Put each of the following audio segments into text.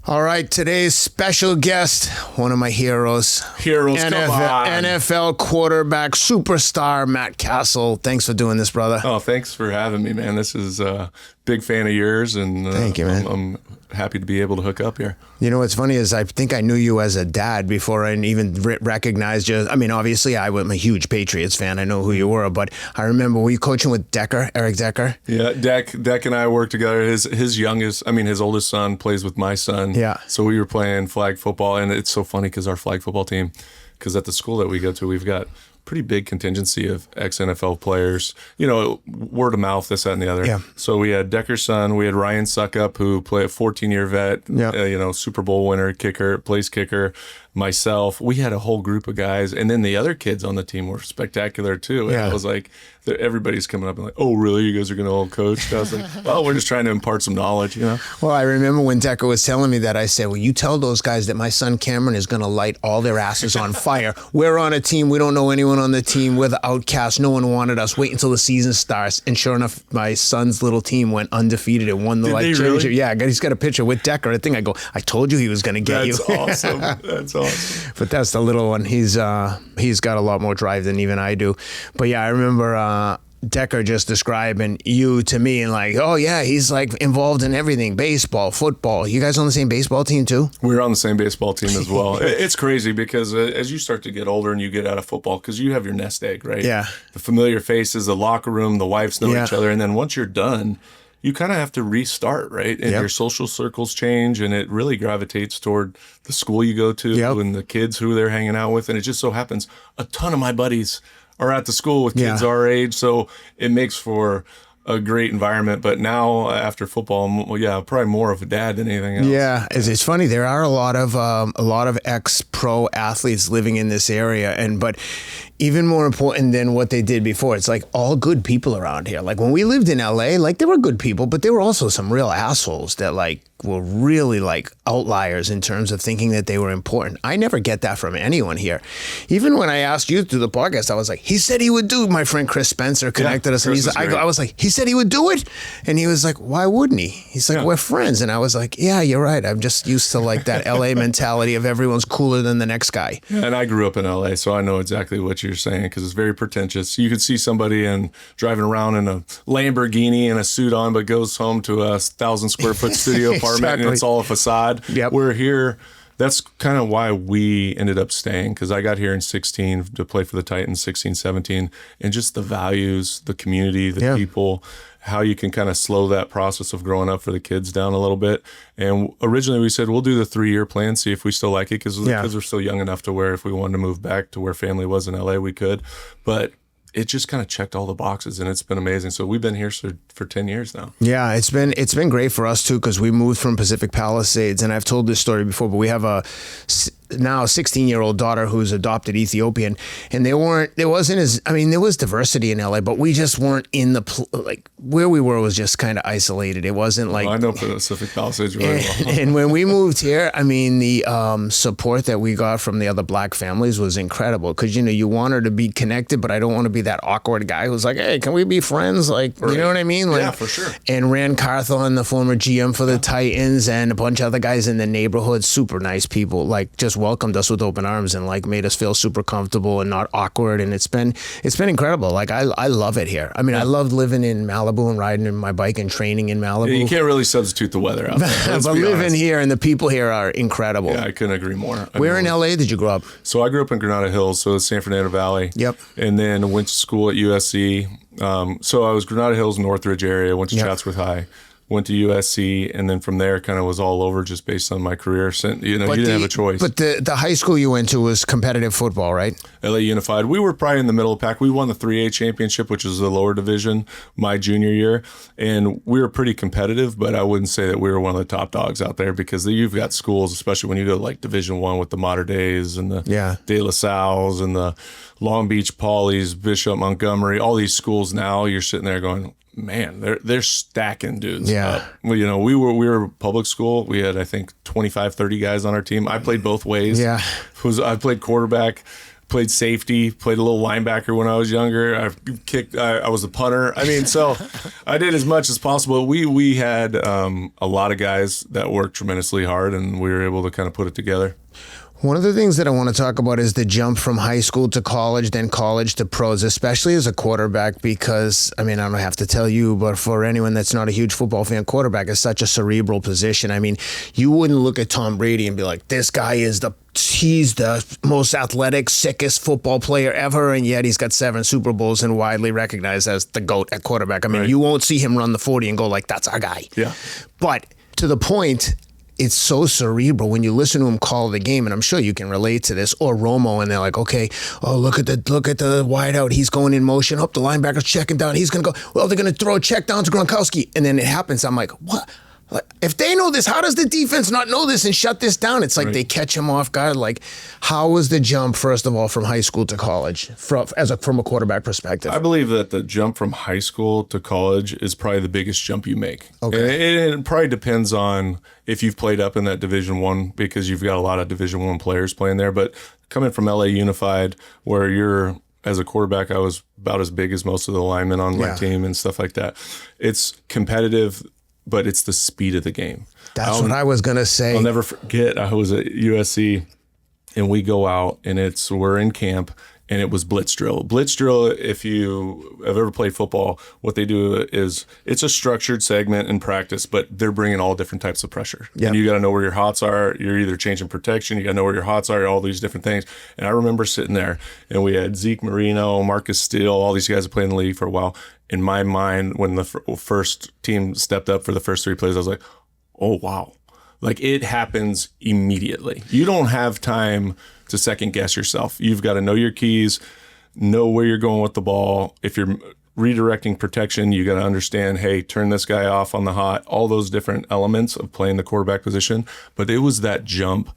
All right, today's special guest, one of my heroes. NFL quarterback superstar Matt Cassel. Thanks for doing this, brother. Oh, thanks for having me, man. This is a big fan of yours, and thank you, man. I'm happy to be able to hook up here. You know what's funny is I think I knew you as a dad before I even recognized you. I mean, obviously, I'm a huge Patriots fan. I know who you were, but I remember, were you coaching with Eric Decker? Yeah, Deck and I worked together. His oldest son plays with my son. Yeah. So we were playing flag football, and it's so funny because our flag football team, because at the school that we go to, we've got pretty big contingency of ex-NFL players, word of mouth, this, that, and the other. Yeah. So we had Decker's son, we had Ryan Suckup, who played a 14-year vet, Super Bowl winner, place kicker, myself. We had a whole group of guys, and then the other kids on the team were spectacular too. And I was like, everybody's coming up and like, oh, really? You guys are going to all coach? And I was like, well, we're just trying to impart some knowledge, Well, I remember when Decker was telling me that, I said, well, you tell those guys that my son Cameron is going to light all their asses on fire. We're on a team. We don't know anyone on the team. We're the outcasts. No one wanted us. Wait until the season starts. And sure enough, my son's little team went undefeated and won the really? Yeah, he's got a picture with Decker. I go, I told you he was going to get you. That's awesome. That's awesome. But that's the little one. He's got a lot more drive than even I do. But yeah, I remember Decker just describing you to me and like, oh yeah, he's like involved in everything, baseball, football. You guys on the same baseball team too? We're on the same baseball team as well. It's crazy because as you start to get older and you get out of football, because you have your nest egg, right? Yeah. The familiar faces, the locker room, the wives know each other. And then once you're done, you kind of have to restart, right? And your social circles change, and it really gravitates toward the school you go to and the kids who they're hanging out with. And it just so happens a ton of my buddies are at the school with kids our age, so it makes for a great environment. But now after football, probably more of a dad than anything else. Yeah, it's funny. There are a lot of ex-pro athletes living in this area, but even more important than what they did before, it's like all good people around here. Like when we lived in LA, like there were good people, but there were also some real assholes that like were really like outliers in terms of thinking that they were important. I never get that from anyone here. Even when I asked you through the podcast, I was like, he said he would do. My friend Chris Spencer connected us, and I was like, he said he would do it, and he was like, why wouldn't he? He's like, we're friends, and I was like, yeah, you're right. I'm just used to like that LA mentality of everyone's cooler than the next guy. Yeah, and I grew up in LA, so I know exactly what you're saying because it's very pretentious. You could see somebody driving around in a Lamborghini and a suit on, but goes home to a 1,000 square foot studio apartment and it's all a facade. Yep. We're here. That's kind of why we ended up staying, because I got here in 16 to play for the Titans, 16, 17, and just the values, the community, the people, how you can kind of slow that process of growing up for the kids down a little bit. And originally we said, we'll do the 3-year plan, see if we still like it, because the kids were still young enough to where if we wanted to move back to where family was in LA, we could. But it just kind of checked all the boxes, and it's been amazing. So we've been here for 10 years now. Yeah, it's been great for us too, because we moved from Pacific Palisades, and I've told this story before, but we have now a 16-year-old daughter who's adopted Ethiopian, and there was diversity in LA, but we just weren't in where we were was just kind of isolated. It wasn't like, I know Pacific Palisades really well. And when we moved here, I mean, the support that we got from the other black families was incredible, because you want her to be connected, but I don't want to be that awkward guy who's like, hey, can we be friends? Like, you know what I mean? Like, yeah, for sure. And Rand Carthon, the former GM for the Titans, and a bunch of other guys in the neighborhood, super nice people, like just welcomed us with open arms and like made us feel super comfortable and not awkward. And it's been incredible. Like I love it here. I mean, I loved living in Malibu and riding my bike and training in Malibu. Yeah, you can't really substitute the weather out there. But living here and the people here are incredible. Yeah, I couldn't agree more. Where in LA did you grow up? So I grew up in Granada Hills, so San Fernando Valley. Yep. And then went to school at USC. So I was Granada Hills, Northridge area, went to Chatsworth High. Went to USC, and then from there kind of was all over just based on my career. So, you didn't have a choice. But the high school you went to was competitive football, right? LA Unified. We were probably in the middle of the pack. We won the 3A championship, which is the lower division, my junior year. And we were pretty competitive, but I wouldn't say that we were one of the top dogs out there, because you've got schools, especially when you go to like Division I with the Mater Deis and the De La Salles and the Long Beach Paulies, Bishop Montgomery, all these schools now, you're sitting there going, man, they're stacking dudes up. Well, we were public school. We had, I think, 25, 30 guys on our team. I played both ways. Yeah. I played quarterback, played safety, played a little linebacker when I was younger. I was a punter. I mean, so I did as much as possible. We had a lot of guys that worked tremendously hard, and we were able to kind of put it together. One of the things that I want to talk about is the jump from high school to college, then college to pros, especially as a quarterback, because, I mean, I don't have to tell you, but for anyone that's not a huge football fan, quarterback is such a cerebral position. I mean, you wouldn't look at Tom Brady and be like, this guy he's the most athletic, sickest football player ever, and yet he's got 7 Super Bowls and widely recognized as the GOAT at quarterback. I mean, You won't see him run the 40 and go like, that's our guy. Yeah. But to the point, it's so cerebral when you listen to him call the game, and I'm sure you can relate to this, or Romo, and they're like, okay, look at the wide out. He's going in motion. The linebacker's checking down. He's going to go, well, they're going to throw a check down to Gronkowski. And then it happens. I'm like, what? If they know this, how does the defense not know this and shut this down? It's like They catch him off guard. Like, how was the jump, first of all, from high school to college, from a quarterback perspective? I believe that the jump from high school to college is probably the biggest jump you make. Okay. It probably depends on if you've played up in that Division I, because you've got a lot of Division I players playing there. But coming from LA Unified, where as a quarterback, I was about as big as most of the linemen on my team and stuff like that. It's competitive, but it's the speed of the game. That's what I was going to say. I'll never forget, I was at USC, and we go out, and we're in camp, and it was blitz drill. Blitz drill, if you have ever played football, what they do is it's a structured segment in practice, but they're bringing all different types of pressure. Yep. And you got to know where your hots are. You're either changing protection. You got to know where your hots are, all these different things. And I remember sitting there, and we had Zeke Marino, Marcus Steele, all these guys that played in the league for a while. In my mind, when the first team stepped up for the first 3 plays, I was like, oh, wow. Like, it happens immediately. You don't have time to second guess yourself. You've got to know your keys, know where you're going with the ball. If you're redirecting protection, you got to understand, hey, turn this guy off on the hot, all those different elements of playing the quarterback position. But it was that jump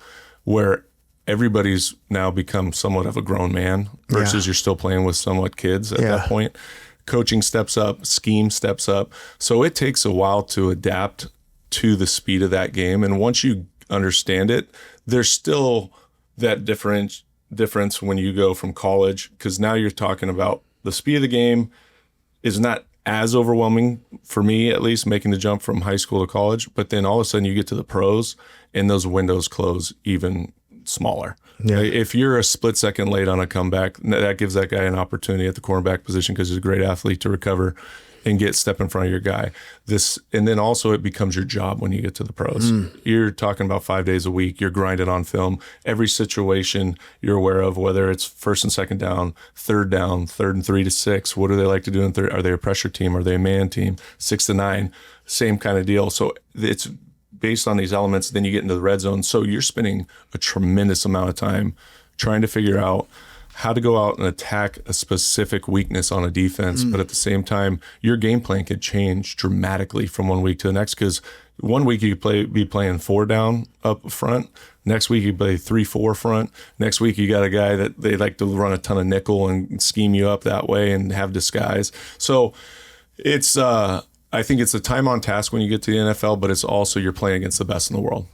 where everybody's now become somewhat of a grown man versus you're still playing with somewhat kids at that point. Coaching steps up, scheme steps up. So it takes a while to adapt to the speed of that game. And once you understand it, there's still that difference when you go from college, because now you're talking about the speed of the game is not as overwhelming for me, at least, making the jump from high school to college. But then all of a sudden you get to the pros and those windows close even smaller. Yeah. If you're a split second late on a comeback, that gives that guy an opportunity at the cornerback position, because he's a great athlete, to recover and step in front of your guy. And then also it becomes your job when you get to the pros. You're talking about 5 days a week. You're grinding on film. Every situation you're aware of, whether it's first and second down, third and 3 to 6. What do they like to do in third? Are they a pressure team? Are they a man team? 6 to 9, same kind of deal. So it's based on these elements. Then you get into the red zone. So you're spending a tremendous amount of time trying to figure out how to go out and attack a specific weakness on a defense. But at the same time, your game plan could change dramatically from one week to the next, because one week you could be playing 4 down up front. Next week you play 3-4 front. Next week you got a guy that they like to run a ton of nickel and scheme you up that way and have disguise. So it's I think it's a time on task when you get to the NFL, but it's also you're playing against the best in the world.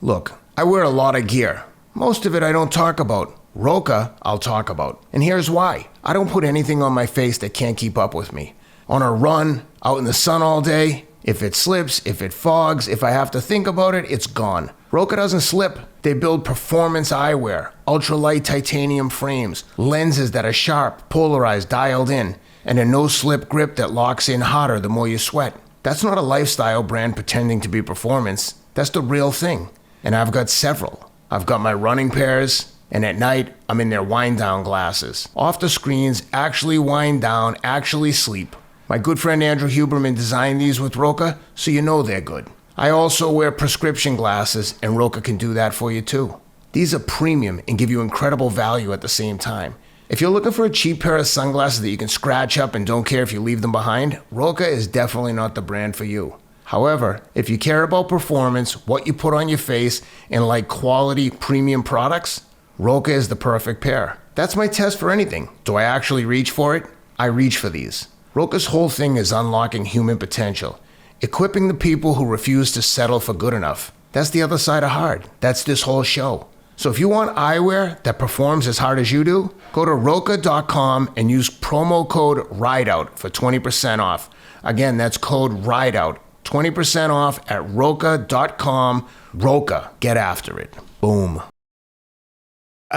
Look, I wear a lot of gear. Most of it I don't talk about. Roka, I'll talk about. And here's why. I don't put anything on my face that can't keep up with me. On a run, out in the sun all day, if it slips, if it fogs, if I have to think about it, it's gone. Roka doesn't slip. They build performance eyewear, ultralight titanium frames, lenses that are sharp, polarized, dialed in, and a no-slip grip that locks in hotter the more you sweat. That's not a lifestyle brand pretending to be performance. That's the real thing. And I've got several. I've got my running pairs, and at night, I'm in their wind-down glasses. Off the screens, actually wind down, actually sleep. My good friend Andrew Huberman designed these with Roka, so you know they're good. I also wear prescription glasses, and Roka can do that for you too. These are premium and give you incredible value at the same time. If you're looking for a cheap pair of sunglasses that you can scratch up and don't care if you leave them behind, Roka is definitely not the brand for you. However, if you care about performance, what you put on your face, and like quality premium products, Roka is the perfect pair. That's my test for anything. Do I actually reach for it? I reach for these. Roka's whole thing is unlocking human potential, equipping the people who refuse to settle for good enough. That's the other side of hard. That's this whole show. So if you want eyewear that performs as hard as you do, go to Roka.com and use promo code RIDEOUT for 20% off. Again, that's code RIDEOUT. 20% off at Roka.com. Roka, get after it. Boom.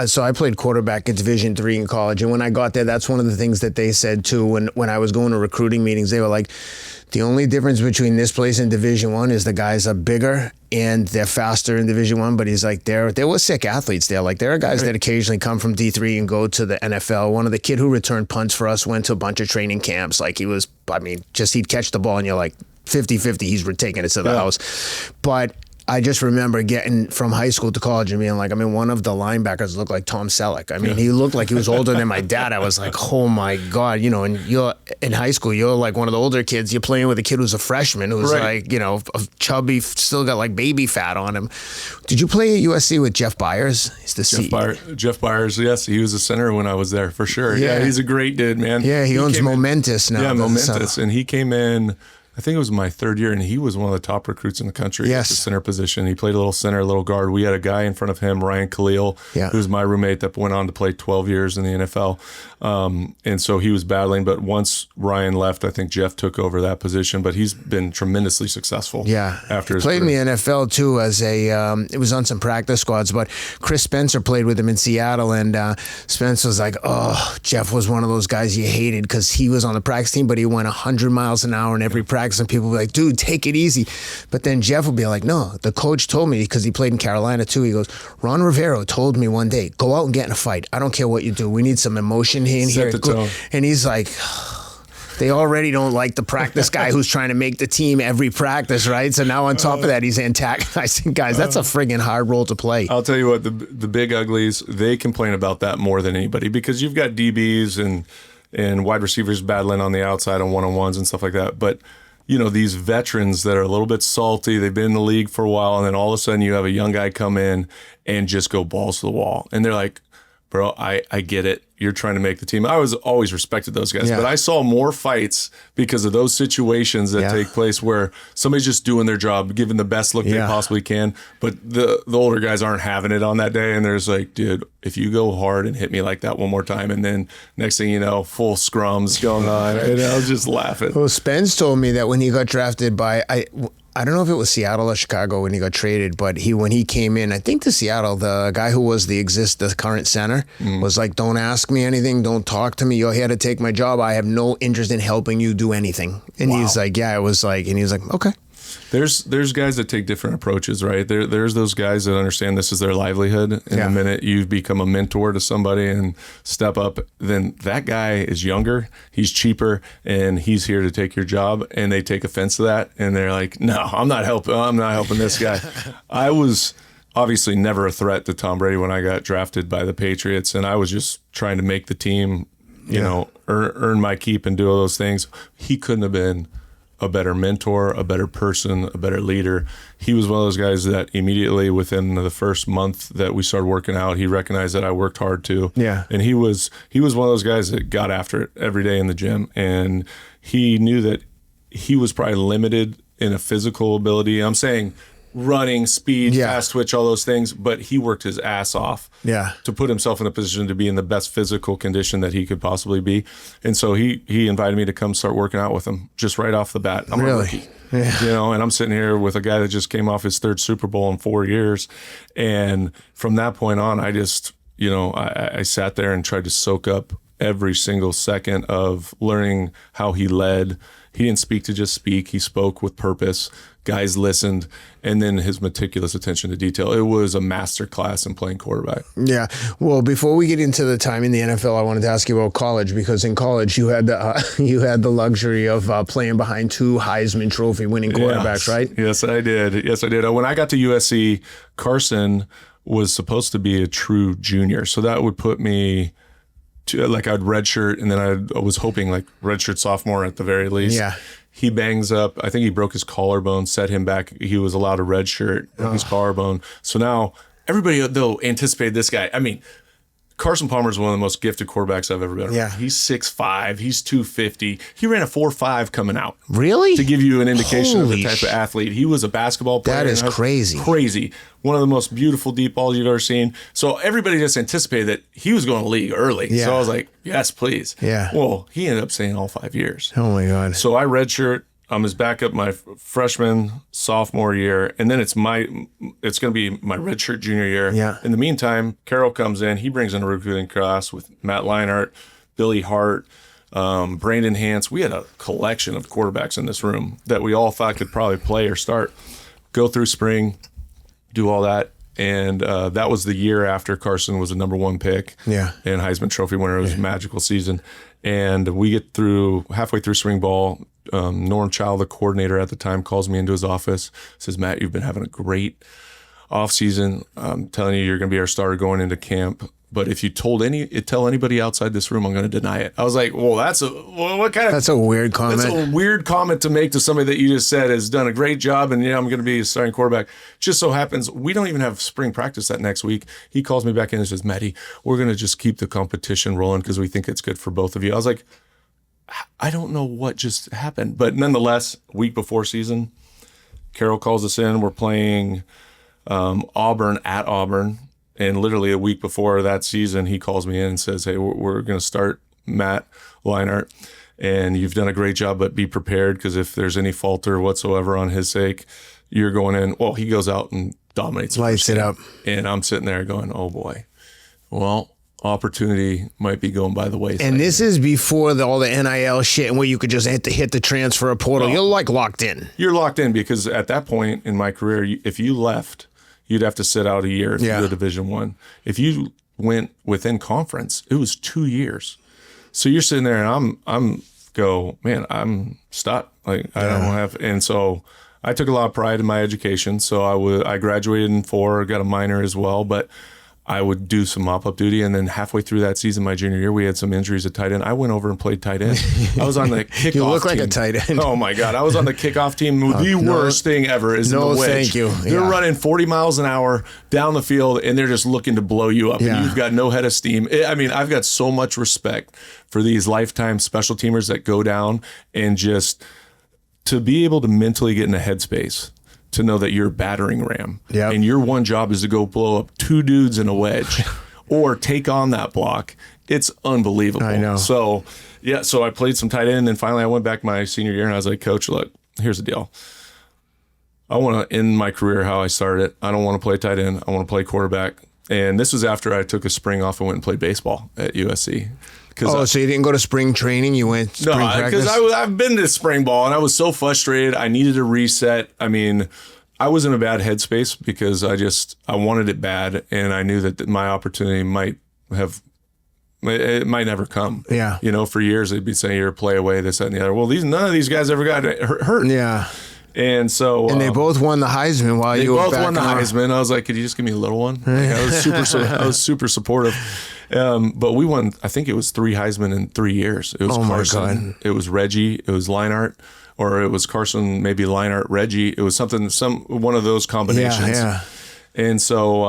So I played quarterback at Division III in college. And when I got there, that's one of the things that they said too. When I was going to recruiting meetings, they were like, the only difference between this place and Division I is the guys are bigger and they're faster in Division I. But he's like, there were sick athletes there. Like there are guys that occasionally come from D3 and go to the NFL. One of the kid who returned punts for us went to a bunch of training camps. Like he'd catch the ball and you're like 50-50, he's taking it to the house. But I just remember getting from high school to college and being like, one of the linebackers looked like Tom Selleck. He looked like he was older than my dad. I was like, oh my God, and you're in high school, you're like one of the older kids. You're playing with a kid who's a freshman who's like, chubby, still got like baby fat on him. Did you play at USC with Jeff Byers? He's the Jeff Byers, yes. He was a center when I was there for sure. Yeah, he's a great dude, man. Yeah, he owns Momentous now. Yeah, Momentous. And he came in, I think it was my third year, and he was one of the top recruits in the country at the center position. He played a little center, a little guard. We had a guy in front of him, Ryan Khalil, who's my roommate that went on to play 12 years in the NFL. And so he was battling, but once Ryan left, I think Jeff took over that position, but he's been tremendously successful. Yeah. After his played career. in the NFL too as it was on some practice squads, but Chris Spencer played with him in Seattle, and Spence was like, oh, Jeff was one of those guys you hated because he was on the practice team, but he went 100 miles an hour in every practice, and people were like, dude, take it easy. But then Jeff would be like, no, the coach told me, because he played in Carolina too, he goes, Ron Rivero told me one day, go out and get in a fight. I don't care what you do. We need some emotion in here. Set the tone. And he's like, they already don't like the practice guy who's trying to make the team every practice, right? So now on top of that, he's antagonizing guys. That's a friggin' hard role to play. I'll tell you what, the big uglies, they complain about that more than anybody, because you've got DBs and wide receivers battling on the outside on one-on-ones and stuff like that. But these veterans that are a little bit salty, they've been in the league for a while, and then all of a sudden you have a young guy come in and just go balls to the wall. And they're like, bro, I get it. You're trying to make the team. I was always respected those guys, but I saw more fights because of those situations that take place where somebody's just doing their job, giving the best look they possibly can. But the older guys aren't having it on that day. And there's like, dude, if you go hard and hit me like that one more time, and then next thing you know, full scrums going on. And I was just laughing. Well, Spence told me that when he got drafted by, I don't know if it was Seattle or Chicago when he got traded, but when he came in, I think to Seattle, the guy who was the current center was like, don't ask me anything, don't talk to me, you're here to take my job, I have no interest in helping you do anything. And he's like, yeah, it was like, and he was like, okay. There's guys that take different approaches, right? There's those guys that understand this is their livelihood. And the minute you become a mentor to somebody and step up, then that guy is younger, he's cheaper, and he's here to take your job. And they take offense to that, and they're like, "No, I'm not helping this guy." I was obviously never a threat to Tom Brady when I got drafted by the Patriots, and I was just trying to make the team, earn my keep and do all those things. He couldn't have been a better mentor, a better person, a better leader. He was one of those guys that immediately within the first month that we started working out, he recognized that I worked hard too. Yeah. And he was one of those guys that got after it every day in the gym. And he knew that he was probably limited in a physical ability. I'm saying running, speed, fast twitch, all those things, but he worked his ass off to put himself in a position to be in the best physical condition that he could possibly be. And so he invited me to come start working out with him just right off the bat. I'm a rookie, and I'm sitting here with a guy that just came off his third Super Bowl in 4 years. And from that point on, I just, I sat there and tried to soak up every single second of learning how he led. He didn't speak to just speak. He spoke with purpose. Guys listened, and then his meticulous attention to detail. It was a master class in playing quarterback. Yeah. Well, before we get into the time in the NFL, I wanted to ask you about college, because in college you had the luxury of playing behind two Heisman Trophy winning quarterbacks, right? Yes, I did. When I got to USC, Carson was supposed to be a true junior, so that would put me to, like, I'd redshirt, and then I was hoping like redshirt sophomore at the very least. Yeah. He bangs up, I think he broke his collarbone, set him back. He was allowed a redshirt, broke his collarbone. So now everybody, though, anticipated this guy. I mean, Carson Palmer is one of the most gifted quarterbacks I've ever been around. Yeah. He's 6'5", he's 250. He ran a 4.5 coming out. Really? To give you an indication of the Holy type of athlete. He was a basketball player. That is crazy. Crazy. One of the most beautiful deep balls you've ever seen. So everybody just anticipated that he was going to league early. Yeah. So I was like, yes, please. Yeah. Well, he ended up staying all 5 years. Oh my God. So I redshirt. I'm his backup my freshman, sophomore year, and then it's going to be my redshirt junior year. Yeah. In the meantime, Carroll comes in. He brings in a recruiting class with Matt Leinart, Billy Hart, Brandon Hance. We had a collection of quarterbacks in this room that we all thought could probably play or start. Go through spring, do all that. And that was the year after Carson was the number 1 pick. Yeah. And Heisman Trophy winner. It was a magical season. And we get halfway through spring ball. Norm Child, the coordinator at the time, calls me into his office, says, Matt, you've been having a great offseason. I'm telling you, you're going to be our starter going into camp. But if you tell anybody outside this room, I'm going to deny it. I was like, well, that's a weird comment. That's a weird comment to make to somebody that you just said has done a great job, and I'm going to be a starting quarterback. Just so happens we don't even have spring practice that next week. He calls me back in and says, Matty, we're going to just keep the competition rolling because we think it's good for both of you. I was like, I don't know what just happened. But nonetheless, week before season, Carroll calls us in. We're playing Auburn at Auburn. And literally a week before that season, he calls me in and says, hey, we're going to start Matt Leinart. And you've done a great job, but be prepared because if there's any falter whatsoever on his sake, you're going in. Well, he goes out and dominates. Lights it up. And I'm sitting there going, oh, boy. Well, opportunity might be going by the wayside. And this is before all the NIL shit and where you could just hit the transfer portal. You're like locked in. You're locked in because at that point in my career, if you left, you'd have to sit out a year if you go Division I. If you went within conference, it was 2 years. So you're sitting there and I'm stuck. Like I don't have, and so I took a lot of pride in my education. So I graduated in 4, got a minor as well, but I would do some mop-up duty, and then halfway through that season, my junior year, we had some injuries at tight end. I went over and played tight end. I was on the kickoff team. You look like a tight end. Oh, my God. I was on the kickoff team. The worst thing ever is in the wedge. No, thank you. They're running 40 miles an hour down the field, and they're just looking to blow you up, and you've got no head of steam. I mean, I've got so much respect for these lifetime special teamers that go down and just to be able to mentally get in a headspace to know that you're a battering ram. Yep. And your one job is to go blow up 2 dudes in a wedge or take on that block. It's unbelievable. I know. So, so I played some tight end, and then finally I went back my senior year, and I was like, Coach, look, here's the deal. I want to end my career how I started. I don't want to play tight end. I want to play quarterback. And this was after I took a spring off and went and played baseball at USC. So you didn't go to spring training? You went spring practice? No, because I've been to spring ball, and I was so frustrated. I needed a reset. I mean, I was in a bad headspace because I wanted it bad, and I knew that my opportunity might never come. Yeah. For years they'd be saying you're a play away, this, that, and the other. Well, none of these guys ever got hurt. Yeah. And so, they both won the Heisman while you were back. They both won the Heisman. I was like, could you just give me a little one? I was super supportive. But we won, I think it was 3 Heisman in 3 years. It was Carson, it was Reggie, it was Leinart, or it was Carson, maybe Leinart, Reggie. It was one of those combinations. Yeah. And so,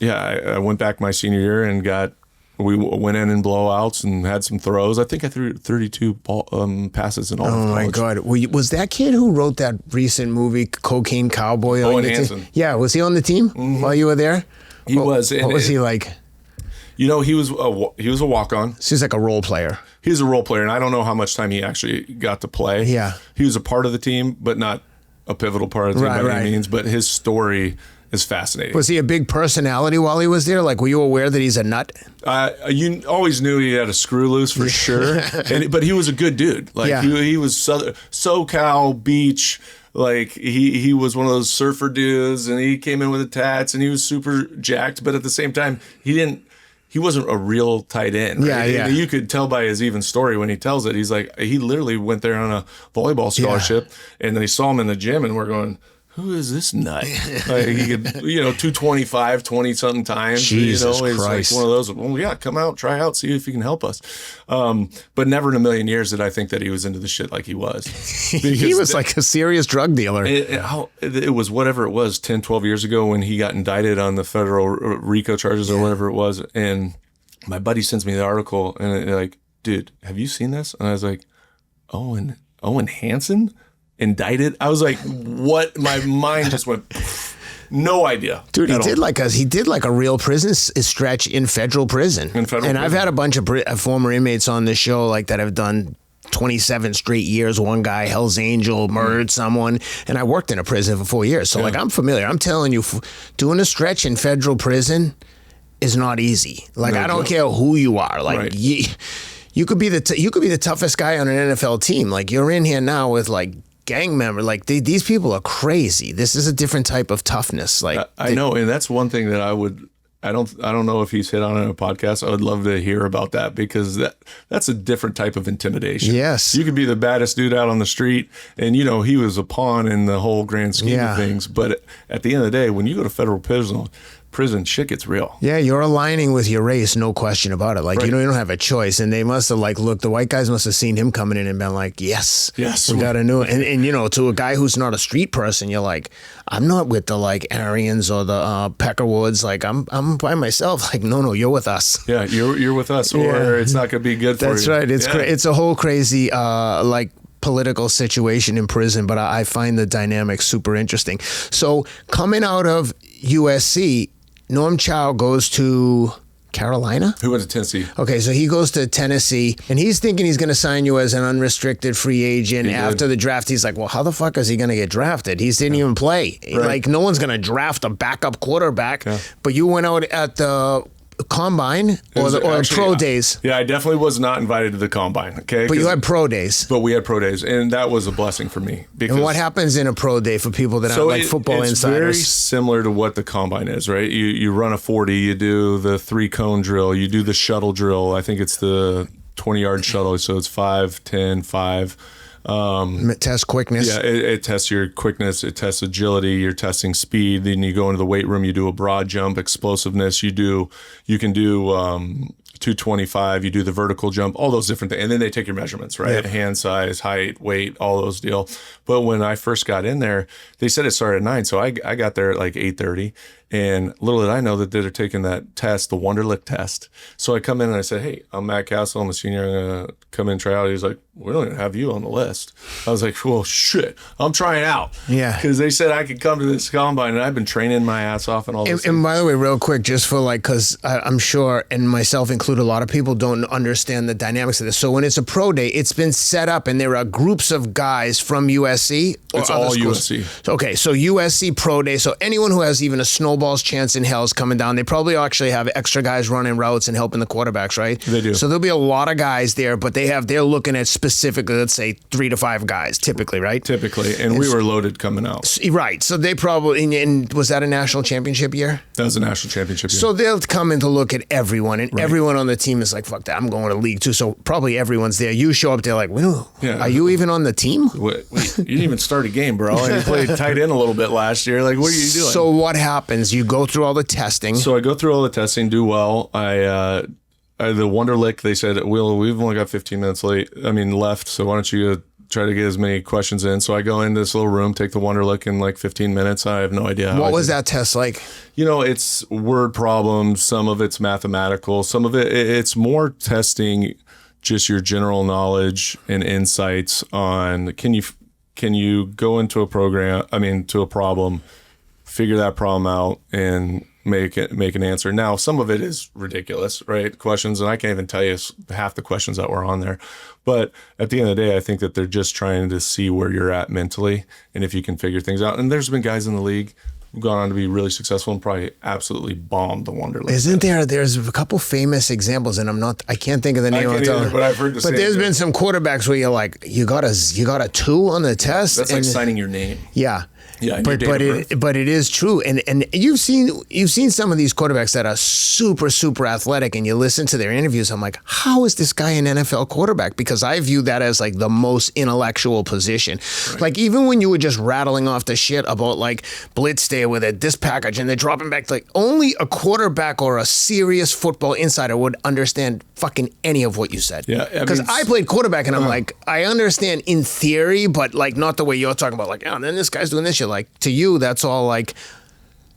I went back my senior year and we went in blowouts and had some throws. I think I threw 32 passes in all of college. Oh, my God. Was that kid who wrote that recent movie, Cocaine Cowboy? Owen Hanson. Yeah. Was he on the team while you were there? He was. What was he like? He was a walk-on. So he's like a role player. He was a role player, and I don't know how much time he actually got to play. Yeah. He was a part of the team, but not a pivotal part of the team by any means. But his story is fascinating. Was he a big personality while he was there? Like, were you aware that he's a nut? You always knew he had a screw loose for sure. But he was a good dude. Like he was SoCal beach. Like he was one of those surfer dudes, and he came in with the tats, and he was super jacked. But at the same time, he wasn't a real tight end. Right? Yeah. You could tell by his even story when he tells it. He's like, he literally went there on a volleyball scholarship, and they saw him in the gym, and we're going, who is this nut? Like he could, 225, 20-something times. Jesus He's Christ. like one of those, well, yeah, come out, try out, see if you can help us. But never in a million years did I think that he was into the shit like he was. He was like a serious drug dealer. It was whatever it was 10, 12 years ago when he got indicted on the federal RICO charges or whatever it was. And my buddy sends me the article and they're like, dude, have you seen this? And I was like, Owen Hanson indicted? I was like, what? My mind just went, no idea. Dude, he did like a real prison stretch in federal prison. I've had a bunch of former inmates on this show like that have done 27 straight years. One guy, Hell's Angel, murdered someone, and I worked in a prison for 4 years. So like, I'm familiar. I'm telling you, doing a stretch in federal prison is not easy. Like, I don't care who you are. Like, you could be the toughest guy on an NFL team. Like, you're in here now with like gang member. Like, these people are crazy. This is a different type of toughness. Like, I know, and that's one thing that I don't know if he's hit on in a podcast. I would love to hear about that, because that's a different type of intimidation. Yes. You could be the baddest dude out on the street, and he was a pawn in the whole grand scheme of things. But at the end of the day, when you go to federal prison, shit gets real. Yeah, you're aligning with your race, no question about it. Like, you don't have a choice. And they must have like looked, the white guys must have seen him coming in and been like, yes, we got a new. And to a guy who's not a street person, you're like, I'm not with the like Aryans or the Peckerwoods. Like, I'm by myself. Like, no, you're with us. Yeah, you're with us, or it's not going to be good for you. That's right. It's a whole crazy like political situation in prison, but I find the dynamic super interesting. So coming out of USC, Norm Chow goes to Carolina? Who went to Tennessee? Okay, so he goes to Tennessee, and he's thinking he's going to sign you as an unrestricted free agent after the draft. He's like, well, how the fuck is he going to get drafted? He didn't even play. Right. Like, no one's going to draft a backup quarterback, but you went out at the combine or pro days. Yeah, I definitely was not invited to the combine. Okay, but you had pro days. But we had pro days, and that was a blessing for me. And what happens in a pro day for people that aren't like football insiders? It's very similar to what the combine is, right? You run a 40, you do the 3-cone drill, you do the shuttle drill. I think it's the 20-yard shuttle, so it's 5, 10, 5. Test quickness. Yeah, it tests your quickness, it tests agility, you're testing speed. Then you go into the weight room, you do a broad jump, explosiveness, you can do 225, you do the vertical jump, all those different things. And then they take your measurements, right? Yeah. Hand size, height, weight, all those deal. But when I first got in there, they said it started at 9. So I got there at like 8:30. And little did I know that they're taking that test, the Wonderlic test. So I come in and I said, hey, I'm Matt Cassel. I'm a senior. I'm going to come in and try out. He's like, we don't even have you on the list. I was like, well, shit, I'm trying out. Yeah. Because they said I could come to this combine, and I've been training my ass off and all this. And by the way, real quick, just for like, because I'm sure, and myself included, a lot of people don't understand the dynamics of this. So when it's a pro day, it's been set up, and there are groups of guys from USC. It's all USC. Okay, so USC pro day. So anyone who has even a snowball's chance in hell is coming down. They probably actually have extra guys running routes and helping the quarterbacks, right? They do. So there'll be a lot of guys there, but they're looking at specifically, let's say 3 to 5 guys, typically, right? Typically, and we were loaded coming out. Right. So they probably, and was that a national championship year? That was a national championship year. So they'll come in to look at everyone, and everyone on the team is like, fuck that, I'm going to League 2. So probably everyone's there. You show up there like, are you even on the team? Wait, you didn't even start a game, bro. And you played tight end a little bit last year. Like, what are you doing? So what happens? You go through all the testing. So I go through all the testing, do well. The Wonderlic, they said, we've only got 15 minutes left. So why don't you try to get as many questions in? So I go into this little room, take the Wonderlic in like 15 minutes. I have no idea. What was that test like? It's word problems. Some of it's mathematical. Some of it's more testing just your general knowledge and insights on can you go into a problem, figure that problem out, and make an answer. Now, some of it is ridiculous, right? Questions, and I can't even tell you half the questions that were on there. But at the end of the day, I think that they're just trying to see where you're at mentally and if you can figure things out. And there's been guys in the league who've gone on to be really successful and probably absolutely bombed the Wonderlic. Isn't there? There's a couple famous examples, and I can't think of the name. But I've heard the same. But there's been some quarterbacks where you're like, you got a 2 on the test. That's like signing your name. Yeah. Yeah, but it is true, and you've seen some of these quarterbacks that are super athletic, and you listen to their interviews. I'm like, how is this guy an NFL quarterback? Because I view that as like the most intellectual position. Right. Like even when you were just rattling off the shit about like blitz day with this package, and they're dropping back, like only a quarterback or a serious football insider would understand fucking any of what you said. Yeah, because I played quarterback, and I'm like, I understand in theory, but like not the way you're talking about. Like, oh, and then this guy's doing this shit. Like to you, that's all like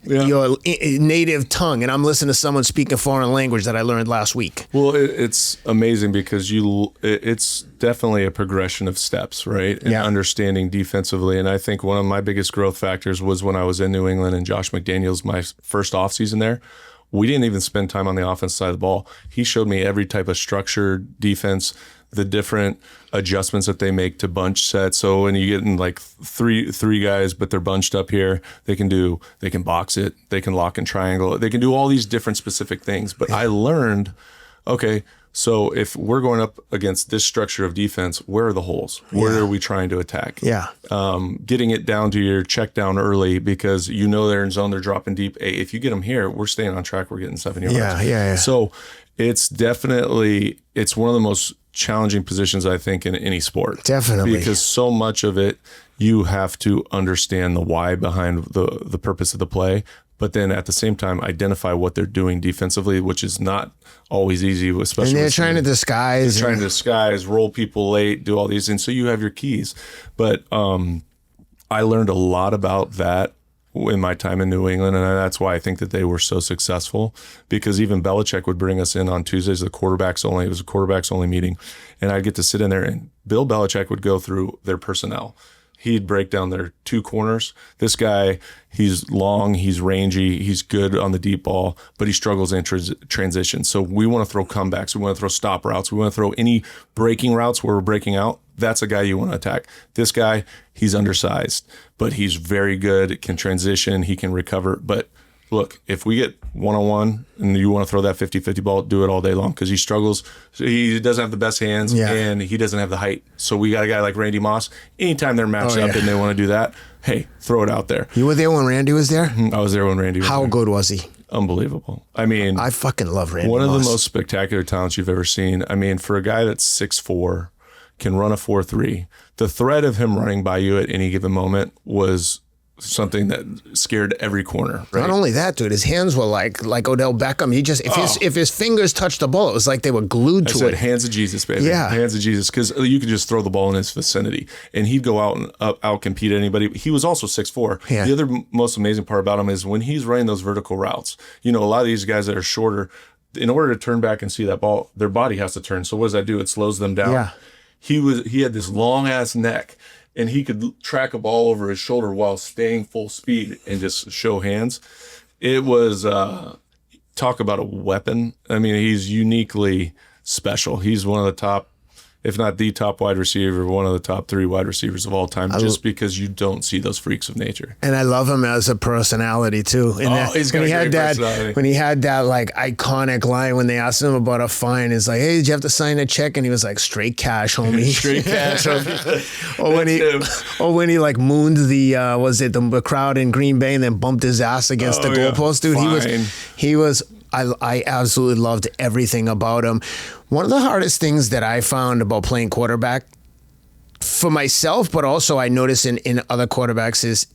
your native tongue, and I'm listening to someone speak a foreign language that I learned last week. Well, it's amazing because it's definitely a progression of steps, right? And understanding defensively. And I think one of my biggest growth factors was when I was in New England and Josh McDaniels, my first offseason there. We didn't even spend time on the offense side of the ball. He showed me every type of structured defense, the different adjustments that they make to bunch sets. So when you get in like three guys, but they're bunched up here, they can box it, they can lock and triangle, they can do all these different specific things. But I learned, okay, so if we're going up against this structure of defense, where are the holes? Where are we trying to attack? Yeah. Getting it down to your check down early because you know they're in zone, they're dropping deep. Hey, if you get them here, we're staying on track, we're getting 7 yards. Yeah. So it's one of the most challenging positions, I think, in any sport. Definitely. Because so much of it, you have to understand the why behind the purpose of the play, but then at the same time identify what they're doing defensively, which is not always easy, especially. And they're trying to disguise. They're trying to disguise, roll people late, do all these, and so you have your keys. But I learned a lot about that in my time in New England, and that's why I think that they were so successful, because even Belichick would bring us in on Tuesdays, it was a quarterbacks only meeting, and I'd get to sit in there, and Bill Belichick would go through their personnel. He'd break down their two corners. This guy, he's long, he's rangy, he's good on the deep ball, but he struggles in transition. So we want to throw comebacks, we want to throw stop routes, we want to throw any breaking routes where we're breaking out. That's a guy you want to attack. This guy, he's undersized, but he's very good, can transition, he can recover. But look, if we get one-on-one and you want to throw that 50-50 ball, do it all day long because he struggles. He doesn't have the best hands and he doesn't have the height. So we got a guy like Randy Moss. Anytime they're matched up and they want to do that, hey, throw it out there. You were there when Randy was there? I was there when Randy was there. How good was he? Unbelievable. I mean, I fucking love Randy One Moss. of the most spectacular talents you've ever seen. I mean, for a guy that's 6'4", can run a 4.3, the threat of him running by you at any given moment was something that scared every corner. Right? Not only that, dude, his hands were like Odell Beckham. He just if his fingers touched the ball, it was like they were glued to it. Hands of Jesus, baby. Yeah, hands of Jesus, because you could just throw the ball in his vicinity, and he'd go out and out compete anybody. He was also 6'4". Yeah. The other most amazing part about him is when he's running those vertical routes. You know, a lot of these guys that are shorter, in order to turn back and see that ball, their body has to turn. So what does that do? It slows them down. Yeah. He had this long ass neck, and he could track a ball over his shoulder while staying full speed and just show hands. It was talk about a weapon. I mean, he's uniquely special. He's one of the top, if not the top wide receiver, one of the top 3 wide receivers of all time, just because you don't see those freaks of nature. And I love him as a personality too. And he's got a great personality. When he had that like iconic line when they asked him about a fine, it's like, hey, did you have to sign a check? And he was like, straight cash, homie. Straight cash, homie. or when he like mooned the crowd in Green Bay and then bumped his ass against the goalpost, dude. Fine. He was I absolutely loved everything about him. One of the hardest things that I found about playing quarterback for myself, but also I notice in other quarterbacks, is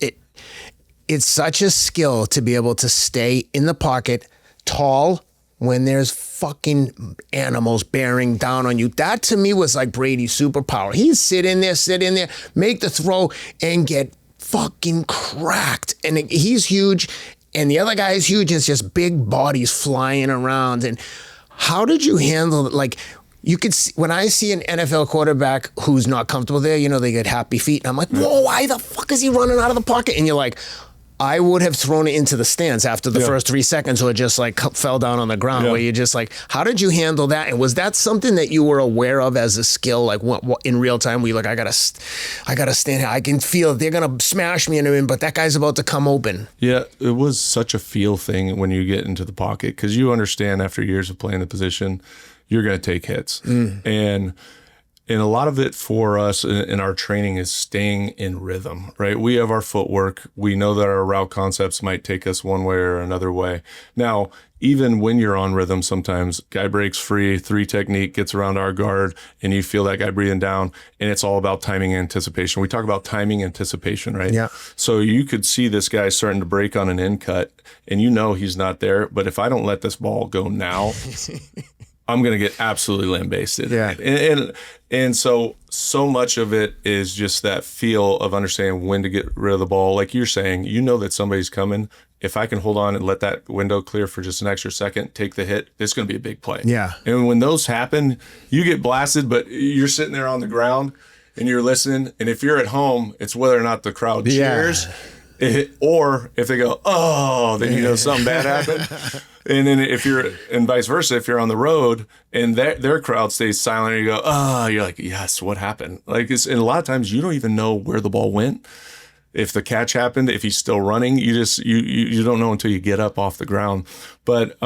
it's such a skill to be able to stay in the pocket tall when there's fucking animals bearing down on you. That to me was like Brady's superpower. He'd sit in there, make the throw and get fucking cracked. And he's huge. And the other guy is huge. It's just big bodies flying around. And how did you handle it? Like, you could see, when I see an NFL quarterback who's not comfortable there, you know, they get happy feet. And I'm like, whoa, why the fuck is he running out of the pocket? And you're like, I would have thrown it into the stands after the first 3 seconds, or it just like fell down on the ground. Where you're just like, how did you handle that? And was that something that you were aware of as a skill, like what in real time? Where you're like, I gotta stand here. I can feel they're gonna smash me in a minute, but that guy's about to come open. Yeah, it was such a feel thing when you get into the pocket, because you understand after years of playing the position, you're gonna take hits, and a lot of it for us in our training is staying in rhythm, right? We have our footwork. We know that our route concepts might take us one way or another way. Now, even when you're on rhythm, sometimes guy breaks free, 3 technique, gets around our guard, and you feel that guy breathing down, and it's all about timing and anticipation. We talk about timing anticipation, right? Yeah. So you could see this guy starting to break on an end cut, and you know he's not there, but if I don't let this ball go now, I'm going to get absolutely lambasted. Yeah. And so much of it is just that feel of understanding when to get rid of the ball. Like you're saying, you know that somebody's coming if I can hold on and let that window clear for just an extra second, take the hit, it's going to be a big play. Yeah. And when those happen, you get blasted, but you're sitting there on the ground and you're listening. And if you're at home, it's whether or not the crowd cheers. Or if they go, oh, then you know something bad happened. And then and vice versa, if you're on the road and their crowd stays silent and you go, oh, you're like, yes, what happened? Like, and a lot of times you don't even know where the ball went. If the catch happened, if he's still running, you don't know until you get up off the ground. But,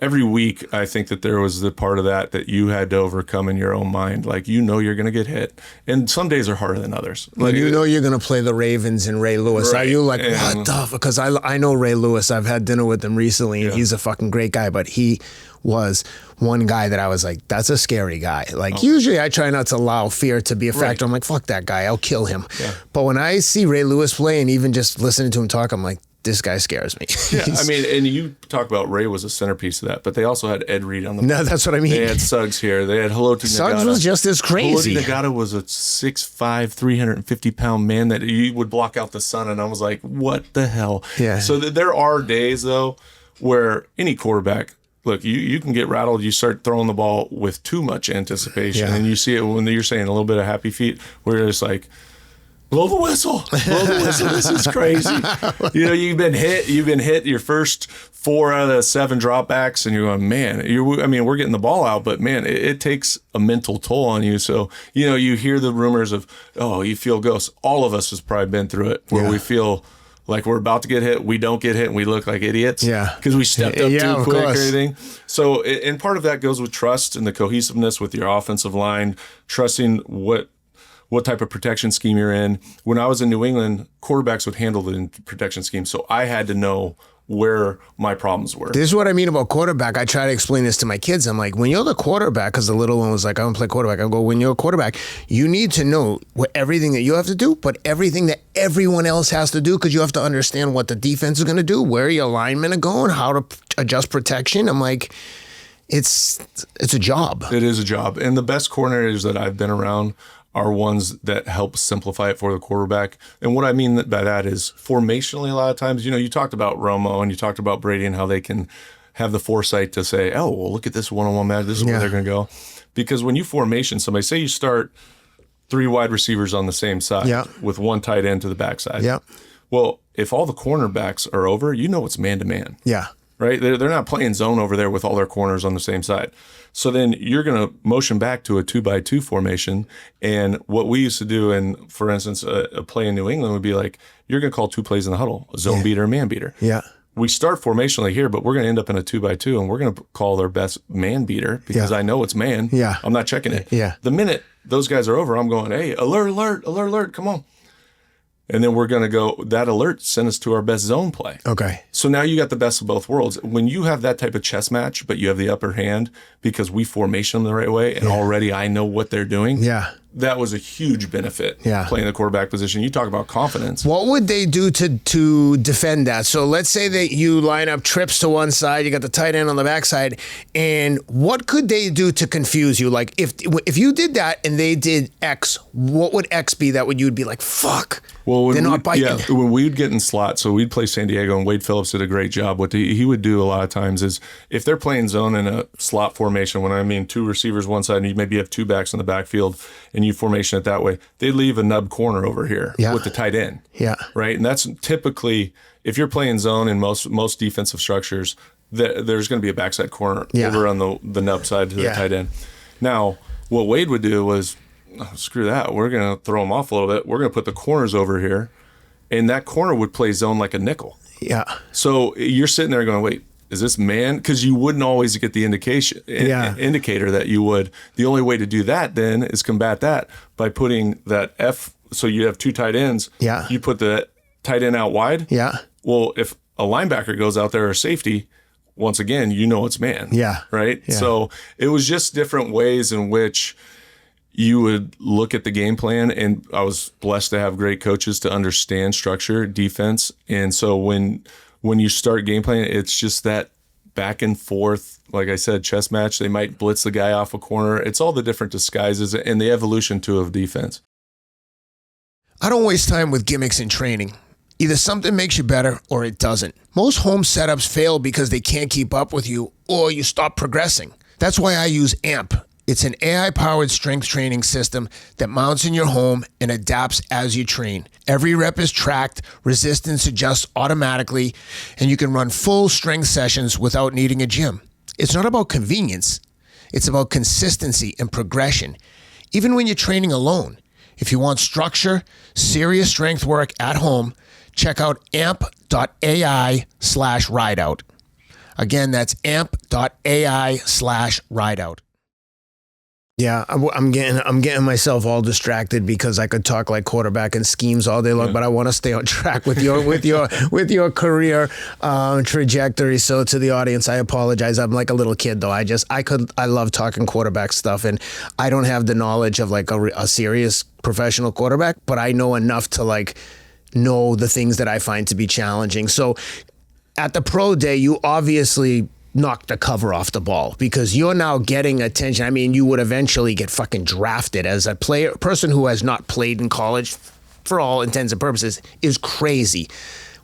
every week I think that there was the part of that you had to overcome in your own mind. Like, you're going to get hit. And some days are harder than others. Like, you're going to play the Ravens and Ray Lewis. Right. Are you like, what the? Because I know Ray Lewis. I've had dinner with him recently, and he's a fucking great guy. But he was one guy that I was like, that's a scary guy. Like, usually I try not to allow fear to be a factor. I'm like, fuck that guy. I'll kill him. Yeah. But when I see Ray Lewis play and even just listening to him talk, I'm like, this guy scares me. Yeah, I mean, and you talk about Ray was a centerpiece of that, but they also had Ed Reed on the No, that's what I mean. They had Suggs here. They had Haloti Ngata. Suggs was just as crazy. Haloti Ngata was a 6'5", 350-pound man that you would block out the sun, and I was like, what the hell? Yeah. So there are days, though, where any quarterback, look, you can get rattled. You start throwing the ball with too much anticipation, and you see it when you're saying a little bit of happy feet, where it's like, blow the whistle. Blow the whistle. This is crazy. You've been hit your first 4 out of the 7 dropbacks, and you're going, man, we're getting the ball out, but man, it takes a mental toll on you. So, you hear the rumors of, oh, you feel ghosts. All of us has probably been through it where we feel like we're about to get hit. We don't get hit and we look like idiots. Yeah. Because we stepped up too quick or anything. So, and part of that goes with trust and the cohesiveness with your offensive line, trusting what type of protection scheme you're in. When I was in New England, quarterbacks would handle the protection scheme. So I had to know where my problems were. This is what I mean about quarterback. I try to explain this to my kids. I'm like, when you're the quarterback, because the little one was like, I want to play quarterback. I go, when you're a quarterback, you need to know everything that you have to do, but everything that everyone else has to do, because you have to understand what the defense is going to do, where your linemen are going, how to adjust protection. I'm like, it's a job. It is a job. And the best coordinators that I've been around are ones that help simplify it for the quarterback. And what I mean by that is formationally, a lot of times, you talked about Romo and you talked about Brady and how they can have the foresight to say, oh, well, look at this one-on-one match. This is where they're going to go. Because when you formation somebody, say you start 3 wide receivers on the same side with 1 tight end to the backside. Yeah. Well, if all the cornerbacks are over, it's man-to-man. Yeah. Right? They're not playing zone over there with all their corners on the same side. So then you're going to motion back to a 2-by-2 formation. And what we used to do, and for instance, a play in New England would be like, you're going to call 2 plays in the huddle, a zone beater, a man beater. Yeah. We start formationally here, but we're going to end up in a 2-by-2, and we're going to call their best man beater because I know it's man. Yeah. I'm not checking it. Yeah. The minute those guys are over, I'm going, hey, alert, come on. And then we're going to go, that alert send us to our best zone play. Okay. So now you got the best of both worlds. When you have that type of chess match, but you have the upper hand because we formation them the right way and already I know what they're doing. Yeah. That was a huge benefit playing the quarterback position. You talk about confidence. What would they do to defend that? So let's say that you line up trips to one side, you got the tight end on the backside, and what could they do to confuse you? Like if you did that and they did X, what would X be that you'd be like, fuck, they're not biting? Yeah, when we'd get in slot, so we'd play San Diego, and Wade Phillips did a great job. What he would do a lot of times is if they're playing zone in a slot formation, when I mean 2 receivers one side and you maybe have 2 backs in the backfield, and you formation it that way, they leave a nub corner over here with the tight end. Yeah. Right. And that's typically, if you're playing zone in most defensive structures, there's going to be a backside corner over on the nub side to the tight end. Now, what Wade would do was, screw that. We're going to throw them off a little bit. We're going to put the corners over here. And that corner would play zone like a nickel. Yeah. So you're sitting there going, wait, is this man? Because you wouldn't always get the indicator that you would. The only way to do that then is combat that by putting that F. So you have 2 tight ends. Yeah. You put the tight end out wide. Yeah. Well, if a linebacker goes out there or safety, once again, it's man. Yeah. Right. Yeah. So it was just different ways in which you would look at the game plan. And I was blessed to have great coaches to understand structure, defense. And so when you start game planning, it's just that back and forth, like I said, chess match. They might blitz the guy off a corner. It's all the different disguises and the evolution, too, of defense. I don't waste time with gimmicks in training. Either something makes you better or it doesn't. Most home setups fail because they can't keep up with you or you stop progressing. That's why I use AMP. It's an AI-powered strength training system that mounts in your home and adapts as you train. Every rep is tracked, resistance adjusts automatically, and you can run full strength sessions without needing a gym. It's not about convenience. It's about consistency and progression, even when you're training alone. If you want structure, serious strength work at home, check out amp.ai/rideout. Again, that's amp.ai/rideout. Yeah, I'm getting myself all distracted because I could talk like quarterback and schemes all day long, but I want to stay on track with your career trajectory. So to the audience, I apologize. I'm like a little kid though. I love talking quarterback stuff, and I don't have the knowledge of like a serious professional quarterback, but I know enough to like know the things that I find to be challenging. So at the pro day, you obviously knock the cover off the ball because you're now getting attention. I mean, you would eventually get fucking drafted as a person who has not played in college for all intents and purposes is crazy.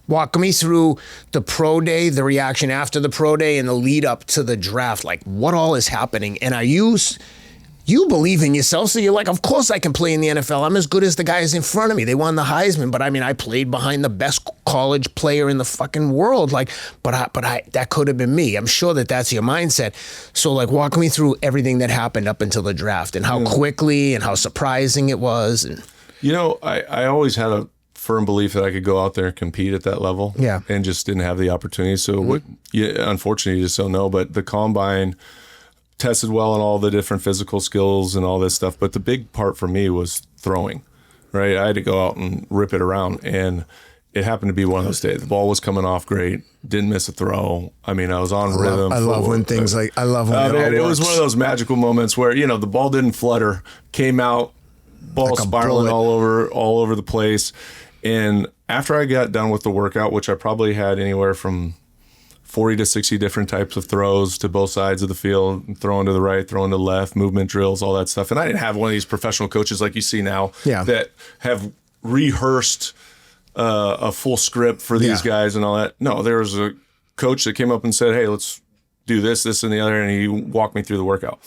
Walk me through the pro day, the reaction after the pro day, and the lead up to the draft. Like, what all is happening? And are you believe in yourself, so you're like, of course I can play in the NFL. I'm as good as the guys in front of me. They won the Heisman, but I mean, I played behind the best college player in the fucking world. Like, but I that could have been me. I'm sure that's your mindset. So like, walk me through everything that happened up until the draft and how quickly and how surprising it was. And I always had a firm belief that I could go out there and compete at that level. Yeah, and just didn't have the opportunity. So unfortunately, you just don't know. But the combine tested well on all the different physical skills and all this stuff. But the big part for me was throwing, right? I had to go out and rip it around. And it happened to be one of those days. The ball was coming off great. Didn't miss a throw. I mean, I was on rhythm. I love when things like, I love when it was one of those magical moments where, the ball didn't flutter, came out, ball like spiraling all over the place. And after I got done with the workout, which I probably had anywhere from 40 to 60 different types of throws to both sides of the field, throwing to the right, throwing to the left, movement drills, all that stuff. And I didn't have one of these professional coaches like you see now that have rehearsed a full script for these guys and all that. No, there was a coach that came up and said, hey, let's do this, and the other, and he walked me through the workout.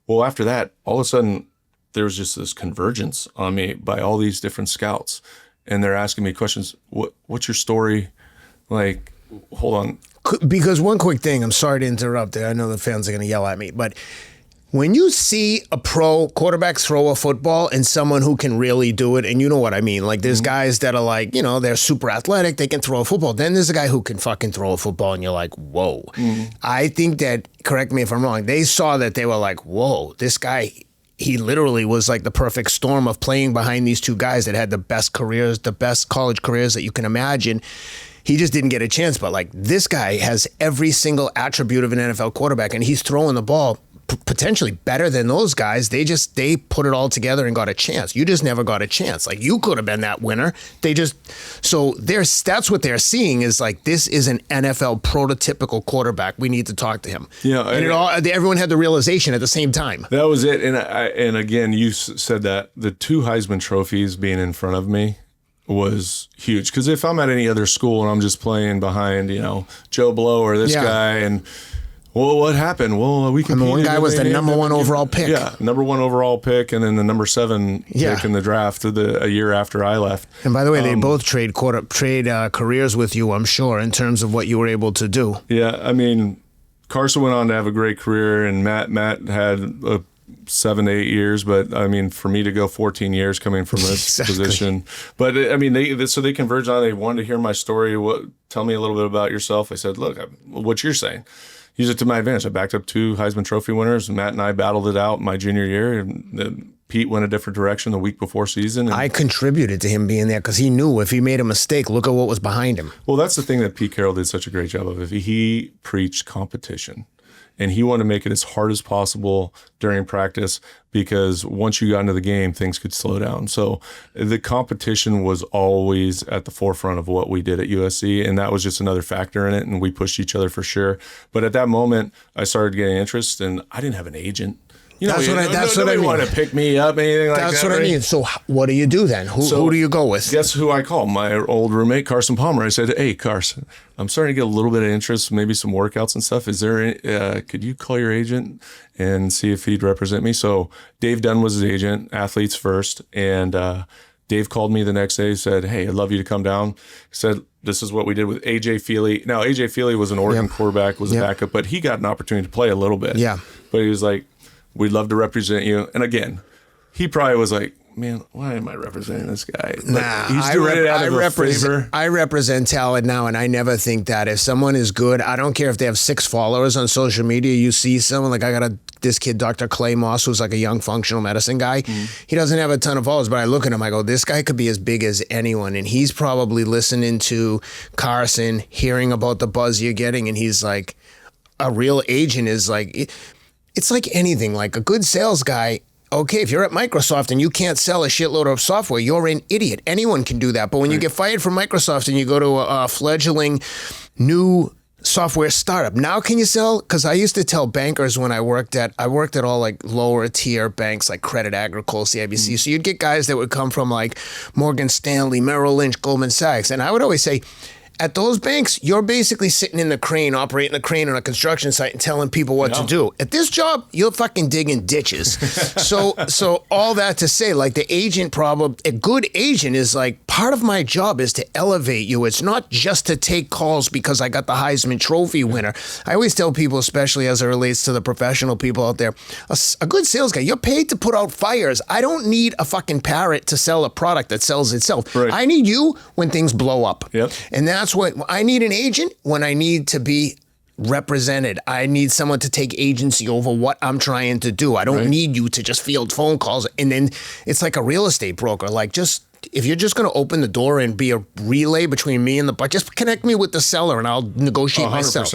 Well, after that, all of a sudden, there was just this convergence on me by all these different scouts. And they're asking me questions. What's your story? Like, hold on. Because one quick thing, I'm sorry to interrupt there. I know the fans are going to yell at me, but when you see a pro quarterback throw a football and someone who can really do it, and you know what I mean, like there's guys that are like, they're super athletic, they can throw a football. Then there's a guy who can fucking throw a football and you're like, whoa. I think that, correct me if I'm wrong, they saw that they were like, whoa, this guy, he literally was like the perfect storm of playing behind these two guys that had the best careers, the best college careers that you can imagine. He just didn't get a chance, but like this guy has every single attribute of an NFL quarterback, and he's throwing the ball potentially better than those guys. They put it all together and got a chance. You just never got a chance. Like you could have been that winner. So that's what they're seeing is like, this is an NFL prototypical quarterback. We need to talk to him. Yeah. And everyone had the realization at the same time. That was it. And again, you said that the 2 Heisman trophies being in front of me was huge. Because if I'm at any other school and I'm just playing behind, Joe Blow or this guy, and what happened? Well, we competed. And the one guy was the number 1 overall pick. Yeah, number 1 overall pick, and then the number 7 pick in the draft a year after I left. And by the way, they both trade careers with you, I'm sure, in terms of what you were able to do. Yeah, I mean, Carson went on to have a great career, and Matt had 7 to 8 years, but I mean, for me to go 14 years coming from this position, but I mean, they converged on. They wanted to hear my story. Tell me a little bit about yourself. I said, look, what you're saying, use it to my advantage. I backed up 2 Heisman Trophy winners. Matt and I battled it out my junior year, and Pete went a different direction the week before season. I contributed to him being there because he knew if he made a mistake, look at what was behind him. Well, that's the thing that Pete Carroll did such a great job of. He preached competition. And he wanted to make it as hard as possible during practice because once you got into the game, things could slow down. So the competition was always at the forefront of what we did at USC, and that was just another factor in it, and we pushed each other for sure. But at that moment, I started getting interest, and I didn't have an agent. That's what I mean. Want to pick me up, anything like that. That's what I mean. So what do you do then? Who do you go with? Guess who I call? My old roommate, Carson Palmer. I said, hey, Carson, I'm starting to get a little bit of interest, maybe some workouts and stuff. Is there, could you call your agent and see if he'd represent me? So Dave Dunn was his agent, Athletes First. And Dave called me the next day, said, hey, I'd love you to come down. He said, this is what we did with A.J. Feely. Now, A.J. Feely was an Oregon quarterback, was a backup, but he got an opportunity to play a little bit. Yeah. But he was like, we'd love to represent you. And again, he probably was like, man, why am I representing this guy? Nah, I represent talent now, and I never think that if someone is good, I don't care if they have 6 followers on social media. You see someone like this kid, Dr. Clay Moss, who's like a young functional medicine guy. He doesn't have a ton of followers, but I look at him, I go, this guy could be as big as anyone, and he's probably listening to Carson, hearing about the buzz you're getting, and he's like, a real agent is like, it's like anything, like a good sales guy. Okay, if you're at Microsoft and you can't sell a shitload of software, you're an idiot. Anyone can do that. But when you get fired from Microsoft and you go to a fledgling new software startup, now can you sell? Because I used to tell bankers when I worked at all like lower tier banks like Credit Agricole, CIBC. So you'd get guys that would come from like Morgan Stanley, Merrill Lynch, Goldman Sachs. And I would always say, at those banks, you're basically sitting in the crane, operating the crane on a construction site and telling people what to do. At this job, you're fucking digging ditches. So all that to say, like the agent problem, a good agent is like, part of my job is to elevate you. It's not just to take calls because I got the Heisman Trophy winner. I always tell people, especially as it relates to the professional people out there, a good sales guy, you're paid to put out fires. I don't need a fucking parrot to sell a product that sells itself. Right. I need you when things blow up. Yep. And that's what I need, an agent when I need to be represented. I need someone to take agency over what I'm trying to do. I don't need you to just field phone calls. And then it's like a real estate broker. Like, just if you're just going to open the door and be a relay between me and the buyer, just connect me with the seller and I'll negotiate 100%. Myself.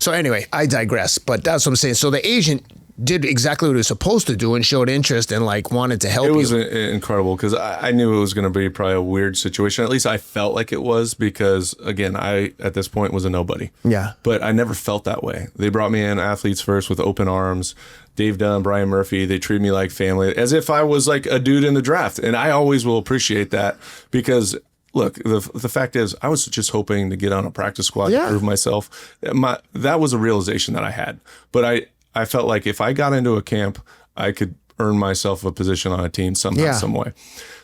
So anyway, I digress, but that's what I'm saying. So the agent did exactly what he was supposed to do and showed interest and like wanted to help you. It was incredible because I knew it was going to be probably a weird situation. At least I felt like it was because, again, I at this point was a nobody. Yeah. But I never felt that way. They brought me in Athletes First with open arms. Dave Dunn, Brian Murphy, they treated me like family, as if I was like a dude in the draft. And I always will appreciate that because, look, the fact is I was just hoping to get on a practice squad to prove myself. That was a realization that I had. But I felt like if I got into a camp, I could earn myself a position on a team somehow, some way.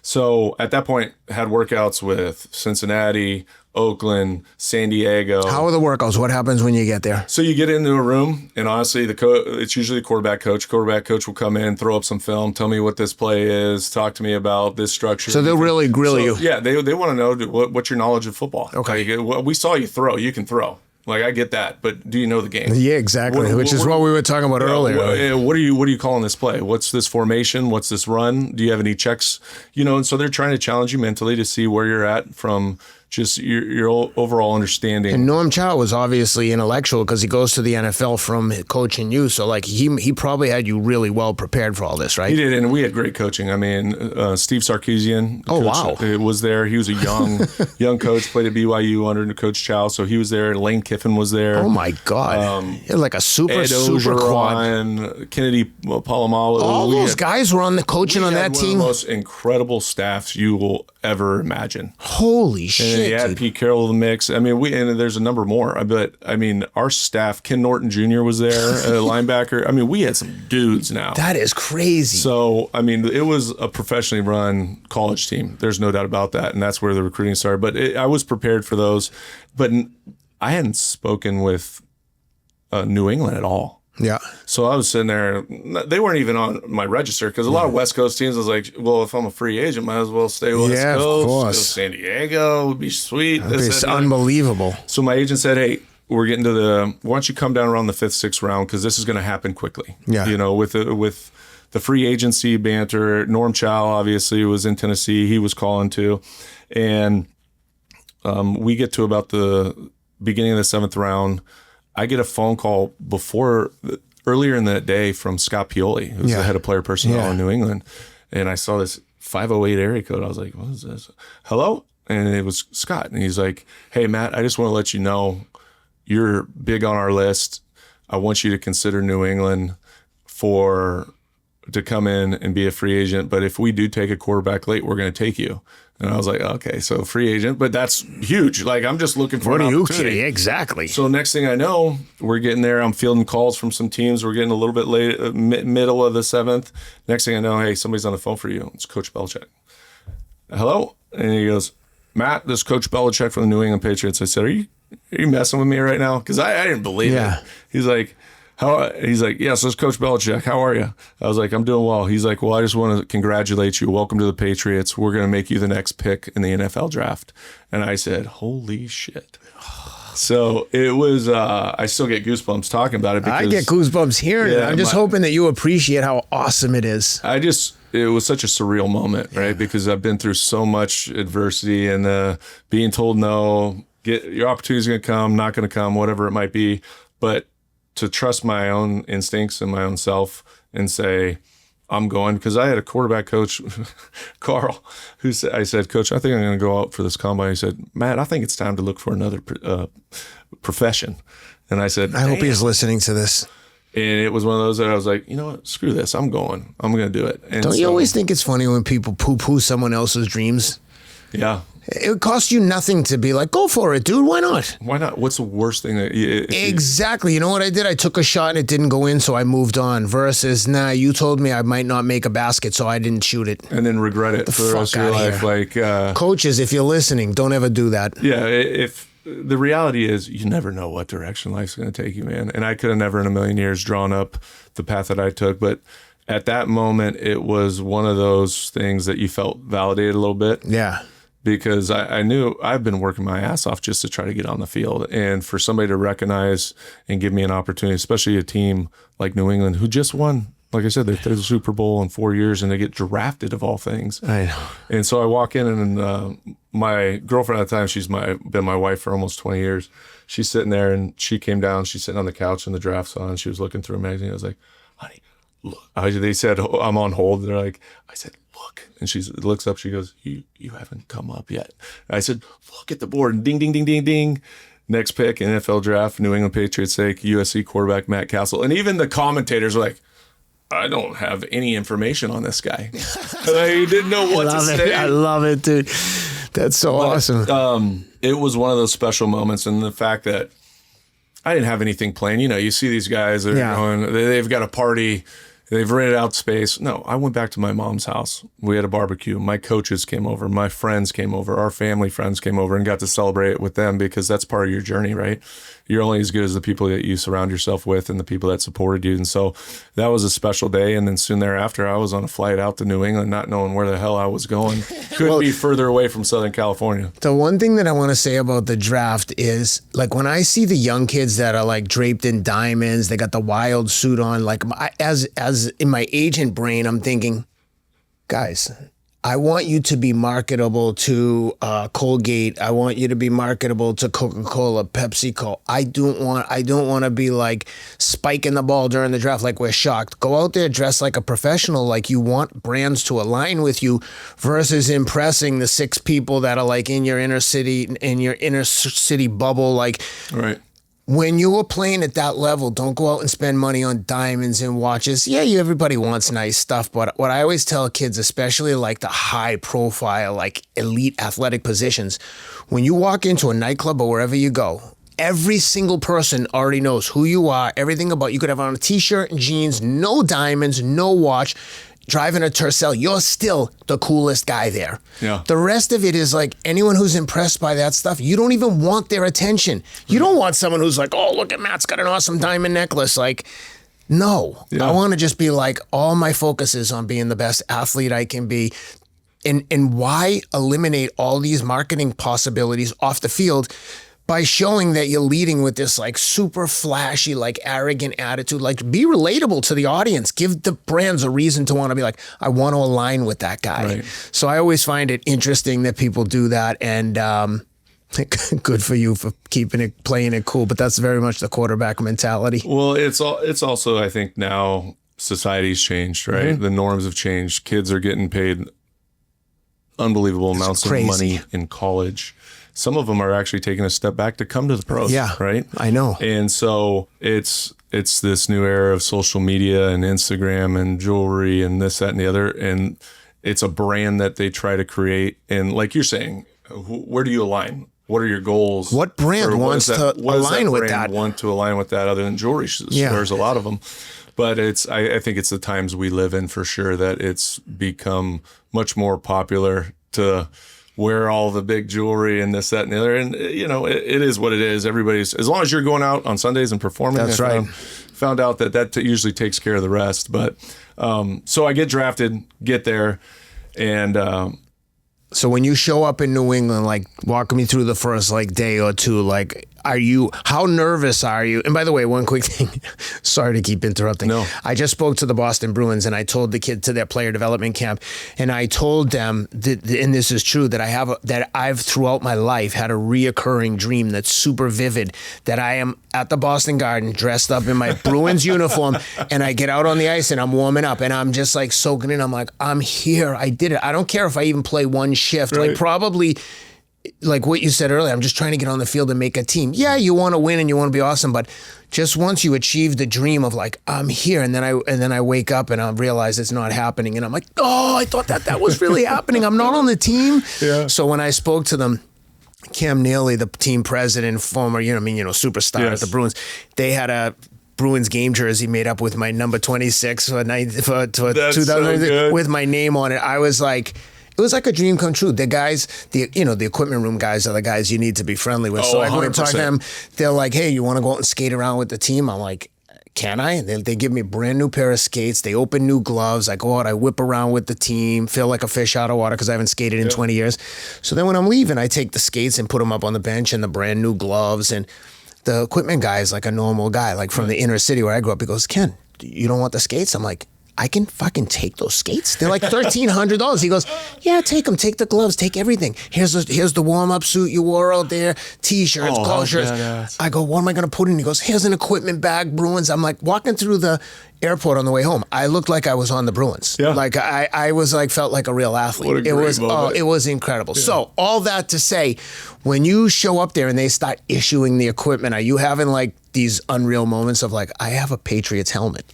So at that point, had workouts with Cincinnati, Oakland, San Diego. How are the workouts? What happens when you get there? So you get into a room, and honestly, it's usually the quarterback coach. Quarterback coach will come in, throw up some film, tell me what this play is, talk to me about this structure. So they'll really grill you. Yeah, they want to know what's your knowledge of football. Okay. Like, we saw you throw. You can throw. Like, I get that, but do you know the game? Yeah, exactly. Which is what we were talking about earlier. What are you calling this play? What's this formation? What's this run? Do you have any checks? And so they're trying to challenge you mentally to see where you're at from just your overall understanding. And Norm Chow was obviously intellectual because he goes to the NFL from coaching you. So like he probably had you really well prepared for all this, right? He did, and we had great coaching. I mean, Steve Sarkisian was there. He was a young coach, played at BYU under Coach Chow, so he was there. Lane Kiffin was there. Oh my God. Like a super quad. Kennedy Palomalo. All those guys were on the coaching on that team. One of the most incredible staffs you will ever imagine. Holy shit. And you add Pete Carroll to the mix. I mean, and there's a number more. But I mean, our staff, Ken Norton Jr. was there, a linebacker. I mean, we had some dudes now. That is crazy. So, I mean, it was a professionally run college team. There's no doubt about that. And that's where the recruiting started. But I was prepared for those. But I hadn't spoken with New England at all. Yeah. So I was sitting there. They weren't even on my register because a lot of West Coast teams was like, well, if I'm a free agent, might as well stay West Coast. Of course. Go San Diego would be sweet. It's unbelievable. So my agent said, hey, we're getting to why don't you come down around the 5th, 6th round because this is going to happen quickly. Yeah. With the free agency banter. Norm Chow obviously was in Tennessee. He was calling too. And we get to about the beginning of the 7th round. I get a phone call earlier in that day from Scott Pioli, who's the head of player personnel in New England. And I saw this 508 area code. I was like, what is this? Hello? And it was Scott. And he's like, hey, Matt, I just want to let you know you're big on our list. I want you to consider New England for to come in and be a free agent. But if we do take a quarterback late, we're going to take you. And I was like, okay, so free agent, but that's huge. Like, I'm just looking for an opportunity. Exactly. So next thing I know, we're getting there. I'm fielding calls from some teams. We're getting a little bit late, middle of the 7th. Next thing I know, hey, somebody's on the phone for you. It's Coach Belichick. Hello? And he goes, Matt, this is Coach Belichick from the New England Patriots. I said, are you messing with me right now? Because I didn't believe it. He's like, yes, this is Coach Belichick. How are you? I was like, I'm doing well. He's like, well, I just want to congratulate you. Welcome to the Patriots. We're going to make you the next pick in the NFL draft. And I said, holy shit. So it was, I still get goosebumps talking about it. Because, I get goosebumps hearing it. I'm just hoping that you appreciate how awesome it is. It was such a surreal moment, right? Because I've been through so much adversity and being told no, your opportunity's going to come, not going to come, whatever it might be. But to trust my own instincts and my own self and say, I'm going, because I had a quarterback coach, Carl, who said, I said, Coach, I think I'm going to go out for this combine. He said, Matt, I think it's time to look for another profession. And I said, I hope he's listening to this. And it was one of those that I was like, you know what, screw this. I'm going. I'm going to do it. And don't you always think it's funny when people poo-poo someone else's dreams? Yeah. It costs you nothing to be like, go for it, dude. Why not? Why not? What's the worst thing? Exactly. You know what I did? I took a shot and it didn't go in, so I moved on. Versus, nah, you told me I might not make a basket, so I didn't shoot it. And then regret it for the rest of your life. Like, coaches, if you're listening, don't ever do that. Yeah. If the reality is, you never know what direction life's going to take you, man. And I could have never in a million years drawn up the path that I took, but at that moment, it was one of those things that you felt validated a little bit. Yeah. Because I knew I've been working my ass off just to try to get on the field. And for somebody to recognize and give me an opportunity, especially a team like New England, who just won, like I said, they've played the Super Bowl in 4 years and they get drafted of all things. I know. And so I walk in and my girlfriend at the time, she's been my wife for almost 20 years. She's sitting there and she came down, she's sitting on the couch and the draft's on. She was looking through a magazine. I was like, honey, look. They said, I'm on hold. They're like, I said, look. And she looks up, she goes, you haven't come up yet. And I said, look at the board. And ding, ding, ding, ding, ding. Next pick, NFL draft, New England Patriots sake, USC quarterback Matt Cassel. And even the commentators were like, I don't have any information on this guy. I didn't know what to say. I love it, dude. That's so awesome. It was one of those special moments. And the fact that I didn't have anything planned. You know, you see these guys that are going, they've got a party. They've rented out space. No, I went back to my mom's house. We had a barbecue. My coaches came over. My friends came over. Our family friends came over and got to celebrate with them because that's part of your journey, right? You're only as good as the people that you surround yourself with and the people that supported you. And so that was a special day. And then soon thereafter, I was on a flight out to New England, not knowing where the hell I was going. Couldn't be further away from Southern California. The one thing that I want to say about the draft is, like, when I see the young kids that are like draped in diamonds, they got the wild suit on, like, as in my agent brain, I'm thinking, guys, I want you to be marketable to Colgate. I want you to be marketable to Coca-Cola, PepsiCo. I don't want to be like spiking the ball during the draft like we're shocked. Go out there, dress like a professional, like you want brands to align with you, versus impressing the 6 people that are like in your inner city bubble. Like, right. When you were playing at that level, don't go out and spend money on diamonds and watches. Yeah, everybody wants nice stuff, but what I always tell kids, especially like the high profile, like elite athletic positions, when you walk into a nightclub or wherever you go, every single person already knows who you are, everything about you. You could have on a t-shirt and jeans, no diamonds, no watch, driving a Tercel, you're still the coolest guy there. Yeah. The rest of it is like anyone who's impressed by that stuff, you don't even want their attention. You don't want someone who's like, oh, look at Matt's got an awesome diamond necklace. Like, no. Yeah. I want to just be like, all my focus is on being the best athlete I can be. And why eliminate all these marketing possibilities off the field by showing that you're leading with this like super flashy, like arrogant attitude? Like, be relatable to the audience. Give the brands a reason to want to be like, I want to align with that guy. Right. So I always find it interesting that people do that, and good for you for playing it cool. But that's very much the quarterback mentality. Well, it's also, I think now society's changed, right? Mm-hmm. The norms have changed. Kids are getting paid unbelievable amounts of money in college. Some of them are actually taking a step back to come to the pros. Yeah, right. I know. And so it's it's this new era of social media and Instagram and jewelry and this, that, and the other. And it's a brand that they try to create. And like you're saying, where do you align? What are your goals? What brand wants to align with that? Want to align with that other than jewelry stores, a lot of them. But I think it's the times we live in for sure that it's become much more popular to wear all the big jewelry and this, that, and the other. And, it is what it is. Everybody's, as long as you're going out on Sundays and performing. That's right. Found out that usually takes care of the rest. But so I get drafted, get there, and so when you show up in New England, like walk me through the first day or two, how nervous are you? And by the way, one quick thing, sorry to keep interrupting. No. I just spoke to the Boston Bruins and I told the kid to their player development camp, and I told them that, and this is true, that I've throughout my life had a reoccurring dream that's super vivid, that I am at the Boston Garden dressed up in my Bruins uniform and I get out on the ice and I'm warming up and I'm just soaking in. I'm like, I'm here. I did it. I don't care if I even play one shift. Right. Probably like what you said earlier, I'm just trying to get on the field and make a team. Yeah, you want to win and you want to be awesome, but just once you achieve the dream of I'm here, and then I wake up and I realize it's not happening, and I'm like, oh, I thought that was really happening. I'm not on the team. Yeah. So when I spoke to them, Cam Neely, the team president, former, superstar at the Bruins, they had a Bruins game jersey made up with my number 26 for 2000 with my name on it. I was like, it was like a dream come true. The guys, the equipment room guys are the guys you need to be friendly with. So I go and talk to them. They're like, hey, you want to go out and skate around with the team? I'm like, can I? And they give me a brand new pair of skates. They open new gloves. I go out, I whip around with the team, feel like a fish out of water because I haven't skated in 20 years. So then when I'm leaving, I take the skates and put them up on the bench and the brand new gloves. And the equipment guy is like a normal guy, from the inner city where I grew up. He goes, Ken, you don't want the skates? I'm like, I can fucking take those skates. They're like $1,300. He goes, yeah, take them. Take the gloves. Take everything. Here's the warm-up suit you wore out there, T-shirts, golf shirts. I go, what am I going to put in? He goes, here's an equipment bag, Bruins. I'm like walking through the airport on the way home. I looked like I was on the Bruins. Yeah. I was felt like a real athlete. What a great moment. It was incredible. Yeah. So all that to say, when you show up there and they start issuing the equipment, are you having these unreal moments of I have a Patriots helmet?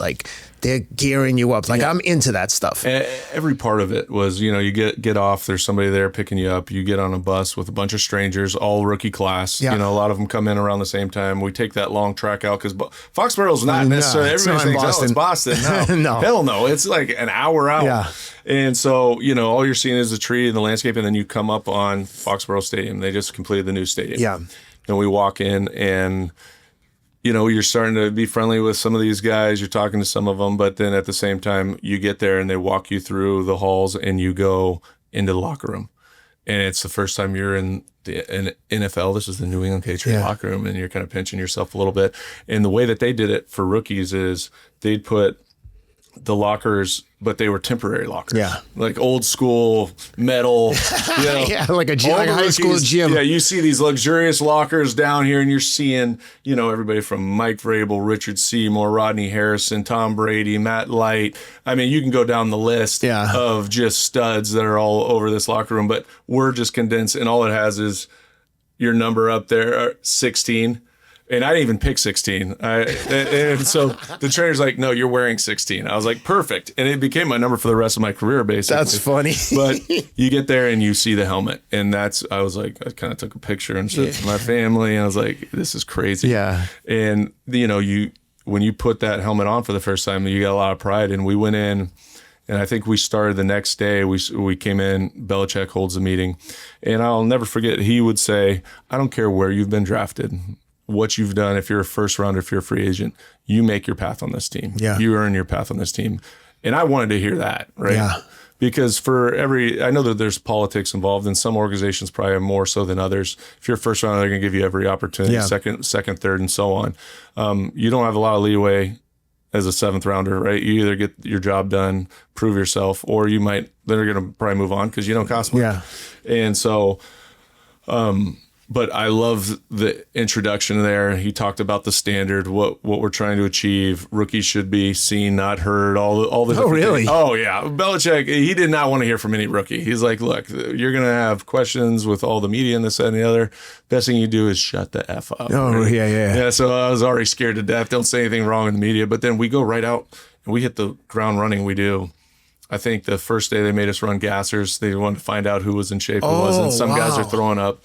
They're gearing you up. I'm into that stuff. Every part of it was, you get off, there's somebody there picking you up. You get on a bus with a bunch of strangers, all rookie class. Yeah. A lot of them come in around the same time. We take that long track out because Foxborough's not necessarily, everybody thinks, Boston. It's Boston. No. Hell no. It's an hour out. Yeah. And so, all you're seeing is the tree and the landscape, and then you come up on Foxborough Stadium. They just completed the new stadium. Yeah. And we walk in and you're starting to be friendly with some of these guys. You're talking to some of them, but then at the same time, you get there and they walk you through the halls and you go into the locker room. And it's the first time you're in the NFL. This is the New England Patriots locker room, and you're kind of pinching yourself a little bit. And the way that they did it for rookies is they'd put the lockers, but they were temporary lockers. Yeah. Old school metal. Yeah, like a gym, like a high school gym. Yeah, you see these luxurious lockers down here, and you're seeing, everybody from Mike Vrabel, Richard Seymour, Rodney Harrison, Tom Brady, Matt Light. I mean, you can go down the list of just studs that are all over this locker room, but we're just condensed, and all it has is your number up there, 16. And I didn't even pick 16. And so the trainer's like, no, you're wearing 16. I was like, perfect. And it became my number for the rest of my career, basically. That's funny. But you get there and you see the helmet. And I was like, I kind of took a picture and showed it to my family. And I was like, this is crazy. Yeah. And, when you put that helmet on for the first time, you get a lot of pride. And we went in, and I think we started the next day. We came in, Belichick holds a meeting. And I'll never forget, he would say, I don't care where you've been drafted, what you've done, if you're a first rounder, if you're a free agent, you make your path on this team. Yeah. You earn your path on this team. And I wanted to hear that, right? Yeah. Because I know that there's politics involved, and some organizations probably have more so than others. If you're a first rounder, they're going to give you every opportunity, second, third, and so on. You don't have a lot of leeway as a seventh rounder, right? You either get your job done, prove yourself, or they're going to probably move on because you don't cost much. Yeah. And so, But I love the introduction there. He talked about the standard, what we're trying to achieve. Rookies should be seen, not heard. All the. Oh, really? Things. Oh, yeah. Belichick, he did not want to hear from any rookie. He's like, look, you're going to have questions with all the media and this, that, and the other. Best thing you do is shut the F up. Oh, right? yeah. Yeah, so I was already scared to death. Don't say anything wrong in the media. But then we go right out and we hit the ground running. We do. I think the first day they made us run gassers. They wanted to find out who was in shape, who wasn't. Some guys are throwing up.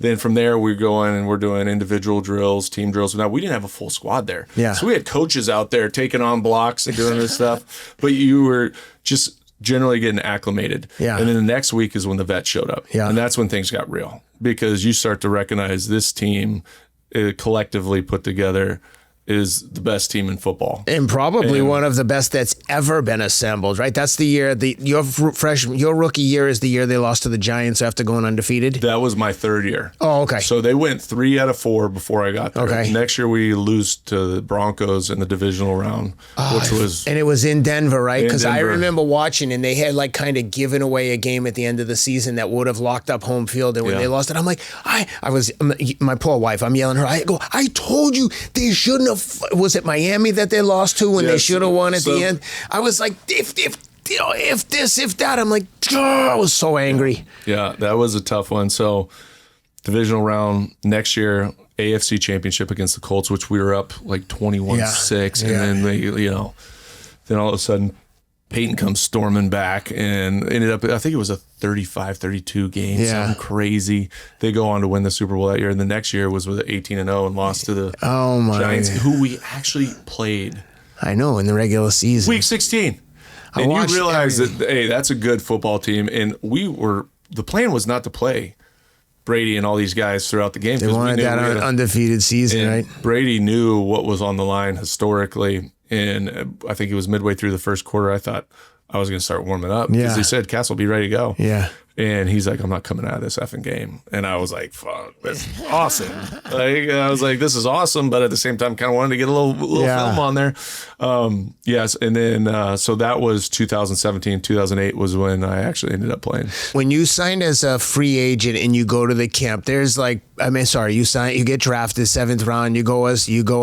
Then from there, we go in and we're doing individual drills, team drills. Now, we didn't have a full squad there. Yeah. So we had coaches out there taking on blocks and doing this stuff. But you were just generally getting acclimated. Yeah. And then the next week is when the vets showed up. Yeah. And that's when things got real. Because you start to recognize this team collectively put together is the best team in football. And probably one of the best that's ever been assembled, right? That's the year, your rookie year is the year they lost to the Giants after going undefeated? That was my third year. Oh, okay. So they went 3 out of 4 before I got there. Okay. Next year we lose to the Broncos in the divisional round, which was... And it was in Denver, right? Because I Denver. remember watching, and they had like kind of given away a game at the end of the season that would have locked up home field. And when they lost it, I'm like, my poor wife, I'm yelling at her. I go, I told you they shouldn't have... Was it Miami that they lost to when they should have won at the end? I was like, if this, if that. I'm like, I was so angry. Yeah, that was a tough one. So divisional round next year, AFC Championship against the Colts, which we were up like 21-6. And then they, then all of a sudden Peyton comes storming back and ended up, I think it was a 35-32 game, something crazy. They go on to win the Super Bowl that year. And the next year was with 18-0 and lost to the Giants, who we actually played. I know, in the regular season. Week 16. And you realize that, hey, that's a good football team. And the plan was not to play Brady and all these guys throughout the game. They wanted that undefeated season, right? Brady knew what was on the line historically. And I think it was midway through the first quarter, I thought I was going to start warming up because he said, Cassel, be ready to go. Yeah. And he's like, I'm not coming out of this effing game. And I was like, fuck, that's awesome. I was like, this is awesome. But at the same time, kind of wanted to get a little film on there. Yes. And then, so that was 2017, 2008 was when I actually ended up playing. When you signed as a free agent and you go to the camp, there's like, you get drafted 7th round, you go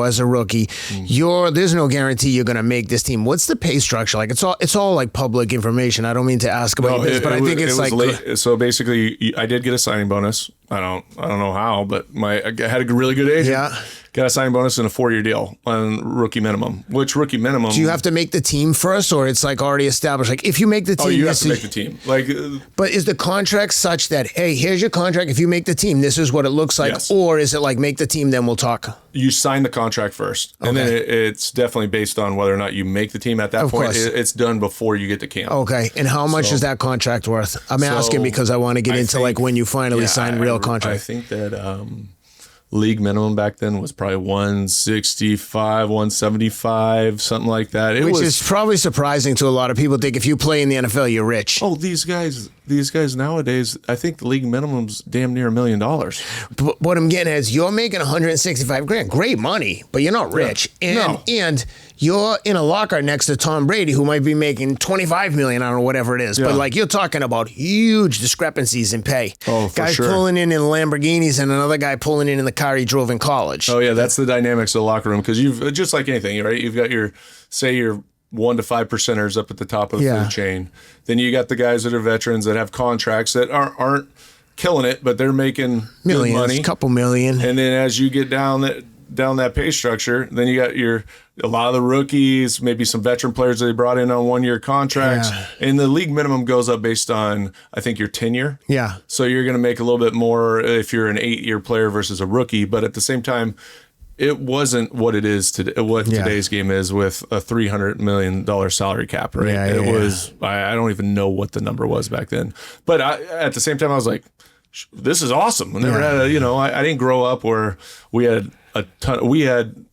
as a rookie. There's no guarantee you're going to make this team. What's the pay structure? Like it's all like public information. I don't mean to ask about this, but I think it's like late. So basically I did get a signing bonus. I don't know how, but I had a really good agent. Yeah. Got a signing bonus and a 4-year deal on rookie minimum. Which rookie minimum? Do you have to make the team first, or it's like already established? Like if you make the team, you have to make the team. But is the contract such that, hey, here's your contract. If you make the team, this is what it looks like, or is it like make the team, then we'll talk? You sign the contract first, and then it's definitely based on whether or not you make the team. At that point, it's done before you get to camp. Okay, and how much is that contract worth? I'm asking because I want to get into like when you finally sign real contract. I think that league minimum back then was probably 165, 175, something like that. Which is probably surprising to a lot of people. Think if you play in the NFL, you're rich. Oh, these guys nowadays, I think the league minimum's damn near $1 million. But what I'm getting at is you're making $165,000. Great money, but you're not rich. Yeah. And you're in a locker next to Tom Brady, who might be making $25 million, I don't know, whatever it is. Yeah. But like you're talking about huge discrepancies in pay. Oh, for Guys sure. pulling in Lamborghinis and another guy pulling in the car he drove in college. Oh yeah, that's the dynamics of the locker room, because you've just like anything, right? You've got your 1 to 5 percenters up at the top of the food chain. Then you got the guys that are veterans that have contracts that aren't killing it, but they're making millions, good money, couple million. And then as you get down that pay structure, then you got a lot of the rookies, maybe some veteran players that they brought in on 1-year contracts. Yeah. And the league minimum goes up based on, I think, your tenure. Yeah. So you're going to make a little bit more if you're an 8-year player versus a rookie. But at the same time, it wasn't what it is today. Today's game is with a $300 million salary cap, right? Yeah, it was. I don't even know what the number was back then. But at the same time, I was like, "This is awesome." I never had I didn't grow up where we had a ton. We had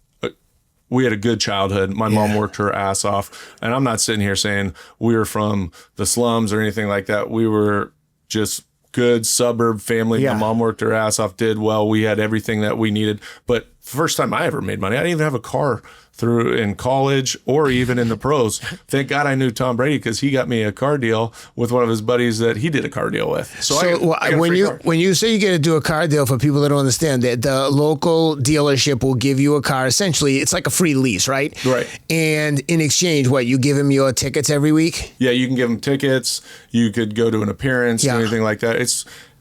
a good childhood. My mom worked her ass off, and I'm not sitting here saying we were from the slums or anything like that. We were just good suburb family. My mom worked her ass off, did well. We had everything that we needed, but first time I ever made money. I didn't even have a car through in college or even in the pros. Thank God I knew Tom Brady because he got me a car deal with one of his buddies that he did a car deal with. So I got when you say you get to do a car deal, for people that don't understand, that the local dealership will give you a car. Essentially, it's like a free lease, right? Right. And in exchange, what, you give him your tickets every week? Yeah, you can give them tickets. You could go to an appearance, anything like that.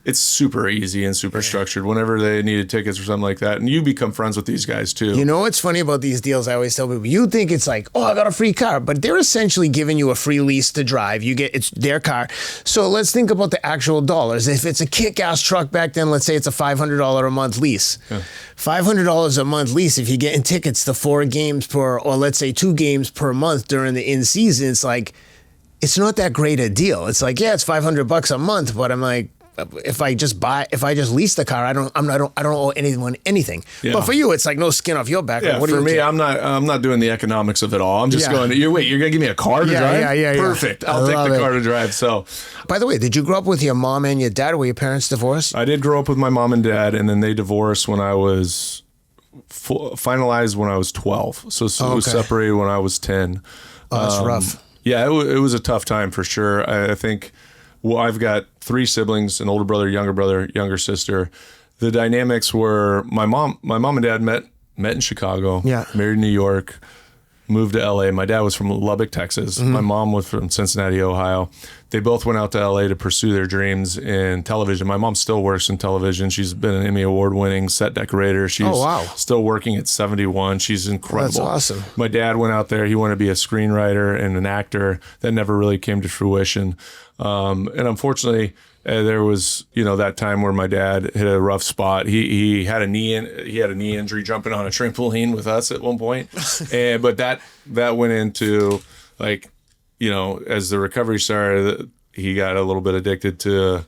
It's super easy and super structured whenever they needed tickets or something like that. And you become friends with these guys too. You know what's funny about these deals? I always tell people, you think it's like, oh, I got a free car, but they're essentially giving you a free lease to drive. It's their car. So let's think about the actual dollars. If it's a kick-ass truck back then, let's say it's a $500 a month lease. Yeah. $500 a month lease, if you're getting tickets to 4 games or let's say 2 games per month during the in-season, it's like, it's not that great a deal. It's like, yeah, it's $500 a month, but I'm like, if I just lease the car, I don't owe anyone anything. Yeah. But for you, it's like no skin off your back. Yeah, like, for me, I'm not doing the economics of it all. I'm just going, you're gonna give me a car to drive? Yeah. Perfect. I'll take the car to drive. So, by the way, did you grow up with your mom and your dad? Were your parents divorced? I did grow up with my mom and dad, and then they divorced when I was finalized when I was 12. So it was separated when I was 10. Oh, that's rough. Yeah, it was a tough time for sure. I think. Well, I've got 3 siblings, an older brother, younger sister. The dynamics were my mom and dad met in Chicago, married in New York, moved to LA. My dad was from Lubbock, Texas. Mm-hmm. My mom was from Cincinnati, Ohio. They both went out to LA to pursue their dreams in television. My mom still works in television. She's been an Emmy Award-winning set decorator. She's still working at 71. She's incredible. That's awesome. My dad went out there. He wanted to be a screenwriter and an actor. That never really came to fruition. And unfortunately, there was, that time where my dad hit a rough spot. He had a knee injury jumping on a trampoline with us at one point. But that went into as the recovery started, he got a little bit addicted to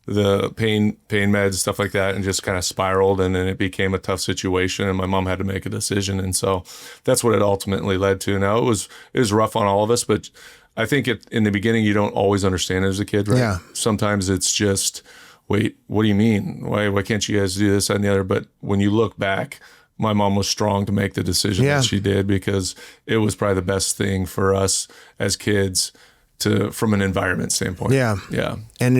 the pain meds, stuff like that, and just kind of spiraled, and then it became a tough situation, and my mom had to make a decision. And so that's what it ultimately led to. Now it was rough on all of us, but I think in the beginning, you don't always understand it as a kid, right? Yeah. Sometimes it's just, wait, what do you mean? Why can't you guys do this, that, and the other? But when you look back, my mom was strong to make the decision that she did, because it was probably the best thing for us as kids from an environment standpoint. Yeah. Yeah. And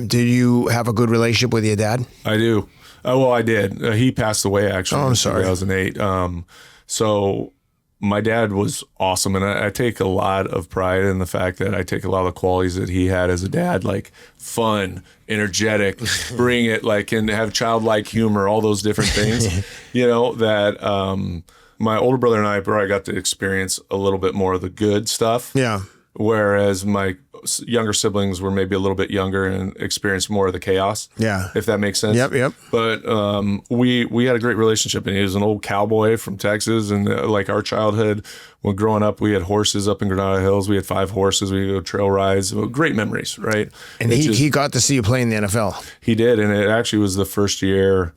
did you have a good relationship with your dad? I do. Well, I did. He passed away actually I'm sorry. In 2008. So my dad was awesome, and I take a lot of pride in the fact that I take a lot of the qualities that he had as a dad, like fun, energetic, bring it, and have childlike humor, all those different things, that my older brother and I probably got to experience a little bit more of the good stuff. Yeah. Whereas my younger siblings were maybe a little bit younger and experienced more of the chaos. Yeah. If that makes sense. Yep. But we had a great relationship, and he was an old cowboy from Texas, and our childhood, when growing up, we had horses up in Granada Hills. We had 5 horses. We would go trail rides. Great memories, right? And he got to see you play in the NFL. He did, and it actually was the first year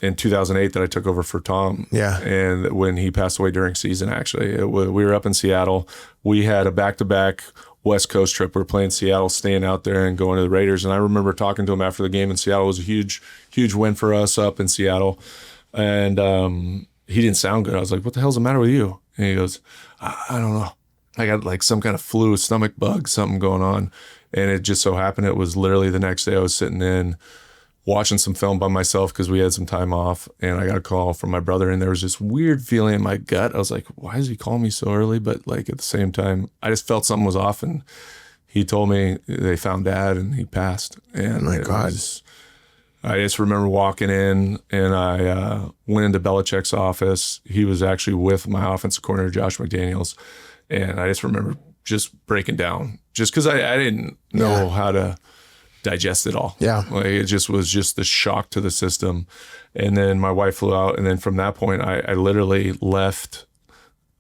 in 2008 that I took over for Tom. Yeah. And when he passed away during season, actually, we were up in Seattle. We had a back-to-back West Coast trip. We were playing Seattle, staying out there and going to the Raiders. And I remember talking to him after the game in Seattle. It was a huge, huge win for us up in Seattle. And he didn't sound good. I was like, what the hell's the matter with you? And he goes, I don't know. I got some kind of flu, stomach bug, something going on. And it just so happened it was literally the next day I was sitting in watching some film by myself because we had some time off, and I got a call from my brother, and there was this weird feeling in my gut. I was like, why is he calling me so early? But at the same time, I just felt something was off, and he told me they found Dad and he passed. And oh my God. I just remember walking in, and I went into Belichick's office. He was actually with my offensive coordinator, Josh McDaniels, and I just remember just breaking down just because I didn't know how to digest it all. Yeah. It just was just the shock to the system. And then my wife flew out. And then from that point, I literally left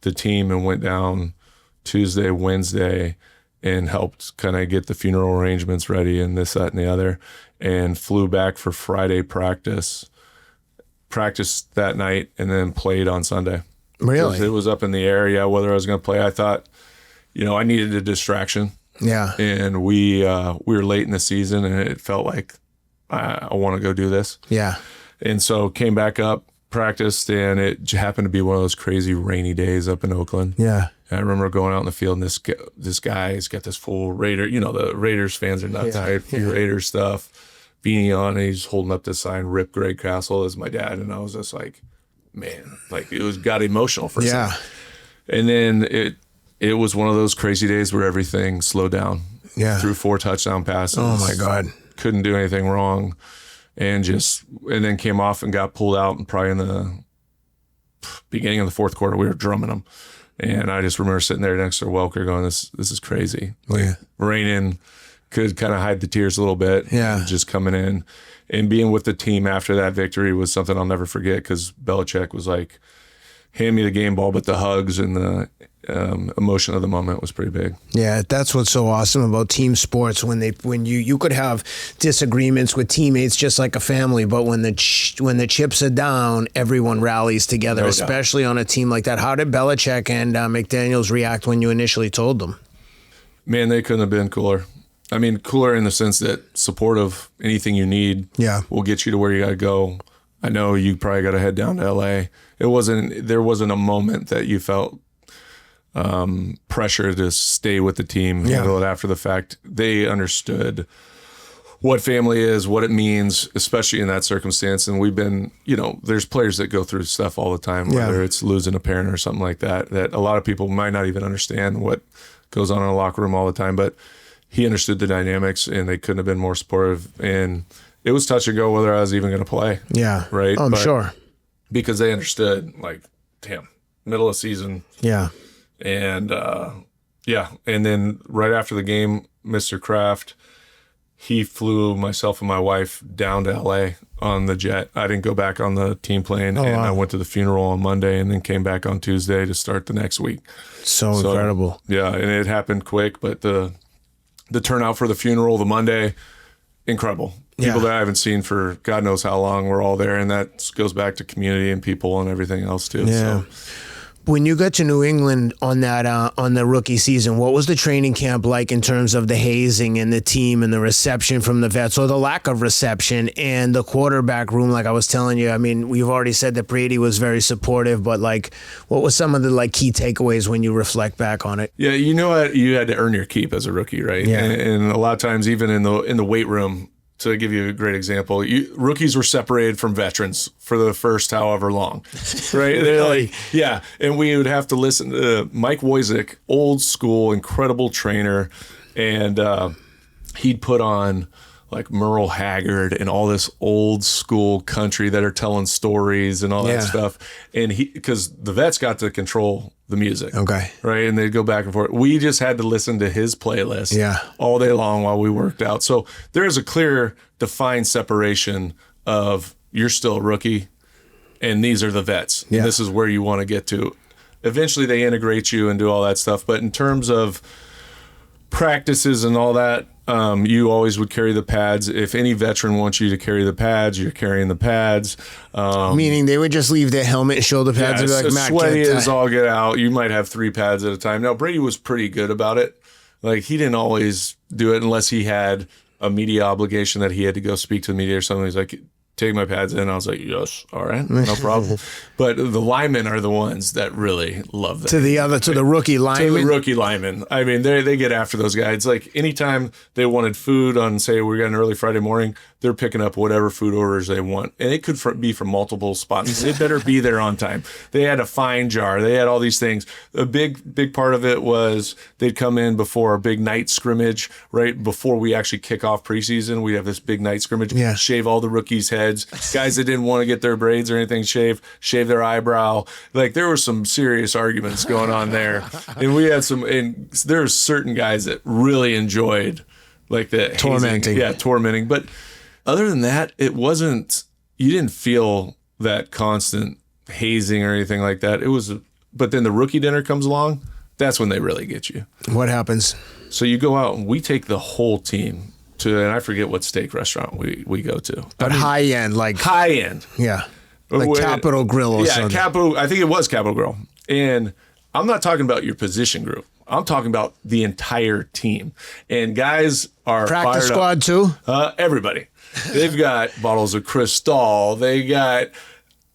the team and went down Tuesday, Wednesday, and helped kind of get the funeral arrangements ready and this, that, and the other, and flew back for Friday practiced that night, and then played on Sunday. Really? It was up in the air, whether I was going to play. I thought, I needed a distraction. Yeah. And we were late in the season, and it felt like I want to go do this. Yeah. And so came back up, practiced, and it happened to be one of those crazy rainy days up in Oakland. Yeah. And I remember going out in the field, and this guy's got this full Raider, the Raiders fans are nuts, Raiders stuff, beanie on, and he's holding up this sign, "Rip Greg Cassel," as my dad, and I was just like, man, like got emotional for a second. And then it was one of those crazy days where everything slowed down. Yeah. Threw 4 touchdown passes. Oh my God. Couldn't do anything wrong. And then came off and got pulled out, and probably in the beginning of the fourth quarter, we were drumming them. And I just remember sitting there next to Welker going, this is crazy. Raining, could kind of hide the tears a little bit. Yeah. Just coming in and being with the team after that victory was something I'll never forget, because Belichick was like, hand me the game ball, but the hugs and the emotion of the moment was pretty big. Yeah, that's what's so awesome about team sports. When you could have disagreements with teammates just like a family, but when the chips are down, everyone rallies together, especially on a team like that. How did Belichick and McDaniels react when you initially told them? Man, they couldn't have been cooler. I mean, cooler in the sense that supportive, anything you need, will get you to where you got to go. I know you probably got to head down to LA. There wasn't a moment that you felt pressure to stay with the team, handle it after the fact. They understood what family is, what it means, especially in that circumstance. And we've been, there's players that go through stuff all the time, whether it's losing a parent or something like that a lot of people might not even understand what goes on in a locker room all the time. But he understood the dynamics, and they couldn't have been more supportive. And it was touch and go whether I was even going to play. Yeah. Right. I'm sure. Because they understood, like, damn, middle of season. Yeah. And, and then right after the game, Mr. Kraft, he flew myself and my wife down to LA on the jet. I didn't go back on the team plane, I went to the funeral on Monday and then came back on Tuesday to start the next week. So incredible. Yeah, and it happened quick, but the turnout for the funeral, the Monday, incredible. People that I haven't seen for God knows how long were all there, and that goes back to community and people and everything else too. Yeah. So. When you got to New England on that on the rookie season, what was the training camp like in terms of the hazing and the team and the reception from the vets, or the lack of reception, and the quarterback room? Like I was telling you, I mean, we've already said that Brady was very supportive, but like, what was some of the key takeaways when you reflect back on it? Yeah, you know what, you had to earn your keep as a rookie, right? Yeah, and a lot of times even in the weight room. To give you a great example, rookies were separated from veterans for the first however long, right? They're like, and we would have to listen to Mike Wojcik, old school, incredible trainer, and he'd put on like Merle Haggard and all this old school country that are telling stories and all that stuff, and because the vets got to control the music. Okay. Right. And they'd go back and forth. We just had to listen to his playlist all day long while we worked out. So there is a clear, defined separation of you're still a rookie and these are the vets. Yeah. And this is where you want to get to. Eventually they integrate you and do all that stuff. But in terms of practices and all that, you always would carry the pads. If any veteran wants you to carry the pads, you're carrying the pads. Meaning they would just leave their helmet and shoulder pads and be like, Matt, sweaty as all get out. You might have 3 pads at a time. Now, Brady was pretty good about it. Like, he didn't always do it unless he had a media obligation that he had to go speak to the media or something. He's like, take my pads in. I was like, yes, all right, no problem. But the linemen are the ones that really love that. To the rookie linemen? To the rookie linemen. I mean, they get after those guys. Like, anytime they wanted food on, say, we got an early Friday morning, they're picking up whatever food orders they want. And it could be from multiple spots. They better be there on time. They had a fine jar. They had all these things. A big part of it was they'd come in before a big night scrimmage, right? Before we actually kick off preseason, we have this big night scrimmage, shave all the rookies' heads. Guys that didn't want to get their braids or anything shaved, shave their eyebrow. Like, there were some serious arguments going on there. And we had and there were certain guys that really enjoyed like the tormenting. Hazing. Tormenting. But other than that, it wasn't, you didn't feel that constant hazing or anything like that. It was, but then the rookie dinner comes along, that's when they really get you. What happens? So you go out and we take the whole team to, and I forget what steak restaurant we go to. But high end, like. High end. Yeah. Like Capitol Grill or something. Yeah, I think it was Capitol Grill. And I'm not talking about your position group. I'm talking about the entire team. And guys are practice squad too? Everybody. They've got bottles of Cristal. They got